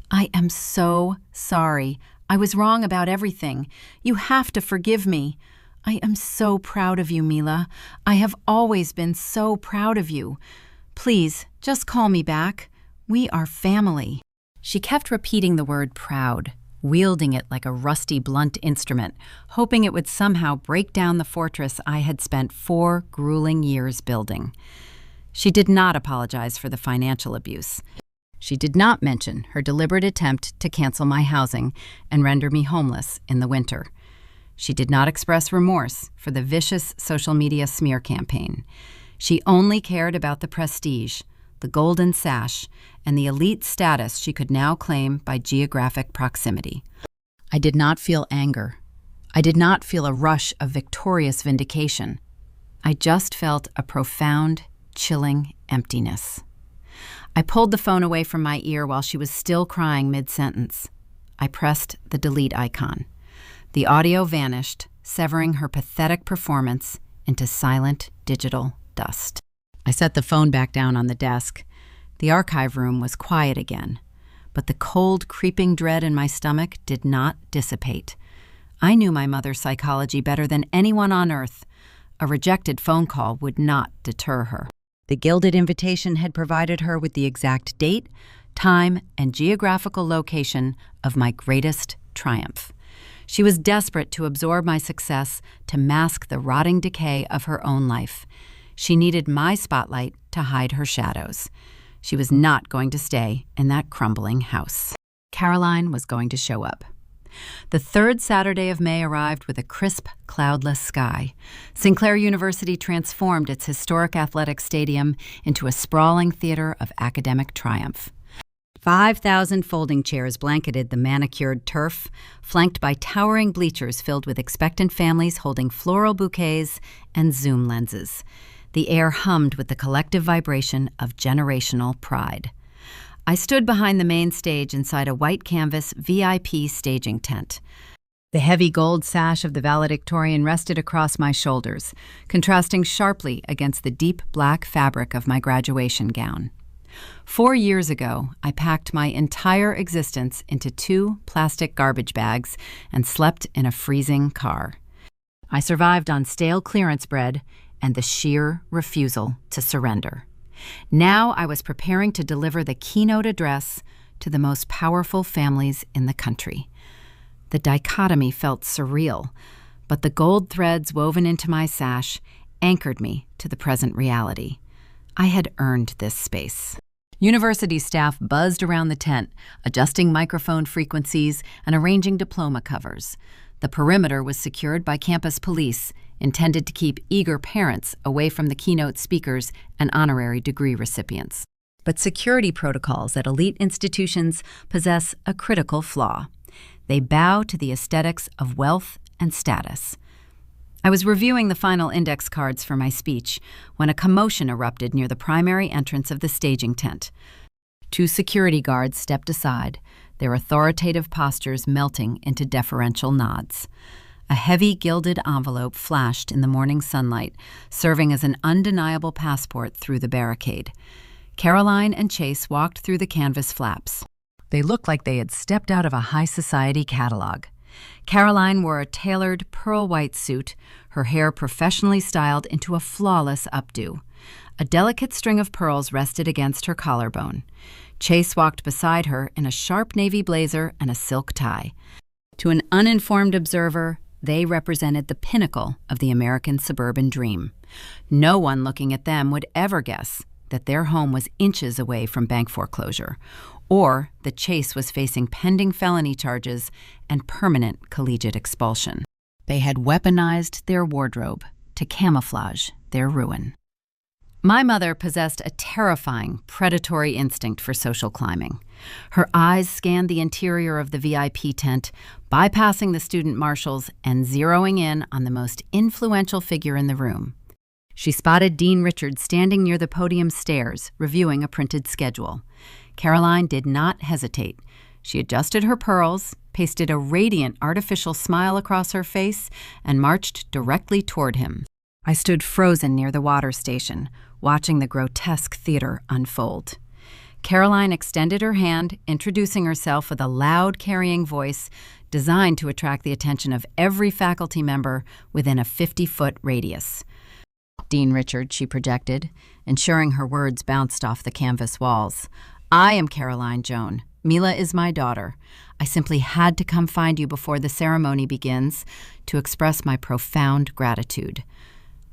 "I am so sorry. I was wrong about everything. You have to forgive me. I am so proud of you, Mila. I have always been so proud of you. Please, just call me back. We are family." She kept repeating the word proud, wielding it like a rusty, blunt instrument, hoping it would somehow break down the fortress I had spent 4 grueling years building. She did not apologize for the financial abuse. She did not mention her deliberate attempt to cancel my housing and render me homeless in the winter. She did not express remorse for the vicious social media smear campaign. She only cared about the prestige, the golden sash, and the elite status she could now claim by geographic proximity. I did not feel anger. I did not feel a rush of victorious vindication. I just felt a profound, chilling emptiness. I pulled the phone away from my ear while she was still crying mid-sentence. I pressed the delete icon. The audio vanished, severing her pathetic performance into silent digital dust. I set the phone back down on the desk. The archive room was quiet again, but the cold, creeping dread in my stomach did not dissipate. I knew my mother's psychology better than anyone on earth. A rejected phone call would not deter her. The gilded invitation had provided her with the exact date, time, and geographical location of my greatest triumph. She was desperate to absorb my success to mask the rotting decay of her own life. She needed my spotlight to hide her shadows. She was not going to stay in that crumbling house. Caroline was going to show up. The 3rd Saturday of May arrived with a crisp, cloudless sky. Sinclair University transformed its historic athletic stadium into a sprawling theater of academic triumph. 5,000 folding chairs blanketed the manicured turf, flanked by towering bleachers filled with expectant families holding floral bouquets and zoom lenses. The air hummed with the collective vibration of generational pride. I stood behind the main stage inside a white canvas VIP staging tent. The heavy gold sash of the valedictorian rested across my shoulders, contrasting sharply against the deep black fabric of my graduation gown. 4 years ago, I packed my entire existence into 2 plastic garbage bags and slept in a freezing car. I survived on stale clearance bread and the sheer refusal to surrender. Now I was preparing to deliver the keynote address to the most powerful families in the country. The dichotomy felt surreal, but the gold threads woven into my sash anchored me to the present reality. I had earned this space. University staff buzzed around the tent, adjusting microphone frequencies and arranging diploma covers. The perimeter was secured by campus police, intended to keep eager parents away from the keynote speakers and honorary degree recipients. But security protocols at elite institutions possess a critical flaw. They bow to the aesthetics of wealth and status. I was reviewing the final index cards for my speech when a commotion erupted near the primary entrance of the staging tent. 2 security guards stepped aside, their authoritative postures melting into deferential nods. A heavy gilded envelope flashed in the morning sunlight, serving as an undeniable passport through the barricade. Caroline and Chase walked through the canvas flaps. They looked like they had stepped out of a high society catalog. Caroline wore a tailored pearl-white suit, her hair professionally styled into a flawless updo. A delicate string of pearls rested against her collarbone. Chase walked beside her in a sharp navy blazer and a silk tie. To an uninformed observer, they represented the pinnacle of the American suburban dream. No one looking at them would ever guess that their home was inches away from bank foreclosure, or that Chase was facing pending felony charges and permanent collegiate expulsion. They had weaponized their wardrobe to camouflage their ruin. My mother possessed a terrifying, predatory instinct for social climbing. Her eyes scanned the interior of the VIP tent, bypassing the student marshals and zeroing in on the most influential figure in the room. She spotted Dean Richard standing near the podium stairs, reviewing a printed schedule. Caroline did not hesitate. She adjusted her pearls, pasted a radiant artificial smile across her face, and marched directly toward him. I stood frozen near the water station, watching the grotesque theater unfold. Caroline extended her hand, introducing herself with a loud, carrying voice designed to attract the attention of every faculty member within a 50-foot radius. Dean Richard, she projected, ensuring her words bounced off the canvas walls. I am Caroline Joan. Mila is my daughter. I simply had to come find you before the ceremony begins to express my profound gratitude.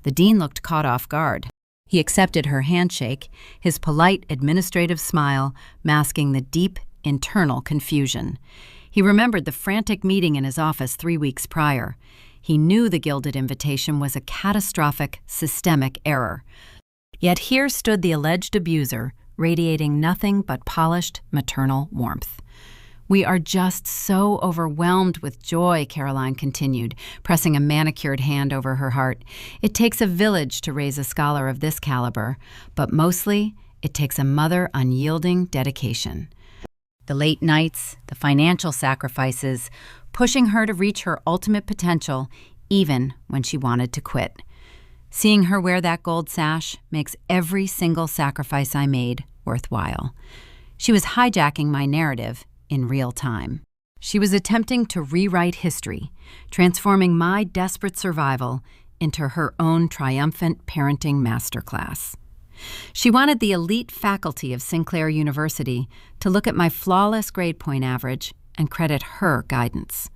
The dean looked caught off guard. He accepted her handshake, his polite administrative smile masking the deep internal confusion. He remembered the frantic meeting in his office 3 weeks prior. He knew the gilded invitation was a catastrophic, systemic error. Yet here stood the alleged abuser, radiating nothing but polished maternal warmth. We are just so overwhelmed with joy, Caroline continued, pressing a manicured hand over her heart. It takes a village to raise a scholar of this caliber, but mostly it takes a mother unyielding dedication. The late nights, the financial sacrifices, pushing her to reach her ultimate potential, even when she wanted to quit. Seeing her wear that gold sash makes every single sacrifice I made worthwhile. She was hijacking my narrative in real time. She was attempting to rewrite history, transforming my desperate survival into her own triumphant parenting masterclass. She wanted the elite faculty of Sinclair University to look at my flawless grade point average and credit her guidance.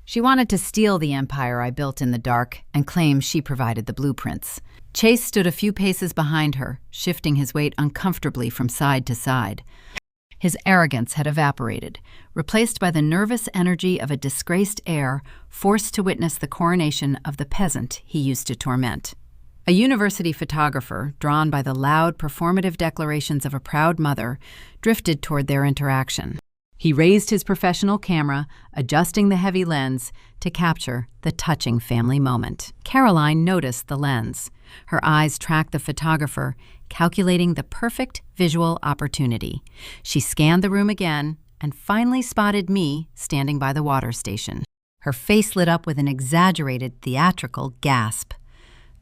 She wanted to steal the empire I built in the dark and claim she provided the blueprints. Chase stood a few paces behind her, shifting his weight uncomfortably from side to side. His arrogance had evaporated, replaced by the nervous energy of a disgraced heir forced to witness the coronation of the peasant he used to torment. A university photographer, drawn by the loud, performative declarations of a proud mother, drifted toward their interaction. He raised his professional camera, adjusting the heavy lens to capture the touching family moment. Caroline noticed the lens. Her eyes tracked the photographer, calculating the perfect visual opportunity. She scanned the room again and finally spotted me standing by the water station. Her face lit up with an exaggerated, theatrical gasp.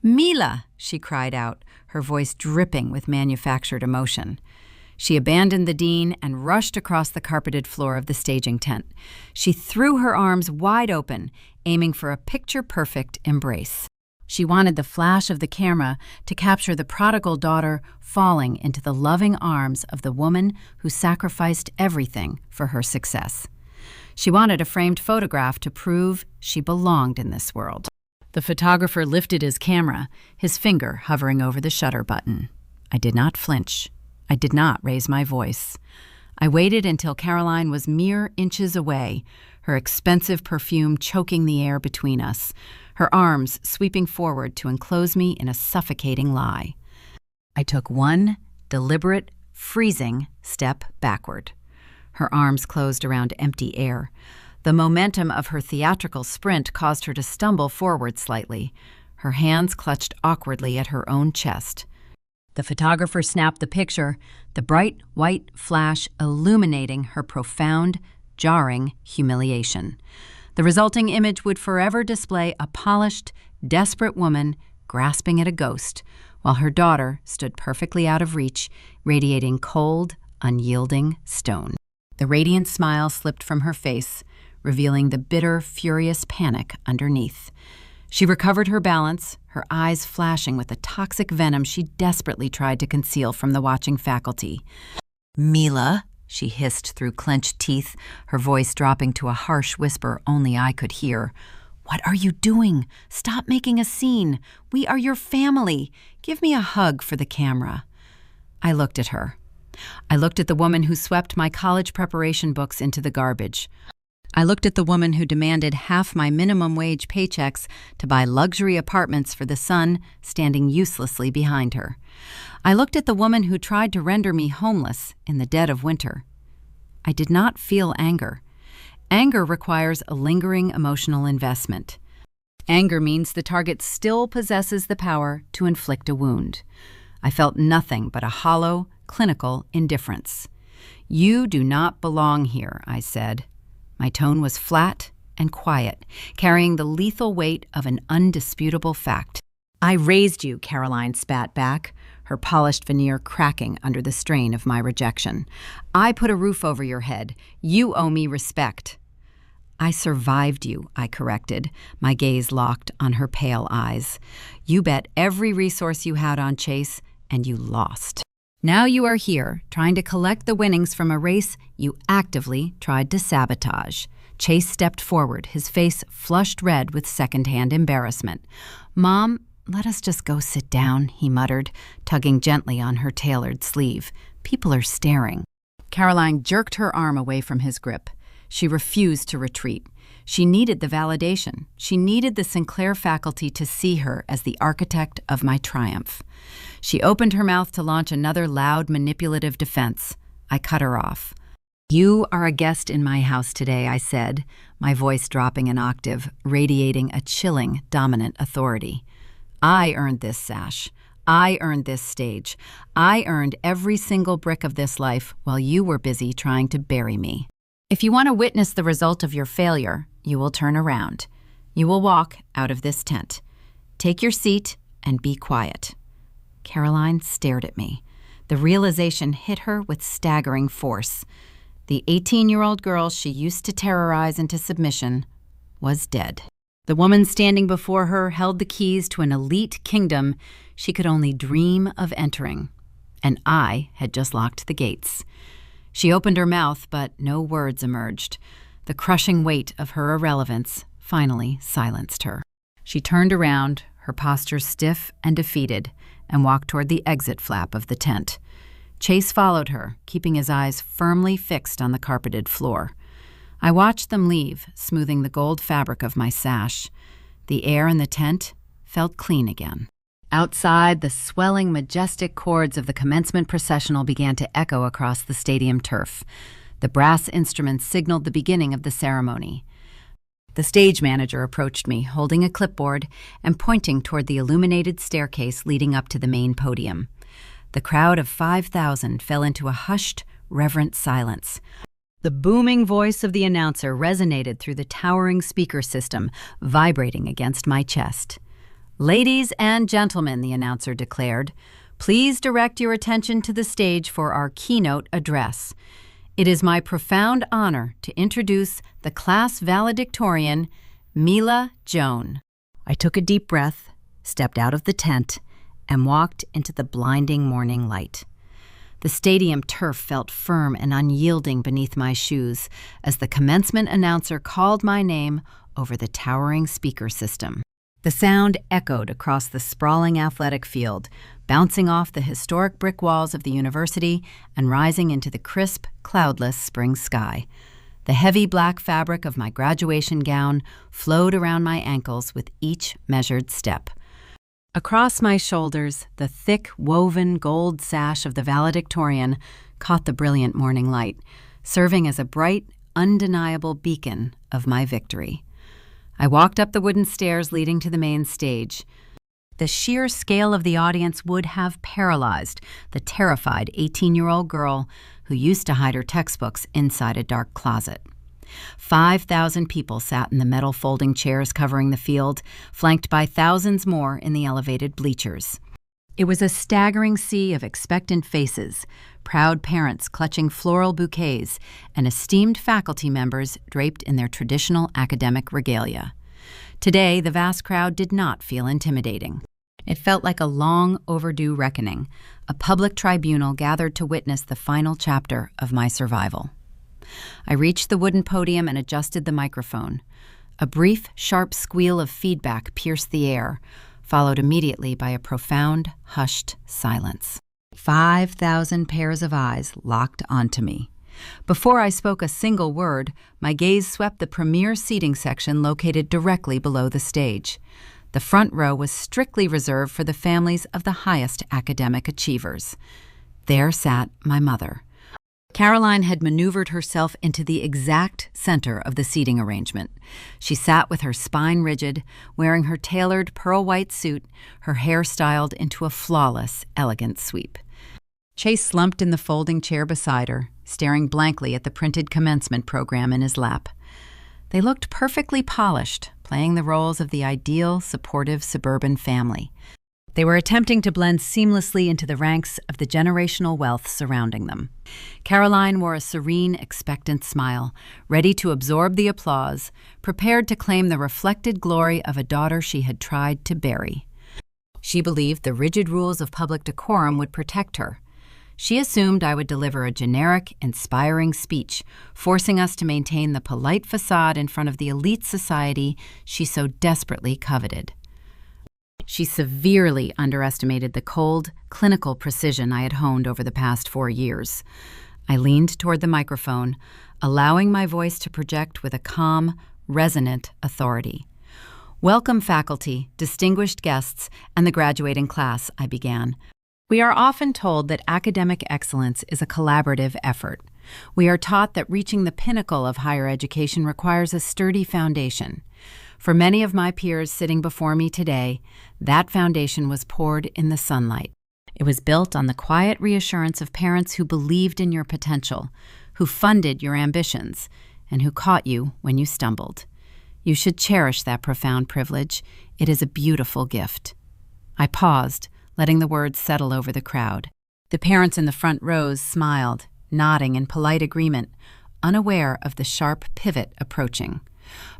"Mila!" she cried out, her voice dripping with manufactured emotion. She abandoned the dean and rushed across the carpeted floor of the staging tent. She threw her arms wide open, aiming for a picture-perfect embrace. She wanted the flash of the camera to capture the prodigal daughter falling into the loving arms of the woman who sacrificed everything for her success. She wanted a framed photograph to prove she belonged in this world. The photographer lifted his camera, his finger hovering over the shutter button. I did not flinch. I did not raise my voice. I waited until Caroline was mere inches away, her expensive perfume choking the air between us, her arms sweeping forward to enclose me in a suffocating lie. I took one deliberate, freezing step backward. Her arms closed around empty air. The momentum of her theatrical sprint caused her to stumble forward slightly. Her hands clutched awkwardly at her own chest. The photographer snapped the picture, the bright white flash illuminating her profound, jarring humiliation. The resulting image would forever display a polished, desperate woman grasping at a ghost, while her daughter stood perfectly out of reach, radiating cold, unyielding stone. The radiant smile slipped from her face, revealing the bitter, furious panic underneath. She recovered her balance, her eyes flashing with the toxic venom she desperately tried to conceal from the watching faculty. "Mila," she hissed through clenched teeth, her voice dropping to a harsh whisper only I could hear. "What are you doing? Stop making a scene. We are your family. Give me a hug for the camera." I looked at her. I looked at the woman who swept my college preparation books into the garbage. I looked at the woman who demanded half my minimum wage paychecks to buy luxury apartments for the son standing uselessly behind her. I looked at the woman who tried to render me homeless in the dead of winter. I did not feel anger. Anger requires a lingering emotional investment. Anger means the target still possesses the power to inflict a wound. I felt nothing but a hollow, clinical indifference. "You do not belong here," I said. My tone was flat and quiet, carrying the lethal weight of an undisputable fact. "I raised you," Caroline spat back, her polished veneer cracking under the strain of my rejection. "I put a roof over your head. You owe me respect." "I survived you," I corrected, my gaze locked on her pale eyes. "You bet every resource you had on Chase, and you lost. Now you are here, trying to collect the winnings from a race you actively tried to sabotage." Chase stepped forward, his face flushed red with secondhand embarrassment. "Mom, let us just go sit down," he muttered, tugging gently on her tailored sleeve. "People are staring." Caroline jerked her arm away from his grip. She refused to retreat. She needed the validation. She needed the Sinclair faculty to see her as the architect of my triumph. She opened her mouth to launch another loud, manipulative defense. I cut her off. "You are a guest in my house today," I said, my voice dropping an octave, radiating a chilling, dominant authority. "I earned this sash. I earned this stage. I earned every single brick of this life while you were busy trying to bury me. If you want to witness the result of your failure, you will turn around. You will walk out of this tent. Take your seat and be quiet." Caroline stared at me. The realization hit her with staggering force. The 18-year-old girl she used to terrorize into submission was dead. The woman standing before her held the keys to an elite kingdom she could only dream of entering, and I had just locked the gates. She opened her mouth, but no words emerged. The crushing weight of her irrelevance finally silenced her. She turned around, her posture stiff and defeated, and walked toward the exit flap of the tent. Chase followed her, keeping his eyes firmly fixed on the carpeted floor. I watched them leave, smoothing the gold fabric of my sash. The air in the tent felt clean again. Outside, the swelling, majestic chords of the commencement processional began to echo across the stadium turf. The brass instruments signaled the beginning of the ceremony. The stage manager approached me, holding a clipboard and pointing toward the illuminated staircase leading up to the main podium. The crowd of 5,000 fell into a hushed, reverent silence. The booming voice of the announcer resonated through the towering speaker system, vibrating against my chest. "Ladies and gentlemen," the announcer declared, "please direct your attention to the stage for our keynote address. It is my profound honor to introduce the class valedictorian, Mila Joan." I took a deep breath, stepped out of the tent, and walked into the blinding morning light. The stadium turf felt firm and unyielding beneath my shoes as the commencement announcer called my name over the towering speaker system. The sound echoed across the sprawling athletic field, bouncing off the historic brick walls of the university and rising into the crisp, cloudless spring sky. The heavy black fabric of my graduation gown flowed around my ankles with each measured step. Across my shoulders, the thick, woven gold sash of the valedictorian caught the brilliant morning light, serving as a bright, undeniable beacon of my victory. I walked up the wooden stairs leading to the main stage. The sheer scale of the audience would have paralyzed the terrified 18-year-old girl who used to hide her textbooks inside a dark closet. 5,000 people sat in the metal folding chairs covering the field, flanked by thousands more in the elevated bleachers. It was a staggering sea of expectant faces, proud parents clutching floral bouquets, and esteemed faculty members draped in their traditional academic regalia. Today, the vast crowd did not feel intimidating. It felt like a long overdue reckoning, a public tribunal gathered to witness the final chapter of my survival. I reached the wooden podium and adjusted the microphone. A brief, sharp squeal of feedback pierced the air, followed immediately by a profound, hushed silence. 5,000 pairs of eyes locked onto me. Before I spoke a single word, my gaze swept the premier seating section located directly below the stage. The front row was strictly reserved for the families of the highest academic achievers. There sat my mother. Caroline had maneuvered herself into the exact center of the seating arrangement. She sat with her spine rigid, wearing her tailored pearl-white suit, her hair styled into a flawless, elegant sweep. Chase slumped in the folding chair beside her, staring blankly at the printed commencement program in his lap. They looked perfectly polished, playing the roles of the ideal, supportive suburban family. They were attempting to blend seamlessly into the ranks of the generational wealth surrounding them. Caroline wore a serene, expectant smile, ready to absorb the applause, prepared to claim the reflected glory of a daughter she had tried to bury. She believed the rigid rules of public decorum would protect her. She assumed I would deliver a generic, inspiring speech, forcing us to maintain the polite facade in front of the elite society she so desperately coveted. She severely underestimated the cold, clinical precision I had honed over the past 4 years. I leaned toward the microphone, allowing my voice to project with a calm, resonant authority. "Welcome, faculty, distinguished guests, and the graduating class," I began. "We are often told that academic excellence is a collaborative effort. We are taught that reaching the pinnacle of higher education requires a sturdy foundation. For many of my peers sitting before me today, that foundation was poured in the sunlight. It was built on the quiet reassurance of parents who believed in your potential, who funded your ambitions, and who caught you when you stumbled. You should cherish that profound privilege. It is a beautiful gift." I paused, letting the words settle over the crowd. The parents in the front rows smiled, nodding in polite agreement, unaware of the sharp pivot approaching.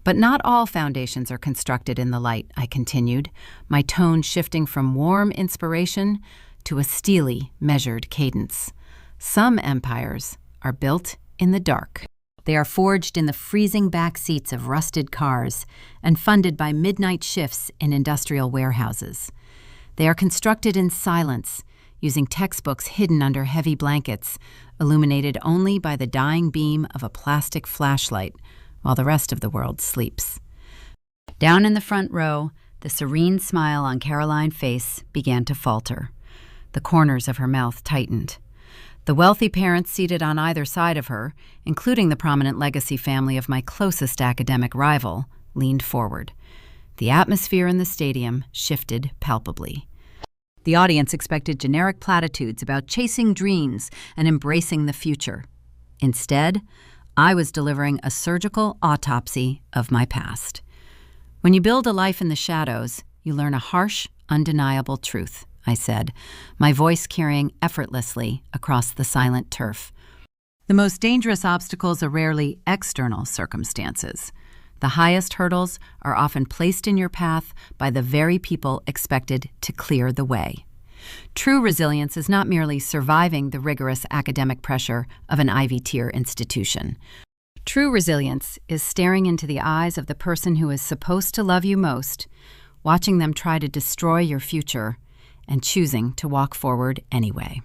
"But not all foundations are constructed in the light," I continued, my tone shifting from warm inspiration to a steely, measured cadence. "Some empires are built in the dark. They are forged in the freezing back seats of rusted cars and funded by midnight shifts in industrial warehouses. They are constructed in silence, using textbooks hidden under heavy blankets, illuminated only by the dying beam of a plastic flashlight, while the rest of the world sleeps." Down in the front row, the serene smile on Caroline's face began to falter. The corners of her mouth tightened. The wealthy parents seated on either side of her, including the prominent legacy family of my closest academic rival, leaned forward. The atmosphere in the stadium shifted palpably. The audience expected generic platitudes about chasing dreams and embracing the future. Instead, I was delivering a surgical autopsy of my past. When you build a life in the shadows, you learn a harsh, undeniable truth, I said, my voice carrying effortlessly across the silent turf. The most dangerous obstacles are rarely external circumstances. The highest hurdles are often placed in your path by the very people expected to clear the way. True resilience is not merely surviving the rigorous academic pressure of an Ivy Tier institution. True resilience is staring into the eyes of the person who is supposed to love you most, watching them try to destroy your future, and choosing to walk forward anyway.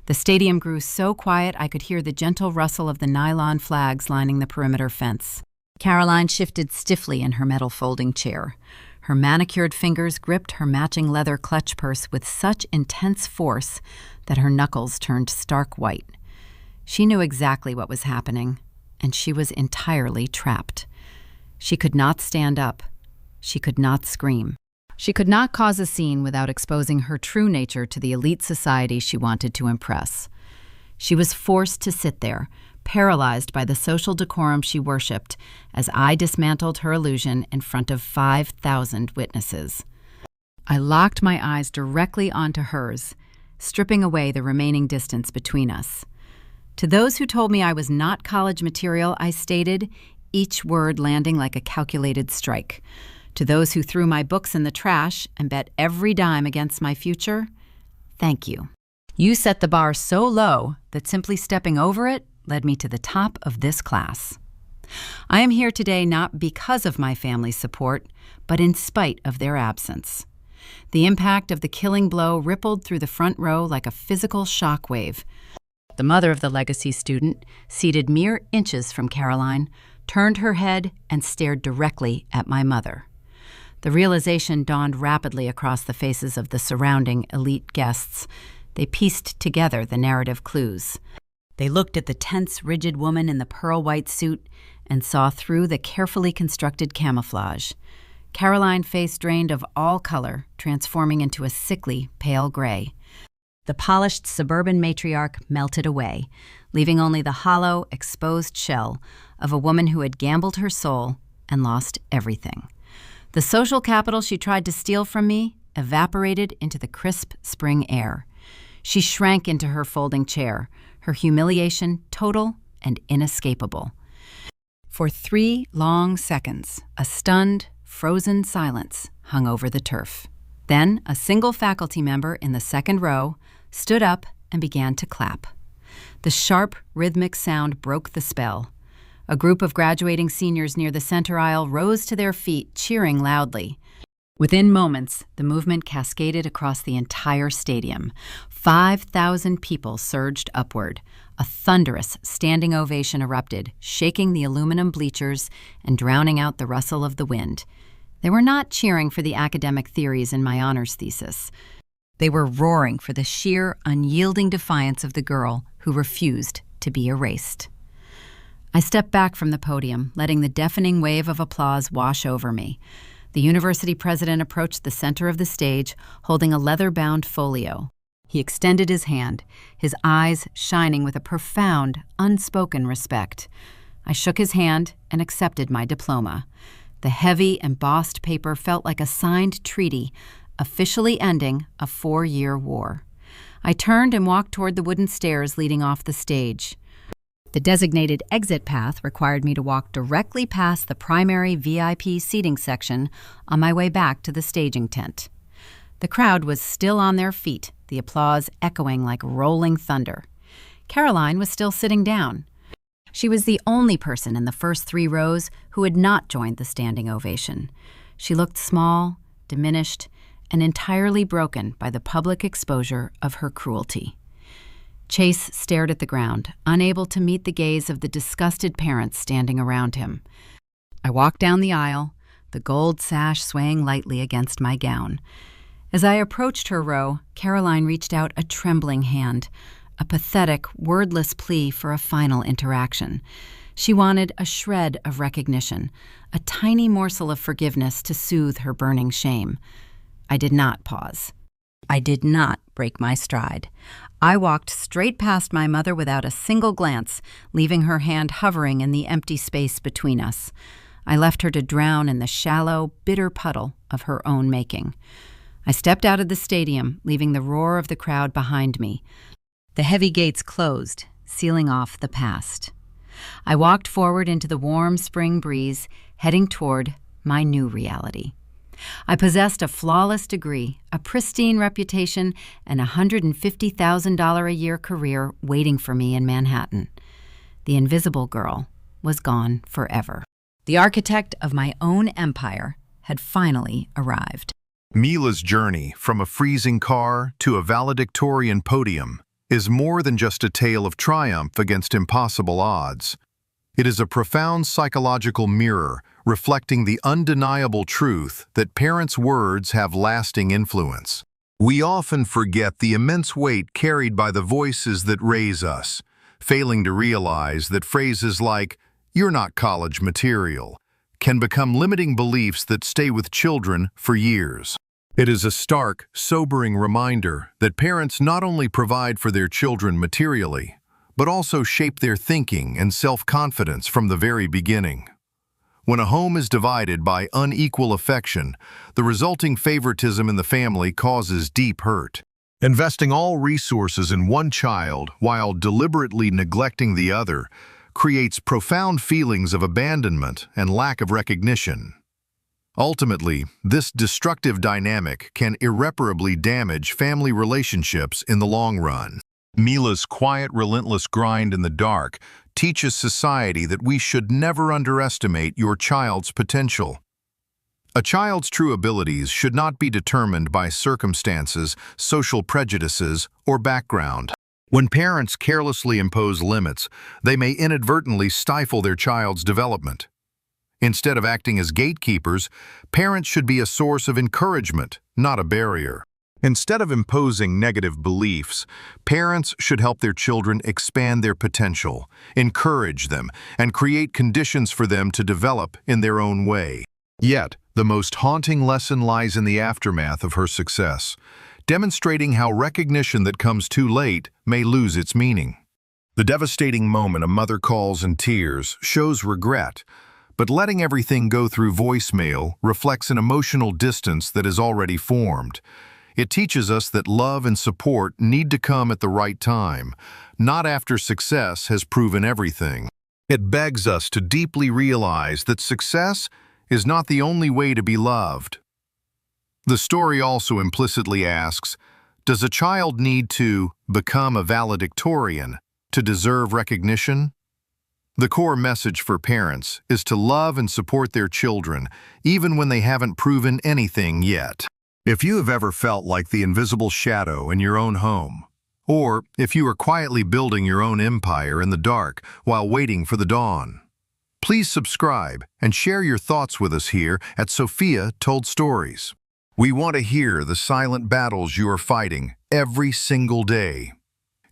The stadium grew so quiet I could hear the gentle rustle of the nylon flags lining the perimeter fence. Caroline shifted stiffly in her metal folding chair. Her manicured fingers gripped her matching leather clutch purse with such intense force that her knuckles turned stark white. She knew exactly what was happening, and she was entirely trapped. She could not stand up. She could not scream. She could not cause a scene without exposing her true nature to the elite society she wanted to impress. She was forced to sit there, paralyzed by the social decorum she worshipped, as I dismantled her illusion in front of 5,000 witnesses. I locked my eyes directly onto hers, stripping away the remaining distance between us. To those who told me I was not college material, I stated, each word landing like a calculated strike. To those who threw my books in the trash and bet every dime against my future, thank you. You set the bar so low that simply stepping over it led me to the top of this class. I am here today not because of my family's support, but in spite of their absence. The impact of the killing blow rippled through the front row like a physical shock wave. The mother of the legacy student, seated mere inches from Caroline, turned her head and stared directly at my mother. The realization dawned rapidly across the faces of the surrounding elite guests. They pieced together the narrative clues. They looked at the tense, rigid woman in the pearl-white suit and saw through the carefully constructed camouflage. Caroline's face drained of all color, transforming into a sickly, pale gray. The polished suburban matriarch melted away, leaving only the hollow, exposed shell of a woman who had gambled her soul and lost everything. The social capital she tried to steal from me evaporated into the crisp spring air. She shrank into her folding chair, her humiliation total and inescapable. For 3 long seconds, a stunned, frozen silence hung over the turf. Then a single faculty member in the second row stood up and began to clap. The sharp, rhythmic sound broke the spell. A group of graduating seniors near the center aisle rose to their feet, cheering loudly. Within moments, the movement cascaded across the entire stadium. 5,000 people surged upward. A thunderous standing ovation erupted, shaking the aluminum bleachers and drowning out the rustle of the wind. They were not cheering for the academic theories in my honors thesis. They were roaring for the sheer, unyielding defiance of the girl who refused to be erased. I stepped back from the podium, letting the deafening wave of applause wash over me. The university president approached the center of the stage, holding a leather-bound folio. He extended his hand, his eyes shining with a profound, unspoken respect. I shook his hand and accepted my diploma. The heavy, embossed paper felt like a signed treaty, officially ending a 4-year war. I turned and walked toward the wooden stairs leading off the stage. The designated exit path required me to walk directly past the primary VIP seating section on my way back to the staging tent. The crowd was still on their feet, the applause echoing like rolling thunder. Caroline was still sitting down. She was the only person in the first 3 rows who had not joined the standing ovation. She looked small, diminished, and entirely broken by the public exposure of her cruelty. Chase stared at the ground, unable to meet the gaze of the disgusted parents standing around him. I walked down the aisle, the gold sash swaying lightly against my gown. As I approached her row, Caroline reached out a trembling hand, a pathetic, wordless plea for a final interaction. She wanted a shred of recognition, a tiny morsel of forgiveness to soothe her burning shame. I did not pause. I did not break my stride. I walked straight past my mother without a single glance, leaving her hand hovering in the empty space between us. I left her to drown in the shallow, bitter puddle of her own making. I stepped out of the stadium, leaving the roar of the crowd behind me. The heavy gates closed, sealing off the past. I walked forward into the warm spring breeze, heading toward my new reality. I possessed a flawless degree, a pristine reputation, and a $150,000 a year career waiting for me in Manhattan. The invisible girl was gone forever. The architect of my own empire had finally arrived. Mila's journey from a freezing car to a valedictorian podium is more than just a tale of triumph against impossible odds. It is a profound psychological mirror reflecting the undeniable truth that parents' words have lasting influence. We often forget the immense weight carried by the voices that raise us, failing to realize that phrases like, "You're not college material," can become limiting beliefs that stay with children for years. It is a stark, sobering reminder that parents not only provide for their children materially, but also shape their thinking and self-confidence from the very beginning. When a home is divided by unequal affection, the resulting favoritism in the family causes deep hurt. Investing all resources in one child while deliberately neglecting the other creates profound feelings of abandonment and lack of recognition. Ultimately, this destructive dynamic can irreparably damage family relationships in the long run. Mila's quiet, relentless grind in the dark teaches society that we should never underestimate your child's potential. A child's true abilities should not be determined by circumstances, social prejudices, or background. When parents carelessly impose limits, they may inadvertently stifle their child's development. Instead of acting as gatekeepers, parents should be a source of encouragement, not a barrier. Instead of imposing negative beliefs, parents should help their children expand their potential, encourage them, and create conditions for them to develop in their own way. Yet, the most haunting lesson lies in the aftermath of her success, demonstrating how recognition that comes too late may lose its meaning. The devastating moment a mother calls in tears shows regret, but letting everything go through voicemail reflects an emotional distance that is already formed. It teaches us that love and support need to come at the right time, not after success has proven everything. It begs us to deeply realize that success is not the only way to be loved. The story also implicitly asks, does a child need to become a valedictorian to deserve recognition? The core message for parents is to love and support their children, even when they haven't proven anything yet. If you have ever felt like the invisible shadow in your own home, or if you are quietly building your own empire in the dark while waiting for the dawn, please subscribe and share your thoughts with us here at Sophia Told Stories. We want to hear the silent battles you are fighting every single day.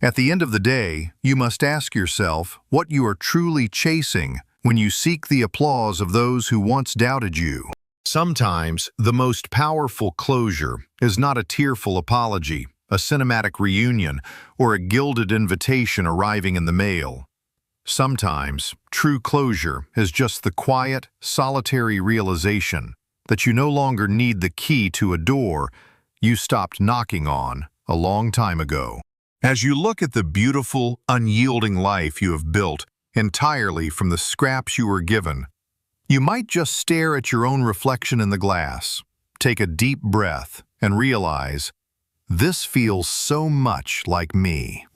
At the end of the day, you must ask yourself what you are truly chasing when you seek the applause of those who once doubted you. Sometimes, the most powerful closure is not a tearful apology, a cinematic reunion, or a gilded invitation arriving in the mail. Sometimes, true closure is just the quiet, solitary realization that you no longer need the key to a door you stopped knocking on a long time ago. As you look at the beautiful, unyielding life you have built entirely from the scraps you were given, you might just stare at your own reflection in the glass, take a deep breath, and realize, this feels so much like me.